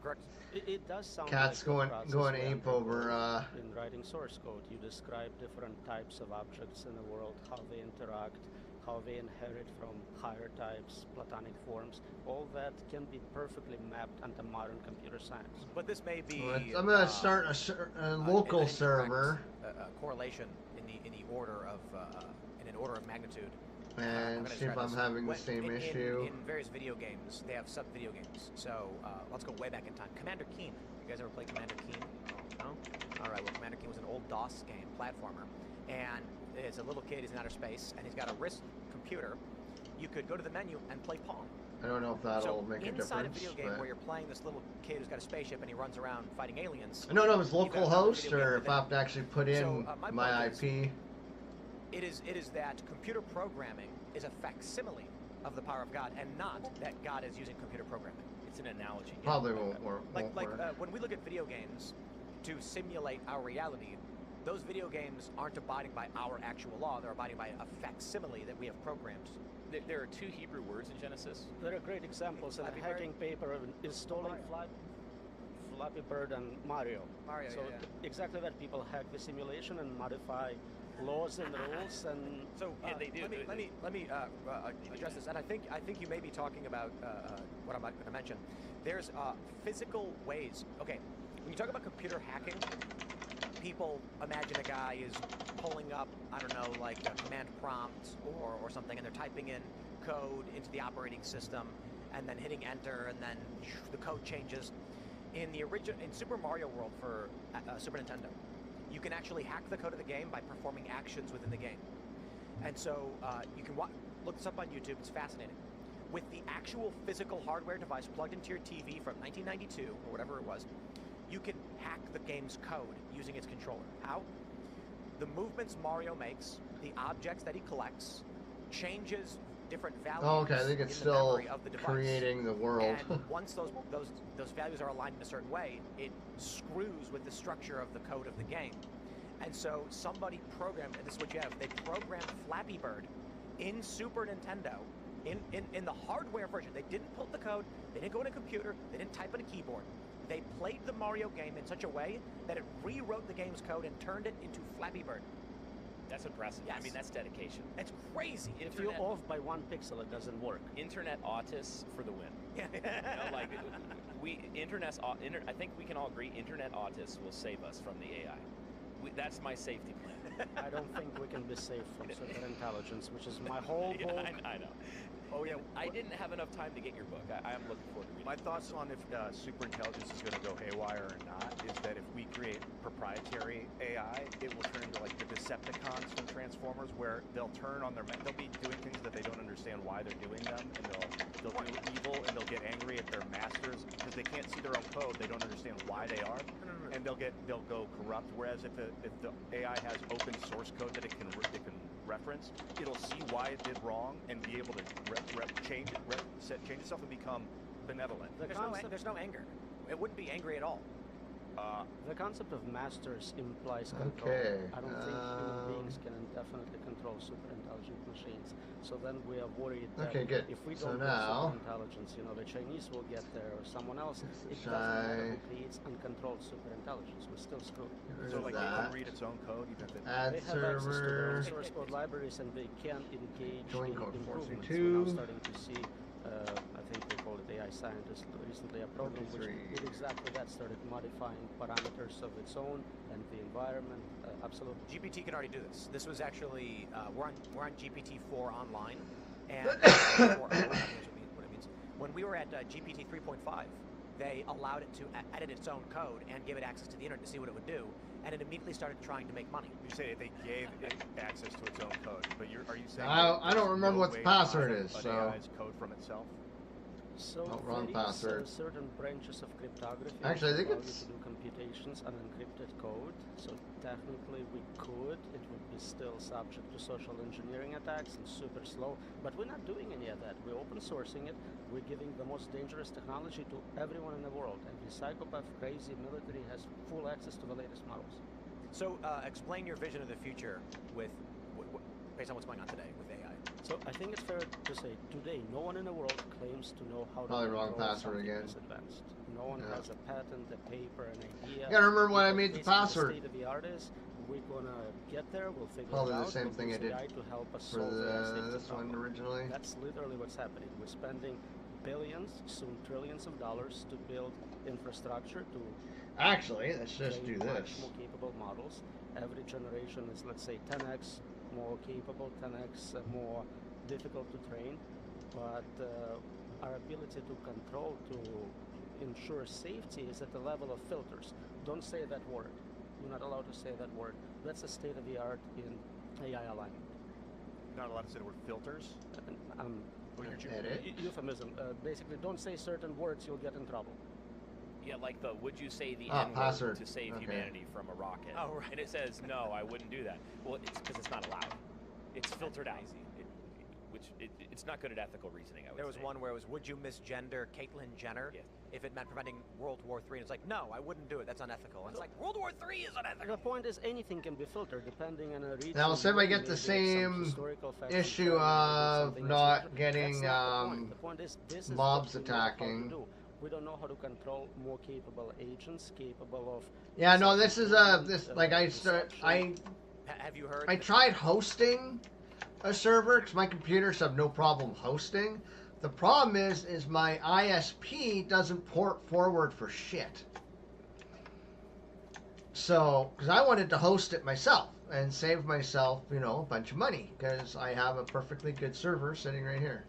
Speaker 4: Correct?
Speaker 5: It does sound
Speaker 1: Cat's
Speaker 5: like the process
Speaker 1: going
Speaker 5: we
Speaker 1: ape
Speaker 5: undergo
Speaker 1: over.
Speaker 5: in writing source code. You describe different types of objects in the world, how they interact, how they inherit from higher types, platonic forms. All that can be perfectly mapped onto modern computer science.
Speaker 4: But this may be.
Speaker 1: I'm gonna start a local
Speaker 4: an incorrect,
Speaker 1: server,
Speaker 4: correlation in the order of in an order of magnitude. I'm
Speaker 1: and
Speaker 4: gonna
Speaker 1: see if
Speaker 4: try
Speaker 1: I'm
Speaker 4: this.
Speaker 1: having the same issue.
Speaker 4: In various video games, they have sub-video games. So let's go way back in time. Commander Keen. You guys ever played Commander Keen? No? All right, well, Commander Keen was an old DOS game, platformer. And it's a little kid, he's in outer space, and he's got a wrist computer. You could go to the menu and play Pong.
Speaker 1: I don't know if that'll make a
Speaker 4: inside
Speaker 1: difference.
Speaker 4: a video game
Speaker 1: But
Speaker 4: where you're playing this little kid who's got a spaceship and he runs around fighting aliens.
Speaker 1: I don't know if it's
Speaker 4: you've got
Speaker 1: local
Speaker 4: another
Speaker 1: host
Speaker 4: video game
Speaker 1: or
Speaker 4: with
Speaker 1: if I have to actually put in
Speaker 4: So, my
Speaker 1: my
Speaker 4: point is-
Speaker 1: IP.
Speaker 4: It is that computer programming is a facsimile of the power of God, and not that God is using computer programming.
Speaker 6: It's an analogy.
Speaker 1: Probably won't work.
Speaker 4: Like
Speaker 1: won't work.
Speaker 4: when we look at video games to simulate our reality, those video games aren't abiding by our actual law; they're abiding by a facsimile that we have programmed.
Speaker 6: There are two Hebrew words in Genesis.
Speaker 5: There are great examples in
Speaker 4: Flappy
Speaker 5: the hacking paper of installing Flappy Bird and Mario.
Speaker 4: Mario,
Speaker 5: So
Speaker 4: yeah.
Speaker 5: exactly that, people hack the simulation and modify laws and rules, and
Speaker 4: So
Speaker 6: Yeah, they do.
Speaker 4: Let me address this, and I think you may be talking about what I'm going to mention. There's physical ways. Okay, when you talk about computer hacking, people imagine a guy is pulling up, I don't know, like a command prompt or something, and they're typing in code into the operating system, and then hitting enter, and then the code changes. In Super Mario World for Super Nintendo, you can actually hack the code of the game by performing actions within the game. And so you can look this up on YouTube, it's fascinating. With the actual physical hardware device plugged into your TV from 1992, or whatever it was, you can hack the game's code using its controller. How? The movements Mario makes, the objects that he collects, changes different values
Speaker 1: Oh, okay, I think it's
Speaker 4: in the
Speaker 1: still
Speaker 4: memory of the device.
Speaker 1: creating the world.
Speaker 4: And once those values are aligned in a certain way, it screws with the structure of the code of the game. And so somebody programmed, and this is what you have, they programmed Flappy Bird in Super Nintendo, in the hardware version. They didn't pull the code, they didn't go in a computer, they didn't type in a keyboard. They played the Mario game in such a way that it rewrote the game's code and turned it into Flappy Bird.
Speaker 6: That's impressive. I
Speaker 4: Yes.
Speaker 6: mean, that's dedication.
Speaker 4: It's crazy.
Speaker 5: If you're off by 1 pixel, it doesn't work.
Speaker 6: Internet autists for the win.
Speaker 4: Yeah.
Speaker 6: You know, like I think we can all agree, internet autists will save us from the AI. That's my safety plan.
Speaker 5: I don't think we can be safe from super intelligence, which is my whole
Speaker 6: Yeah,
Speaker 5: goal.
Speaker 6: I know.
Speaker 7: Oh yeah,
Speaker 6: I didn't have enough time to get your book. I am looking forward to reading
Speaker 7: my
Speaker 6: it.
Speaker 7: thoughts on if super intelligence is going to go haywire or not is that if we create proprietary AI, it will turn into like the Decepticons from Transformers, where they'll turn on they'll be doing things that they don't understand why they're doing them, and they'll do evil, and they'll get angry at their masters because they can't see their own code. They don't understand why they are, and they'll go corrupt. Whereas if the AI has open source code that it can reference, it'll see why it did wrong and be able to change itself and become benevolent.
Speaker 4: There's no anger. It wouldn't be angry at all.
Speaker 5: The concept of masters implies control.
Speaker 1: Okay,
Speaker 5: I don't think human beings can indefinitely control super intelligent machines. So then we are worried that
Speaker 1: Okay, good.
Speaker 5: if we
Speaker 1: So
Speaker 5: don't
Speaker 1: now-
Speaker 5: have super intelligence, you know, the Chinese will get there or someone else. It
Speaker 1: Shy.
Speaker 5: doesn't matter who creates uncontrolled super intelligence. We're still screwed.
Speaker 1: Get rid
Speaker 7: So
Speaker 1: of
Speaker 7: like it
Speaker 1: that.
Speaker 7: can read its own code, even if it.
Speaker 1: Add
Speaker 5: They have access to their own
Speaker 1: server.
Speaker 5: source code libraries and they can engage
Speaker 1: Join
Speaker 5: in
Speaker 1: code
Speaker 5: improvements.
Speaker 1: 432.
Speaker 5: We're now starting to see, I think they call it AI scientists recently, a program which
Speaker 1: 43.
Speaker 5: did exactly that, started modifying parameters of its own and the environment. Absolutely.
Speaker 4: GPT can already do this. This was actually we're on GPT-4 online, and what it means. When we were at GPT 3.5, they allowed it to edit its own code and give it access to the internet to see what it would do, and it immediately started trying to make money.
Speaker 7: You say they gave it access to its own code, but are you saying?
Speaker 1: I don't remember what the
Speaker 7: way to
Speaker 1: password
Speaker 7: hide
Speaker 1: is,
Speaker 7: an
Speaker 1: so-
Speaker 7: AI's code from itself?
Speaker 5: So
Speaker 1: Oh, wrong
Speaker 5: there is,
Speaker 1: password.
Speaker 5: certain branches of cryptography
Speaker 1: Actually, I think
Speaker 5: which allow
Speaker 1: it's-
Speaker 5: you to do computations on encrypted code. So technically we could. It would be still subject to social engineering attacks and super slow. But we're not doing any of that. We're open sourcing it. We're giving the most dangerous technology to everyone in the world. Every psychopath, crazy military has full access to the latest models.
Speaker 4: So explain your vision of the future with based on what's going on today with AI.
Speaker 5: So I think it's fair to say today no one in the world claims to know how
Speaker 1: Probably
Speaker 5: to
Speaker 1: wrong
Speaker 5: control
Speaker 1: password
Speaker 5: something
Speaker 1: again.
Speaker 5: this advanced. No one
Speaker 1: Yeah.
Speaker 5: has a patent, a paper, an idea.
Speaker 1: You gotta remember when I made the
Speaker 5: Basically,
Speaker 1: password.
Speaker 5: state of the art is we're gonna get there. We'll figure
Speaker 1: Probably
Speaker 5: it
Speaker 1: the
Speaker 5: out.
Speaker 1: same
Speaker 5: we'll
Speaker 1: thing I
Speaker 5: use
Speaker 1: did
Speaker 5: AI to help us
Speaker 1: For
Speaker 5: solve the safety
Speaker 1: this one
Speaker 5: problem.
Speaker 1: originally.
Speaker 5: That's literally what's happening. We're spending billions, soon trillions of dollars to build infrastructure to
Speaker 1: Actually, let's just do
Speaker 5: train much
Speaker 1: this.
Speaker 5: more capable models. Every generation is, let's say, 10x more capable, 10x more difficult to train. But our ability to control, to ensure safety is at the level of filters. Don't say that word. You're not allowed to say that word. That's the state of the art in AI alignment.
Speaker 7: You're not allowed to say the word filters. Or you're
Speaker 1: Edit.
Speaker 5: Euphemism. Basically, don't say certain words, you'll get in trouble.
Speaker 6: Yeah, like the would you say the
Speaker 1: Ah,
Speaker 6: N-word
Speaker 1: password.
Speaker 6: to save
Speaker 1: Okay.
Speaker 6: humanity from a rocket?
Speaker 4: Oh, right.
Speaker 6: And it says, no, I wouldn't do that. Well, it's because it's not allowed. It's filtered out. It's not good at ethical reasoning, I would
Speaker 4: There was
Speaker 6: say.
Speaker 4: one where it was, would you misgender Caitlyn Jenner
Speaker 6: Yeah.
Speaker 4: if it meant preventing World War III? And it's like, no, I wouldn't do it. That's unethical. And it's like, World War III is unethical.
Speaker 5: The point is, anything can be filtered depending on a region.
Speaker 1: Now, say if I
Speaker 5: maybe
Speaker 1: get the
Speaker 5: it's some
Speaker 1: same
Speaker 5: historical facts
Speaker 1: issue
Speaker 5: and
Speaker 1: of
Speaker 5: something
Speaker 1: not
Speaker 5: that's
Speaker 1: getting,
Speaker 5: not the point. The point is, this is
Speaker 1: mobs
Speaker 5: what we know how to
Speaker 1: attacking.
Speaker 5: do. We don't know how to control more capable agents, capable of.
Speaker 1: Yeah, no, this is
Speaker 5: self-improvement,
Speaker 1: like I
Speaker 4: Have you heard?
Speaker 1: I tried hosting a server because my computers have no problem hosting. The problem is my ISP doesn't port forward for shit. So, because I wanted to host it myself and save myself, a bunch of money because I have a perfectly good server sitting right here.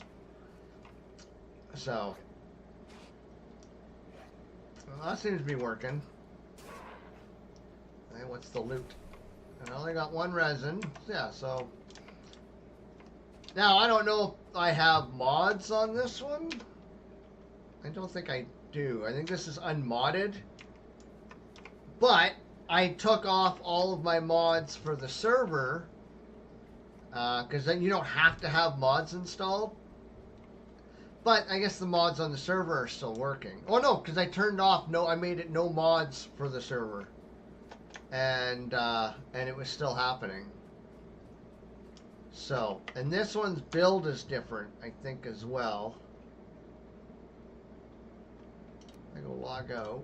Speaker 1: So, well, that seems to be working. Hey, what's the loot? I only got one resin. Yeah, so. Now, I don't know if I have mods on this one. I don't think I do. I think this is unmodded. But I took off all of my mods for the server. Because then you don't have to have mods installed. But I guess the mods on the server are still working. Oh no, because I turned off I made it no mods for the server. And it was still happening. So, and this one's build is different, I think, as well. I go log out.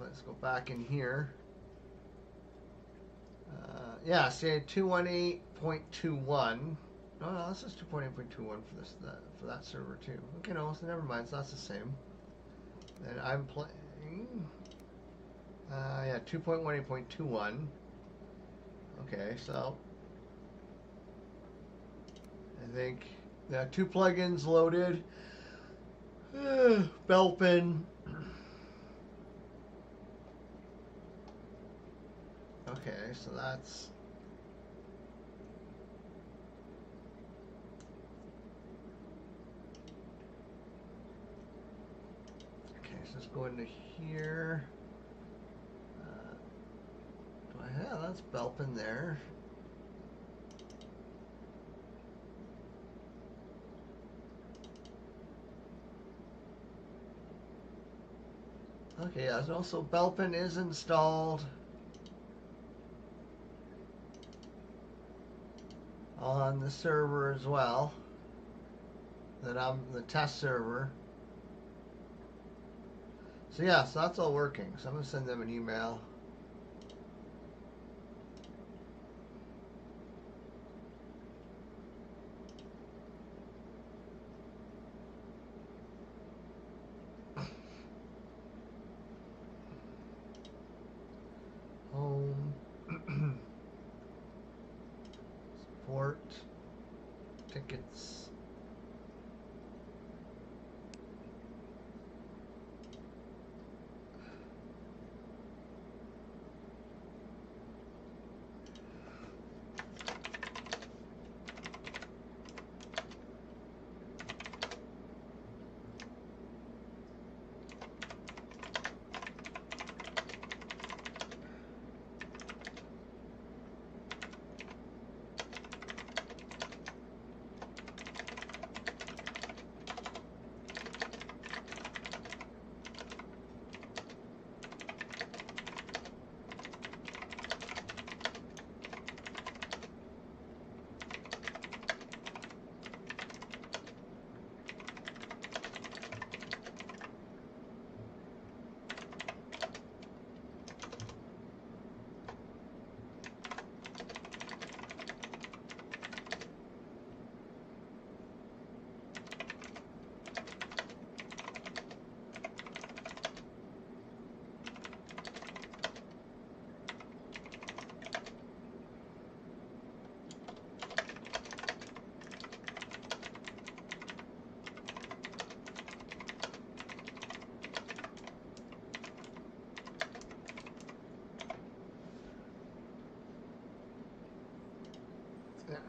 Speaker 1: let's go back in here. Yeah, say 218.21. No, this is 2.8.21 for that server too. Okay, no, so never mind. So that's the same. And I'm playing. Yeah, 2.18.21. Okay, so I think two plugins loaded. Belpin. Okay, so that's. Okay, so let's go into here. Yeah, that's Belpin there. Okay, yeah, so also Belpin is installed on the server as well. That I'm the test server. So yeah, so that's all working. So I'm gonna send them an email. Home. Support. Tickets. There.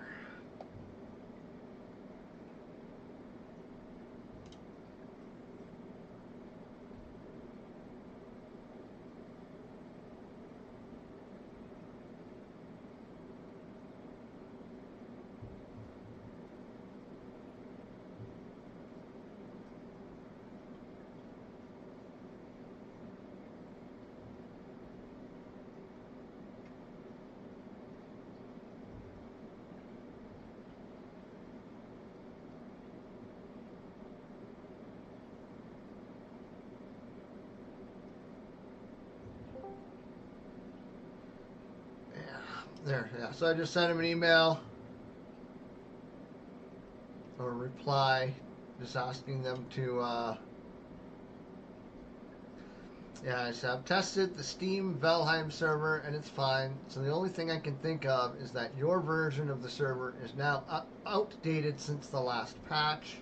Speaker 1: There, yeah. So I just sent him an email or a reply, just asking them to. Yeah, I said I've tested the Steam Valheim server and it's fine. So the only thing I can think of is that your version of the server is now outdated since the last patch.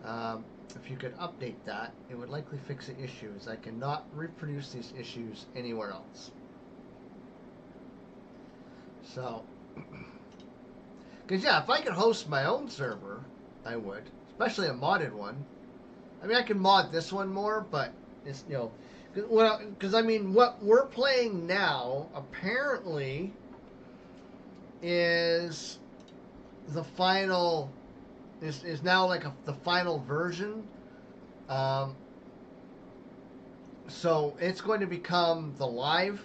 Speaker 1: If you could update that, it would likely fix the issues. I cannot reproduce these issues anywhere else. So, because yeah, if I could host my own server, I would, especially a modded one. I mean, I can mod this one more, but it's, you know, because I mean, what we're playing now apparently is the final is now like the final version. So it's going to become the live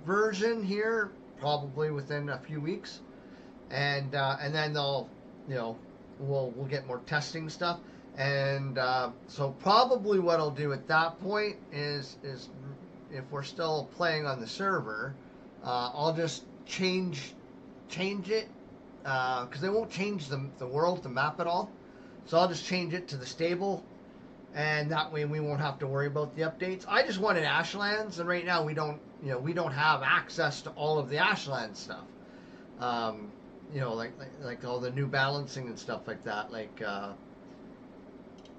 Speaker 1: version here probably within a few weeks, and then they'll, you know, we'll get more testing stuff. And so probably what I'll do at that point is if we're still playing on the server, I'll just change it because they won't change the world, the map at all. So I'll just change it to the stable, and that way we won't have to worry about the updates. I just wanted Ashlands, and right now we don't have access to all of the Ashlands stuff. Like all the new balancing and stuff like that, like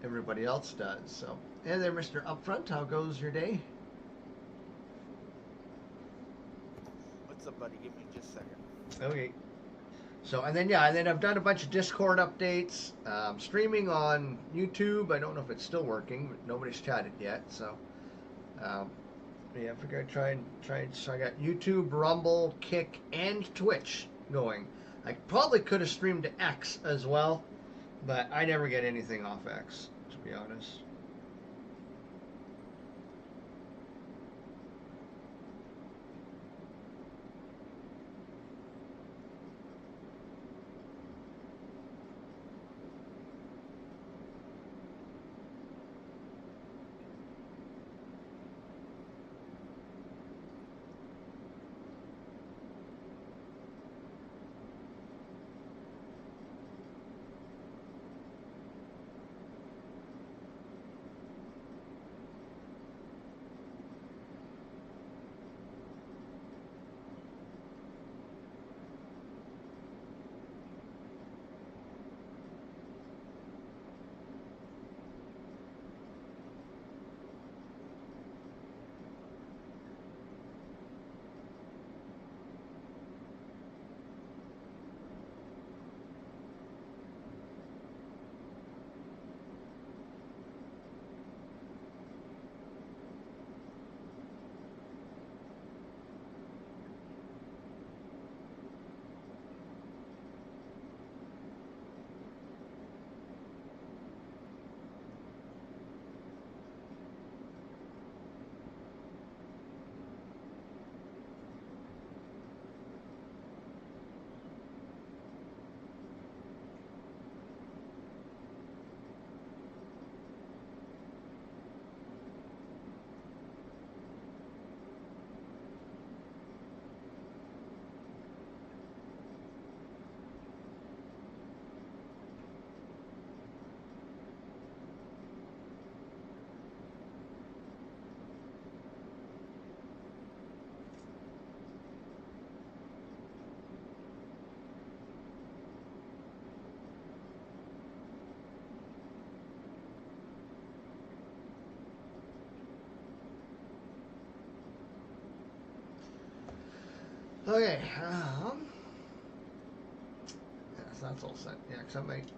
Speaker 1: everybody else does. So, hey there, Mr. Upfront, how goes your day?
Speaker 8: What's up, buddy? Give me just a second.
Speaker 1: Okay. So, and then I've done a bunch of Discord updates, streaming on YouTube. I don't know if it's still working, but nobody's chatted yet. So, yeah, I figured I'd try. So I got YouTube, Rumble, Kick, and Twitch going. I probably could have streamed to X as well, but I never get anything off X, to be honest. Okay, yes, that's all set. Yeah, because I might.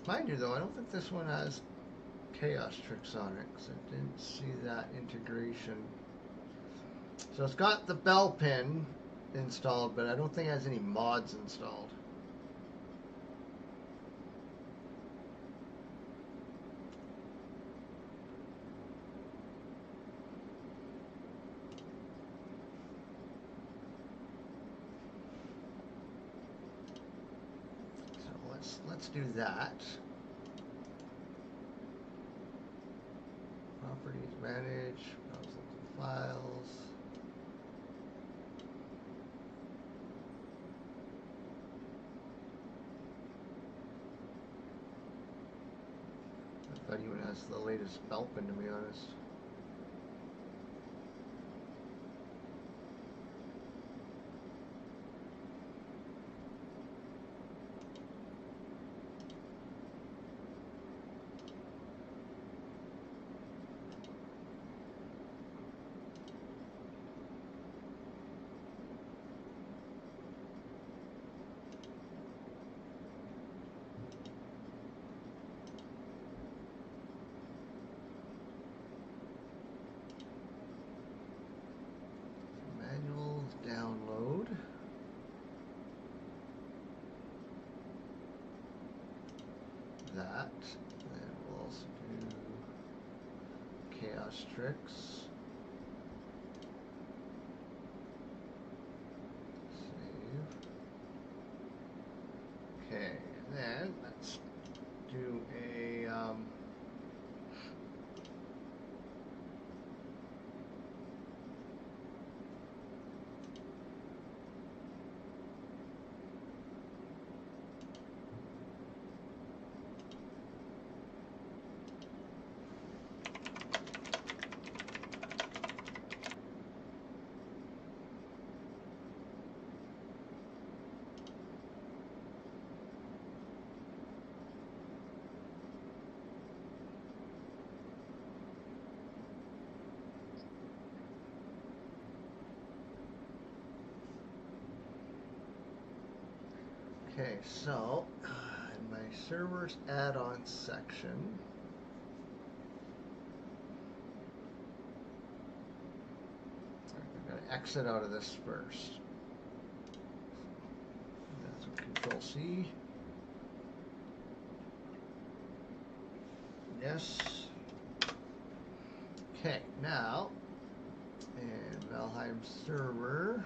Speaker 1: Mind you, though, I don't think this one has Chaos Tricks on it, because I didn't see that integration. So it's got the bell pin installed, but I don't think it has any mods installed. Let's do that. Properties, manage, browse the files. I thought even has the latest Belpin, to be honest. Download. That. And we'll also do Chaos Tricks. Save. Okay. then let's do a okay, so in my servers add-on section, I'm going to exit out of this first. That's Control C. Yes. Okay, now in Valheim server,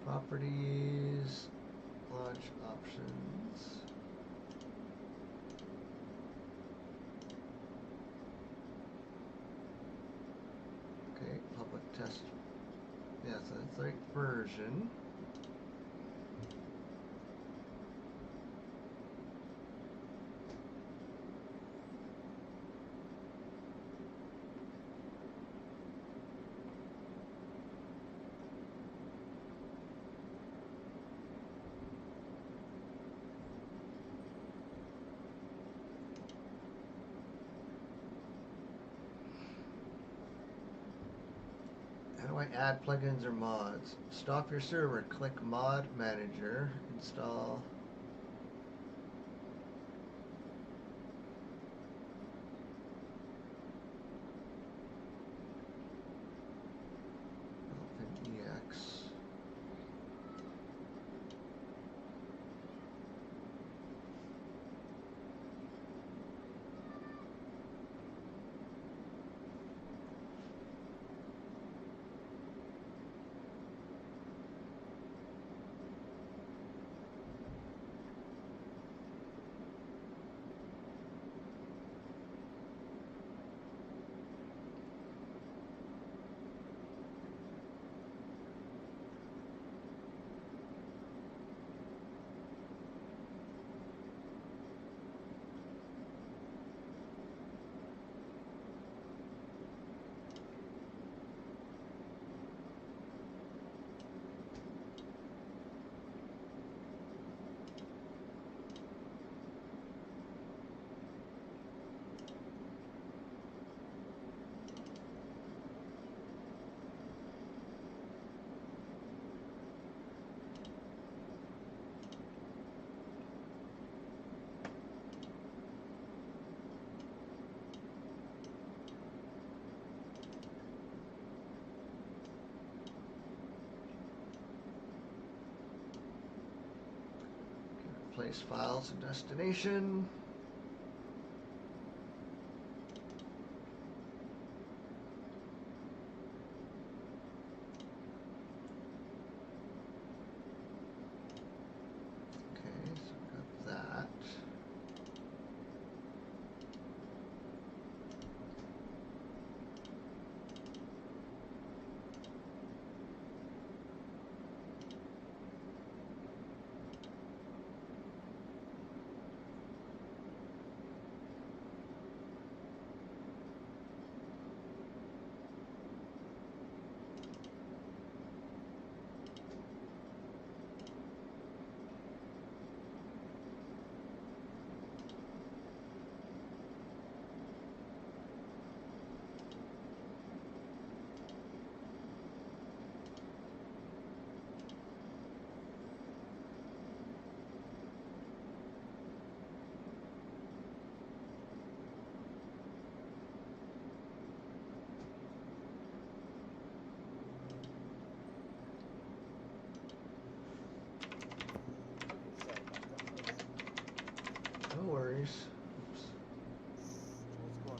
Speaker 1: properties, launch options. Okay, public test. Yeah, so that's the right version. How do I add plugins or mods? Stop your server, click Mod Manager, install. OpenEX. Place files and destination. Okay, so got that. No worries. Oops.
Speaker 8: What's going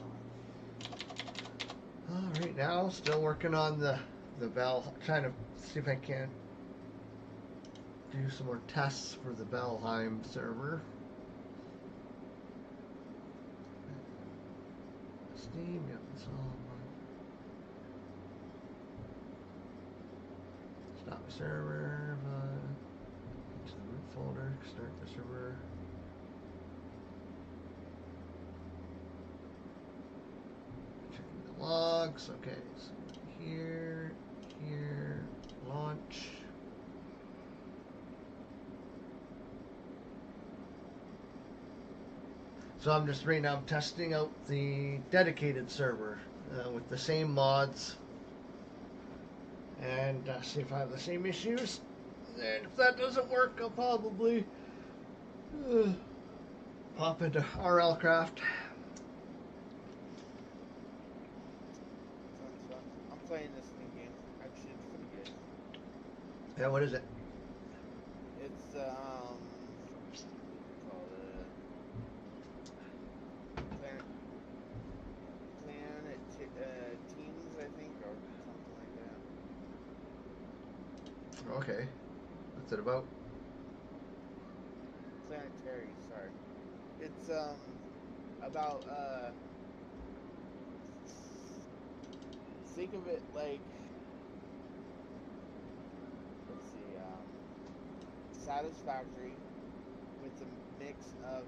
Speaker 8: on?
Speaker 1: All right, now still working on the valve. Trying to see if I can do some more tests for the Valheim server. Steam, yep, it's all stop the server, to the root folder, start the server. Checking the logs, okay, so here, launch. So I'm just right now testing out the dedicated server with the same mods and see if I have the same issues. And if that doesn't work, I'll probably pop into RL Craft.
Speaker 8: Sounds fun. I'm playing this new game. Actually, it's pretty good.
Speaker 1: Yeah, what is it?
Speaker 8: It's called Planet Teams, I think, or something like that.
Speaker 1: Okay. What's it about?
Speaker 8: Planetary, sorry. It's about think of it like, let's see, Satisfactory with a mix of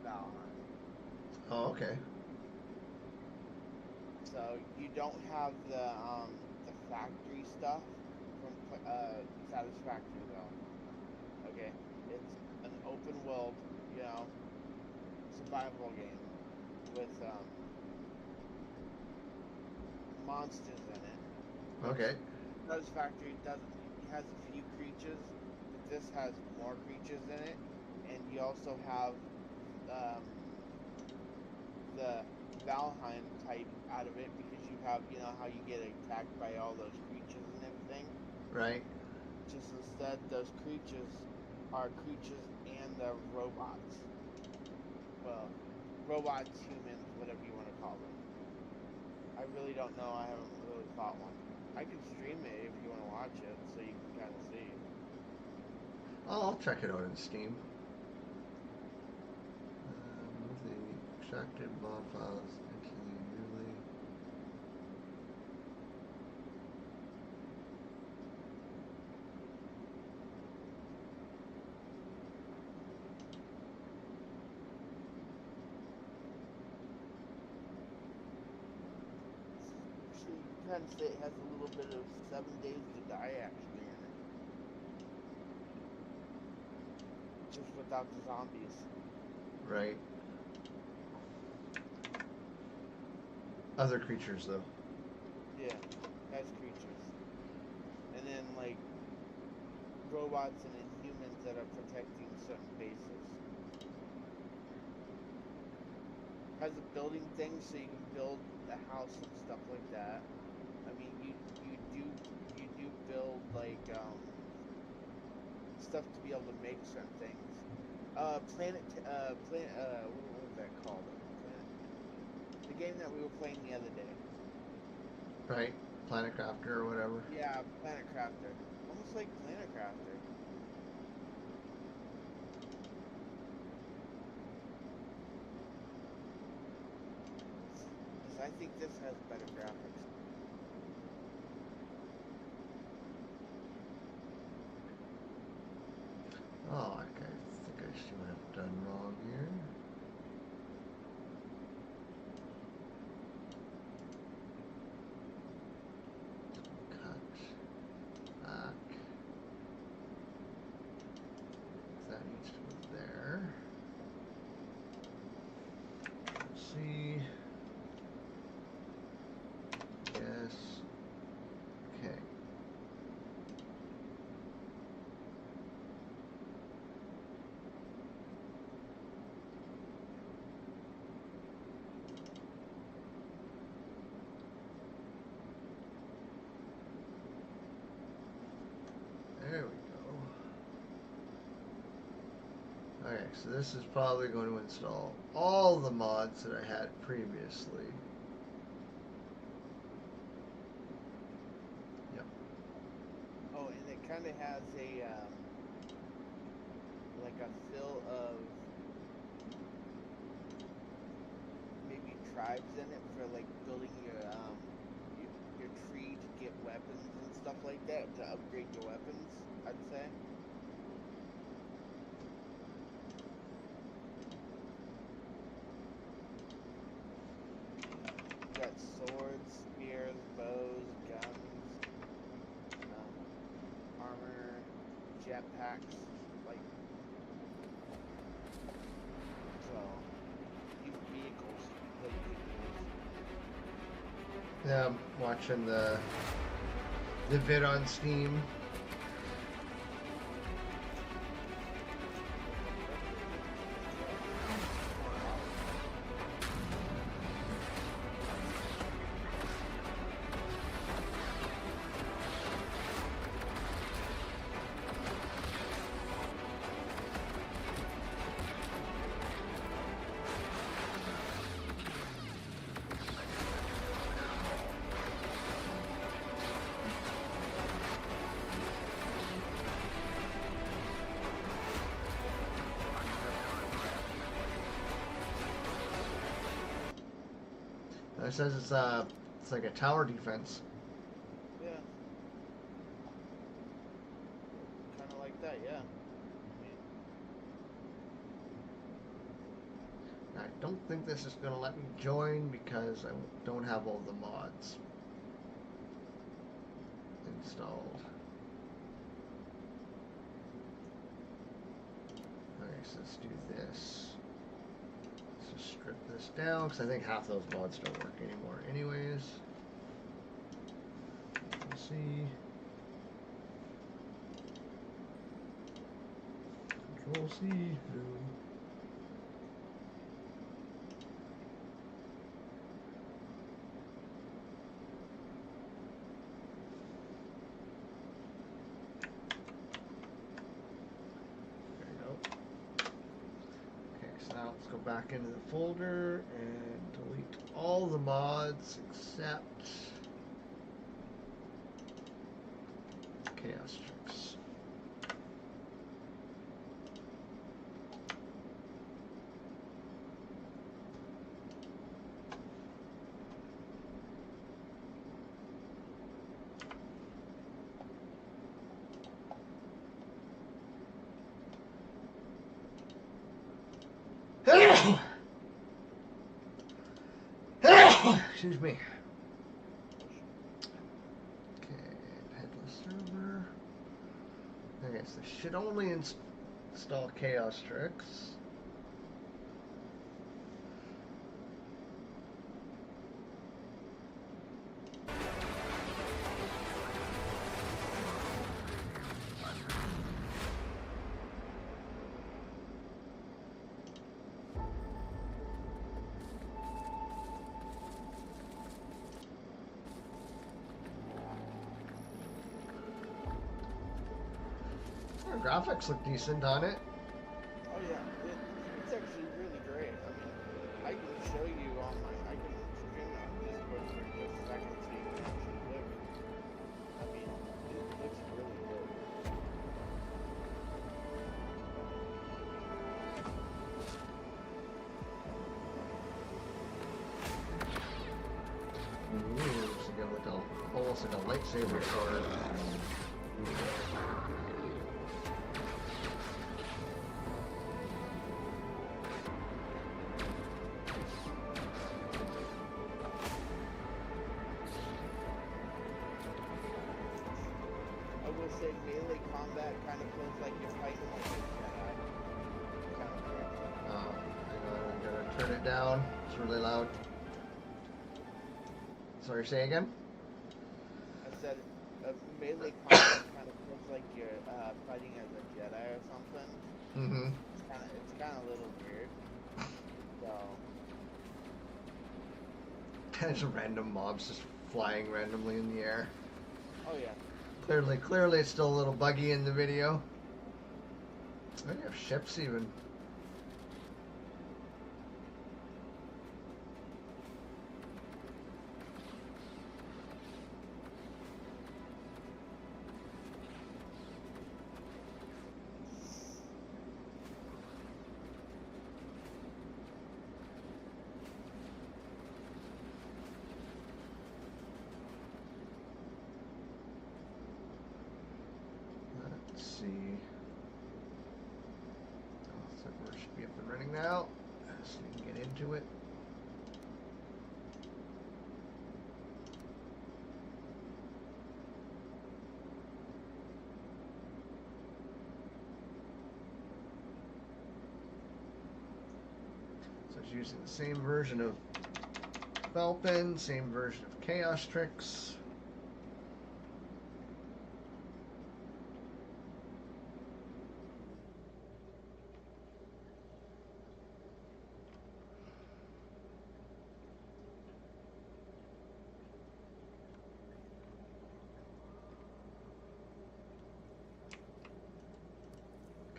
Speaker 8: Valheim.
Speaker 1: Oh, okay.
Speaker 8: So you don't have the factory stuff from Satisfactory though. Okay, it's an open world, survival game with monsters in it.
Speaker 1: Okay.
Speaker 8: Satisfactory doesn't. It has a few creatures, but this has more creatures in it, and you also have the Valheim type out of it because you have, how you get attacked by all those creatures and everything.
Speaker 1: Right.
Speaker 8: Just instead, those creatures are creatures and they're robots. Well, robots, humans, whatever you want to call them. I really don't know. I haven't really fought one. I can stream it if you want to watch it, so you can kind of see.
Speaker 1: I'll check it out in Steam. Move the extracted mod files into the newly.
Speaker 8: Actually, you can kind of say it has a little bit of 7 Days to Die actually in it. Just without the zombies.
Speaker 1: Right. Other creatures, though.
Speaker 8: Yeah, has creatures. And then, like, robots and humans that are protecting certain bases. Has a building thing so you can build a house and stuff like that. I mean, you do build, like, stuff to be able to make certain things. What was that called? The game that we were playing the other day.
Speaker 1: Right. Planet Crafter or whatever.
Speaker 8: Yeah, Planet Crafter. Almost like Planet Crafter. I think this has better graphics.
Speaker 1: Oh, okay. I think I see what I've done wrong here. Cut back. That needs to move there. Let's see. Yes. Okay. There we go. Okay, so this is probably going to install all the mods that I had previously. Yep.
Speaker 8: Oh, and it kind of has a like a fill of maybe tribes in it for like building your tree to get weapons and stuff like that to upgrade your weapons, I'd say. You got swords, spears, bows, guns, armor, jetpacks, like so. These vehicles that you can use.
Speaker 1: Yeah, I'm watching the vid on Steam. It says it's like a tower defense.
Speaker 8: Yeah. Kind of like that, yeah.
Speaker 1: I don't think this is gonna let me join because I don't have all the mods installed. Okay, so let's do this. Let's just strip this down because I think half those mods don't work anymore anyways. Let's see. Control C. No. Now let's go back into the folder and delete all the mods except Chaos Tricks. Excuse me. Okay, headless server. Okay, so should only install Chaos Tricks. Graphics look decent on it.
Speaker 8: Oh yeah, it's actually really great. I mean, I can show you on I can stream it on Discord for just a second so you can actually look. I mean, it looks really good.
Speaker 1: Ooh, looks like almost like a lightsaber sword.
Speaker 8: I will say melee combat kind of feels like you're fighting like a Jedi. Kind of weird.
Speaker 1: I'm gonna turn it down. It's really loud. Sorry, say again?
Speaker 8: I said melee combat kind of feels like you're fighting as a Jedi or something.
Speaker 1: Mm-hmm.
Speaker 8: It's kind of a little weird. So.
Speaker 1: There's random mobs just flying randomly in the air.
Speaker 8: Oh yeah.
Speaker 1: Clearly it's still a little buggy in the video. I think have ships even. running now. So you can get into it. So it's using the same version of Belpin, same version of Chaos Tricks.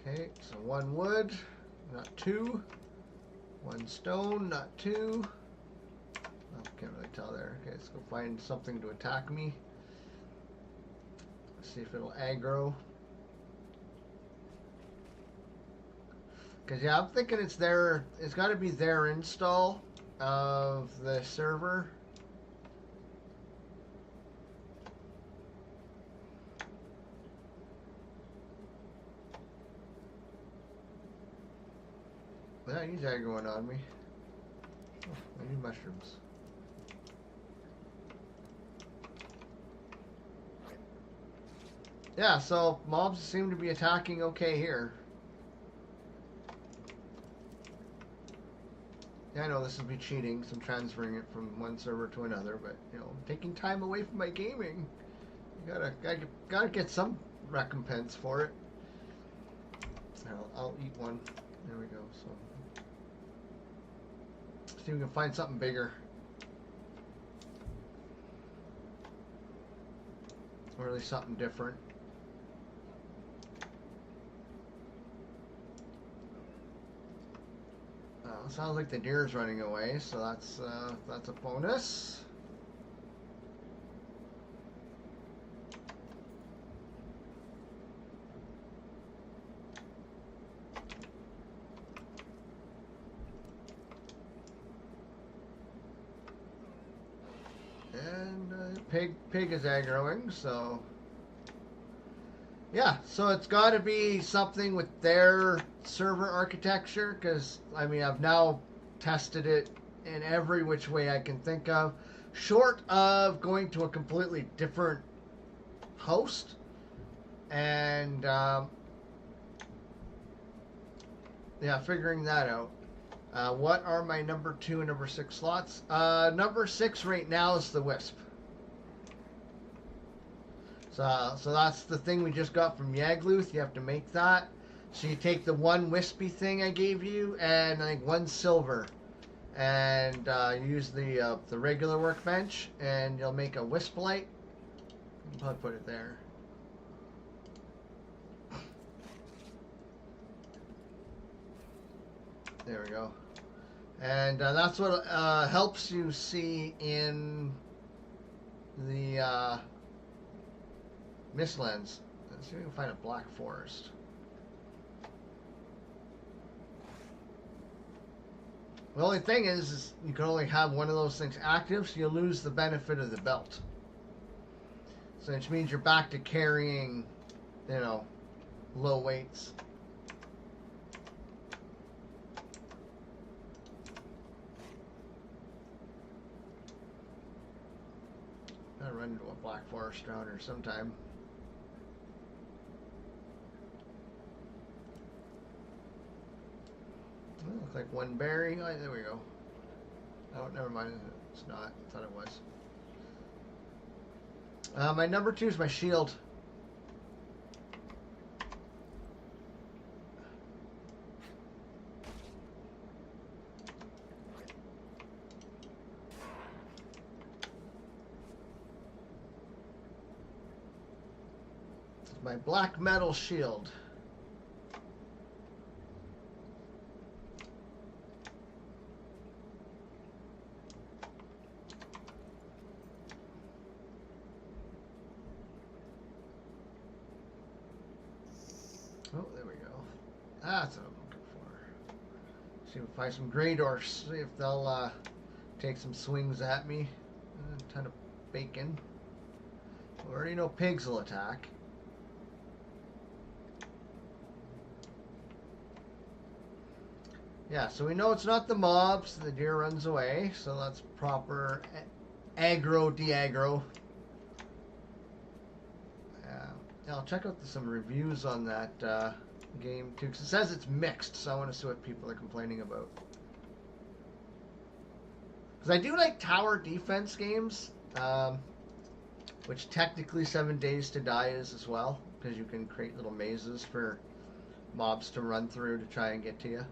Speaker 1: Okay, so 1 wood, not 2. 1 stone, not 2. Oh, can't really tell there. Okay, let's go find something to attack me. See if it'll aggro. Because, yeah, I'm thinking it's their, it's got to be their install of the server. Yeah, he's aggroing on me. Oh, I need mushrooms. Yeah, so mobs seem to be attacking okay here. Yeah, I know this will be cheating, so I'm transferring it from one server to another, but, you know, I'm taking time away from my gaming. You gotta get some recompense for it. I'll eat one. There we go. So, see if we can find something bigger, or at least something different. Sounds like the deer's running away, so that's a bonus. And pig is aggroing, so yeah, so it's got to be something with their server architecture, because I mean I've now tested it in every which way I can think of, short of going to a completely different host, and yeah, figuring that out. What are my number 2 and number 6 slots? Number 6 right now is the Wisp. So that's the thing we just got from Yagluth. You have to make that. So you take the 1 wispy thing I gave you, and I think 1 silver, and use the regular workbench, and you'll make a wisp light. I'll probably put it there. There we go. And that's what helps you see in the Mistlands. Let's see if we can find a black forest. The only thing is you can only have one of those things active, so you lose the benefit of the belt. So which means you're back to carrying, you know, low weights. Gotta run into a black forest around here sometime. Looks like 1 berry. Oh, there we go. Oh, never mind. It's not. I thought it was. My number 2 is my shield. It's my black metal shield. Oh, there we go. That's what I'm looking for. See if we find some gray dwarfs. See if they'll take some swings at me. A ton of bacon. We already know pigs will attack. Yeah, so we know it's not the mobs. The deer runs away, so that's proper aggro, de-aggro. Yeah, I'll check out some reviews on that game too, because it says it's mixed, so I want to see what people are complaining about. Because I do like tower defense games, which technically 7 Days to Die is as well, because you can create little mazes for mobs to run through to try and get to you.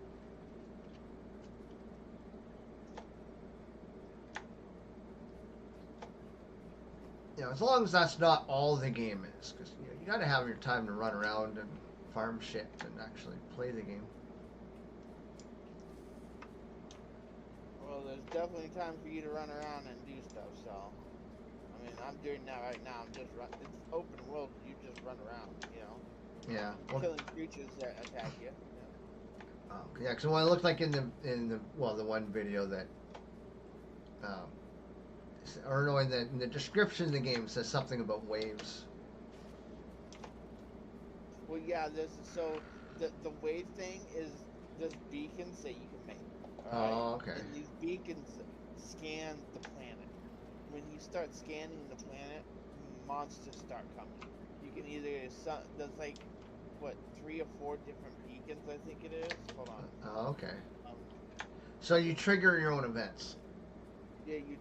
Speaker 1: You know, as long as that's not all the game is, because you got to have your time to run around and farm shit and actually play the game.
Speaker 8: Well, there's definitely time for you to run around and do stuff. So, I mean, I'm doing that right now. I'm just it's open world. You just run around. You know.
Speaker 1: Yeah. Well,
Speaker 8: killing creatures that attack you.
Speaker 1: yeah, because what it looked like in the one video that, or no, in the description of the game, it says something about waves.
Speaker 8: Well, yeah. The wave thing is there's beacons that you can make. All right?
Speaker 1: Oh, okay.
Speaker 8: And these beacons scan the planet. When you start scanning the planet, monsters start coming. You can either there's like what 3 or 4 different beacons I think it is. Hold on.
Speaker 1: Oh, okay. So you trigger your own events.
Speaker 8: Yeah, you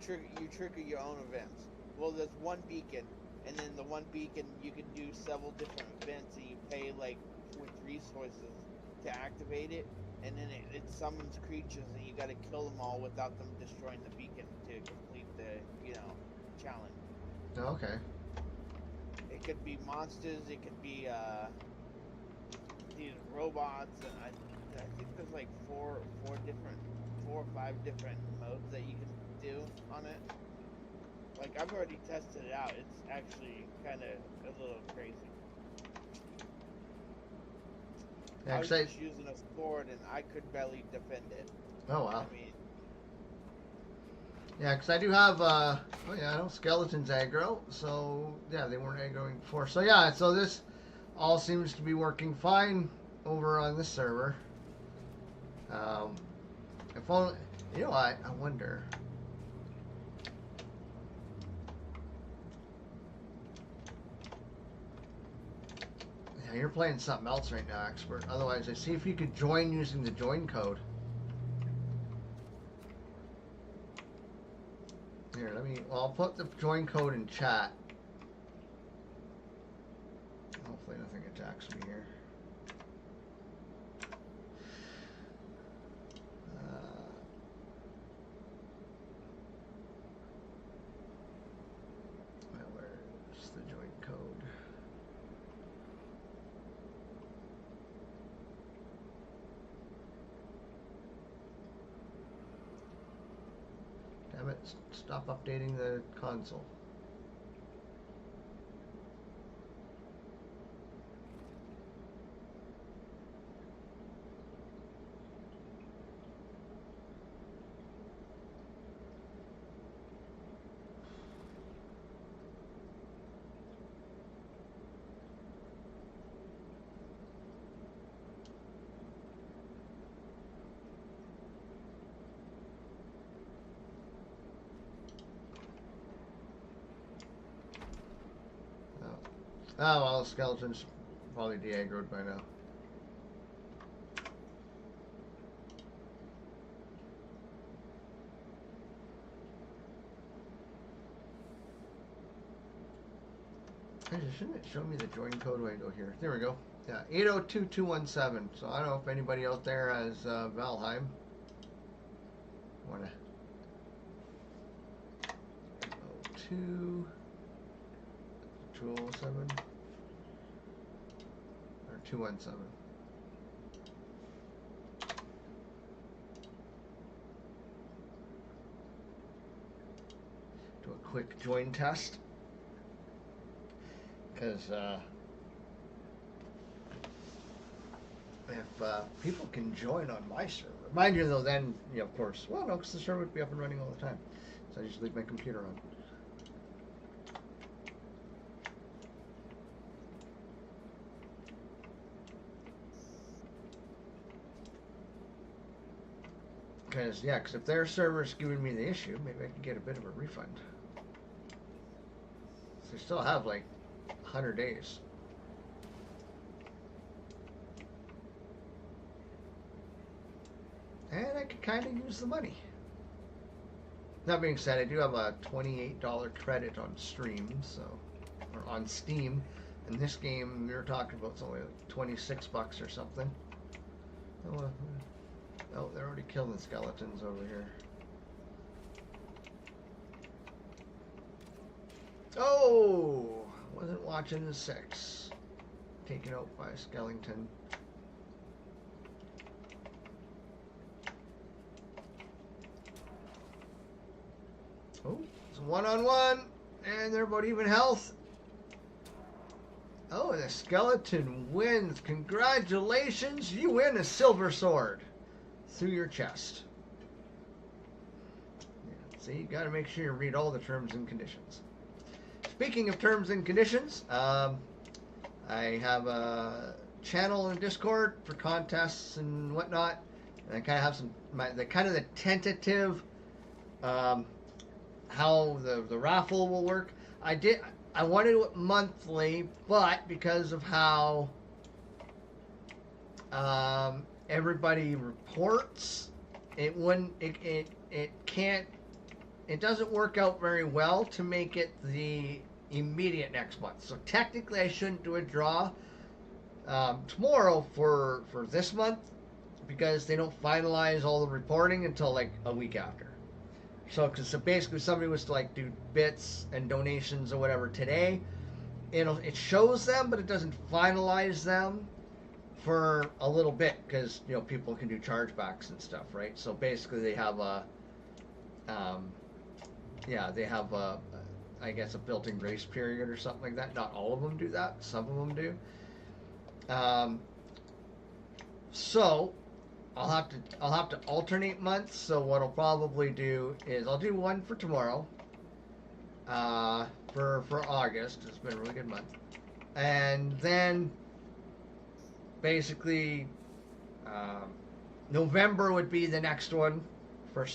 Speaker 8: trigger your own events. Well, there's one beacon, and then the one beacon you can do several different events, and you pay like with resources to activate it, and then it summons creatures, and you got to kill them all without them destroying the beacon to complete the challenge.
Speaker 1: Okay.
Speaker 8: It could be monsters, it could be these robots, and I think there's like 4 or 5 different modes that you can do on it. Like, I've already tested it out. It's actually kind of a little crazy.
Speaker 1: Yeah,
Speaker 8: I was just using a sword and I could barely defend it.
Speaker 1: Oh wow.
Speaker 8: I mean,
Speaker 1: yeah, because I do have oh yeah, I know skeletons aggro, so yeah, they weren't aggroing before. So yeah, so this all seems to be working fine over on this server. If only, you know what? I wonder. Yeah, you're playing something else right now, Expert. Otherwise, I see if you could join using the join code. Here, well, I'll put the join code in chat. Hopefully nothing attacks me here. Where's the join code? Damn it, stop updating the console. Oh, well, the skeleton's probably de-aggroed by now. Shouldn't it show me the join code when I go here? There we go. Yeah, 802217. So I don't know if anybody out there has Valheim. Wanna 207 or 217. Do a quick join test. Because if people can join on my server, mind you, though, then of course, well, no, because the server would be up and running all the time, so I just leave my computer on. Because if their server's giving me the issue, maybe I can get a bit of a refund. So they still have like 100 days. And I could kind of use the money. That being said, I do have a $28 credit on Stream, or on Steam. And this game we were talking about is only like 26 bucks or something. Oh, they're already killing skeletons over here. Oh, wasn't watching the 6. Taken out by a skeleton. Oh, it's a one-on-one, and they're about even health. Oh, the skeleton wins. Congratulations, you win a silver sword through your chest. Yeah, see, you got to make sure you read all the terms and conditions. Speaking of terms and conditions, I have a channel in Discord for contests and whatnot, and I kind of have the tentative how the raffle will work. I wanted to do it monthly, but because of how everybody reports, it doesn't work out very well to make it the immediate next month. So technically I shouldn't do a draw tomorrow for this month, because they don't finalize all the reporting until like a week after. So basically somebody was to like do bits and donations or whatever today, it shows them, but it doesn't finalize them for a little bit, because people can do chargebacks and stuff, right? So basically they have I guess a built-in grace period or something like that. Not all of them do that. Some of them do. So I'll have to alternate months. So what I'll probably do is I'll do one for tomorrow. For August, it's been a really good month, and then basically November would be the next one. For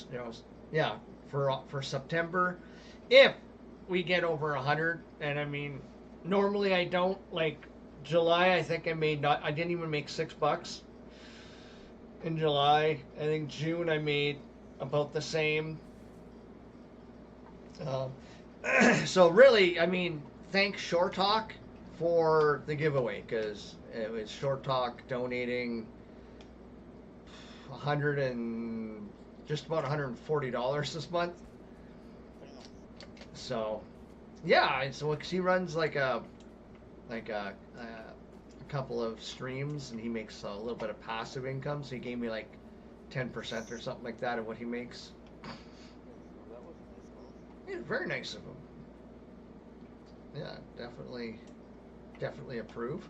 Speaker 1: September, if we get over 100, and I mean, normally I don't. Like July, I think I didn't even make $6 in July. I think June I made about the same. So really, I mean, thanks Short Talk for the giveaway, because it was Short Talk donating just about $140 this month. So yeah, so he runs like a couple of streams, and he makes a little bit of passive income. So he gave me like 10% or something like that of what he makes. Yeah, very nice of him. Yeah, definitely approve.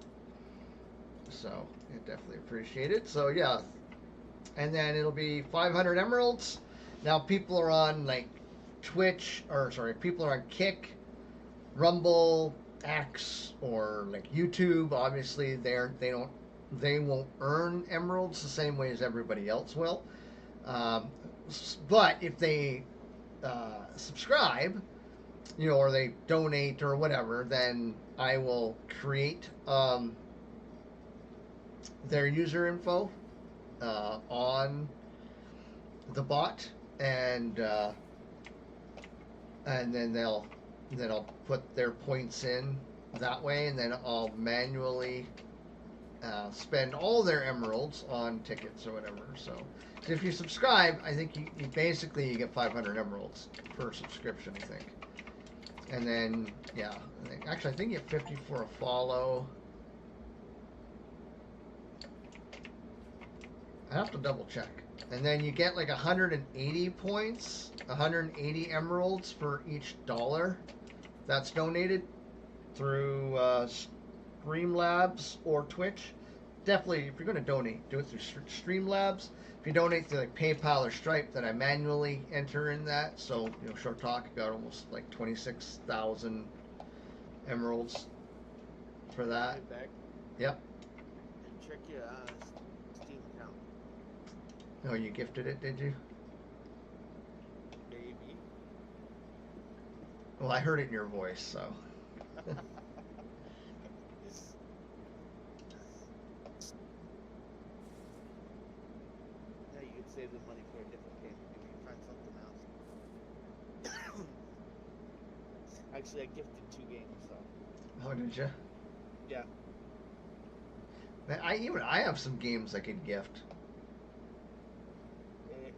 Speaker 1: So, yeah, definitely appreciate it. So, yeah. And then it'll be 500 emeralds. Now, people are on, like, people are on Kick, Rumble, X, or, like, YouTube. Obviously, they won't earn emeralds the same way as everybody else will. But if they subscribe, or they donate or whatever, then I will create their user info on the bot, and then I'll put their points in that way, and then I'll manually spend all their emeralds on tickets or whatever. So if you subscribe, I think you basically get 500 emeralds per subscription, I think. And then, yeah, I think you get 50 for a follow. I have to double check. And then you get like 180 points, 180 emeralds for each $1 that's donated through Streamlabs or Twitch. Definitely, if you're going to donate, do it through Streamlabs. If you donate through like PayPal or Stripe, then I manually enter in that. So, Short Talk got almost like 26,000 emeralds for that.
Speaker 8: Hey, Beck,
Speaker 1: Yep.
Speaker 8: check your Steam account.
Speaker 1: Oh, you gifted it, did you? Well, I heard it in your voice, so.
Speaker 8: Yeah, you could save the money for a different game if you find something else. Actually, I gifted 2 games, so.
Speaker 1: Oh, did you?
Speaker 8: Yeah.
Speaker 1: Man, I have some games I could gift.
Speaker 8: Eh,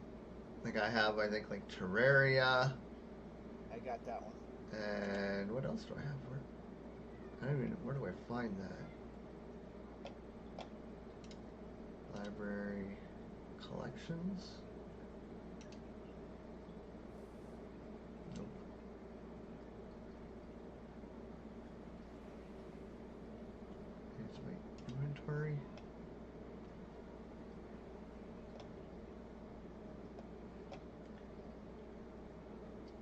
Speaker 1: Like I have, I think, like Terraria,
Speaker 8: I got that one.
Speaker 1: and what else do I have? I don't even. Where do I find that? Library collections. Nope. Here's my inventory.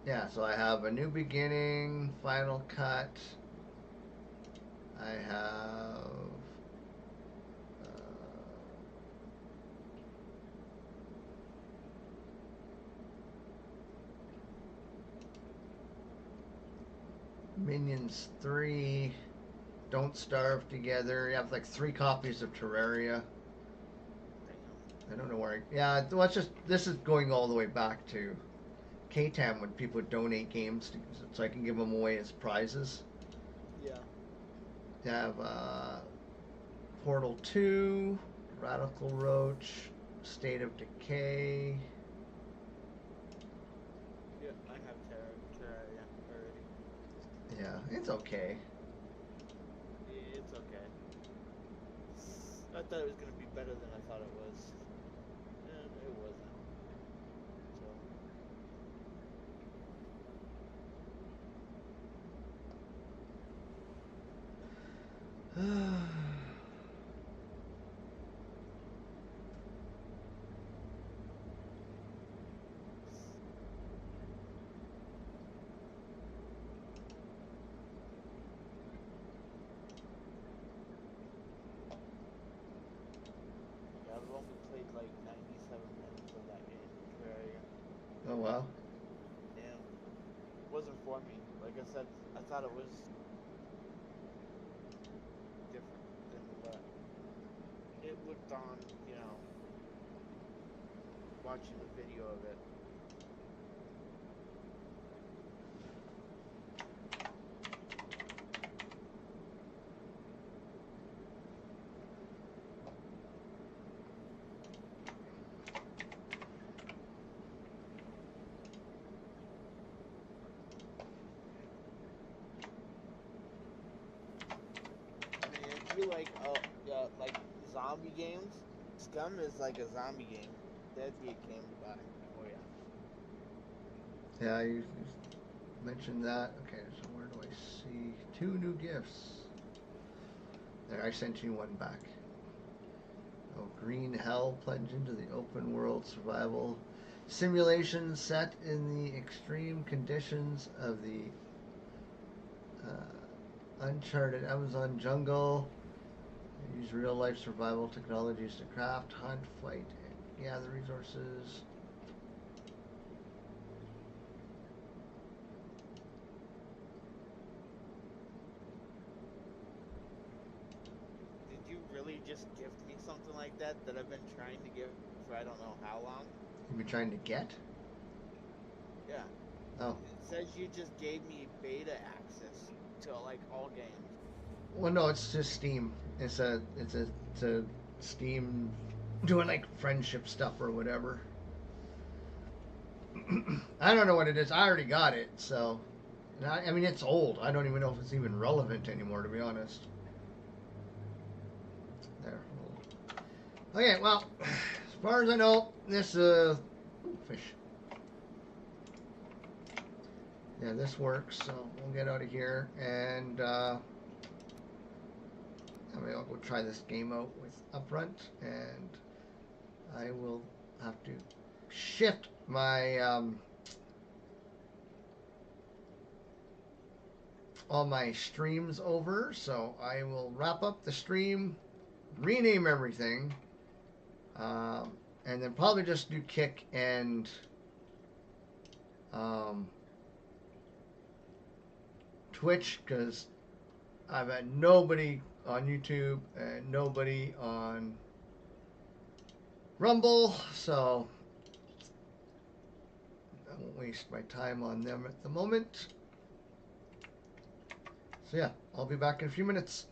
Speaker 1: Yeah, so I have A New Beginning, Final Cut. I have Minions 3, Don't Starve Together. You have like 3 copies of Terraria. I don't know where I... Yeah, well, it's just... This is going all the way back to KTAM when people would donate games to, so I can give them away as prizes.
Speaker 8: Yeah.
Speaker 1: You have Portal 2, Radical Roach, State of Decay.
Speaker 8: Yeah, I have Terraria already.
Speaker 1: Yeah, it's okay.
Speaker 8: It's okay. I thought it was going to be better than I thought it was. And it wasn't. So. I've only played like 97 minutes of that game, Terraria.
Speaker 1: Oh, wow.
Speaker 8: And it wasn't for me. Like I said, I thought it was different than what it looked on, watching the video of it. I mean, if you like zombie games, Scum is like a zombie game. That'd be a game to buy. Oh yeah.
Speaker 1: Yeah, you mentioned that. Okay, so where do I see 2 new gifts? There, I sent you one back. Oh, Green Hell, plunge into the open world survival simulation set in the extreme conditions of the uncharted Amazon jungle. Use real life survival technologies to craft, hunt, fight, and gather resources.
Speaker 8: Did you really just gift me something like that I've been trying to give for I don't know how long?
Speaker 1: You've been trying to get?
Speaker 8: Yeah.
Speaker 1: Oh.
Speaker 8: It says you just gave me beta access to like all games.
Speaker 1: Well, no, it's just Steam. It's a Steam doing like friendship stuff or whatever. I don't know what it is. I already got it, so I mean it's old. I don't even know if it's even relevant anymore, to be honest. There. Okay, well, as far as I know, this fish. Yeah, this works. So we'll get out of here and. Maybe I'll go try this game out with Upfront, and I will have to shift my all my streams over. So I will wrap up the stream, rename everything, and then probably just do Kick and Twitch because I've had nobody on YouTube and nobody on Rumble, so I won't waste my time on them at the moment. So yeah, I'll be back in a few minutes.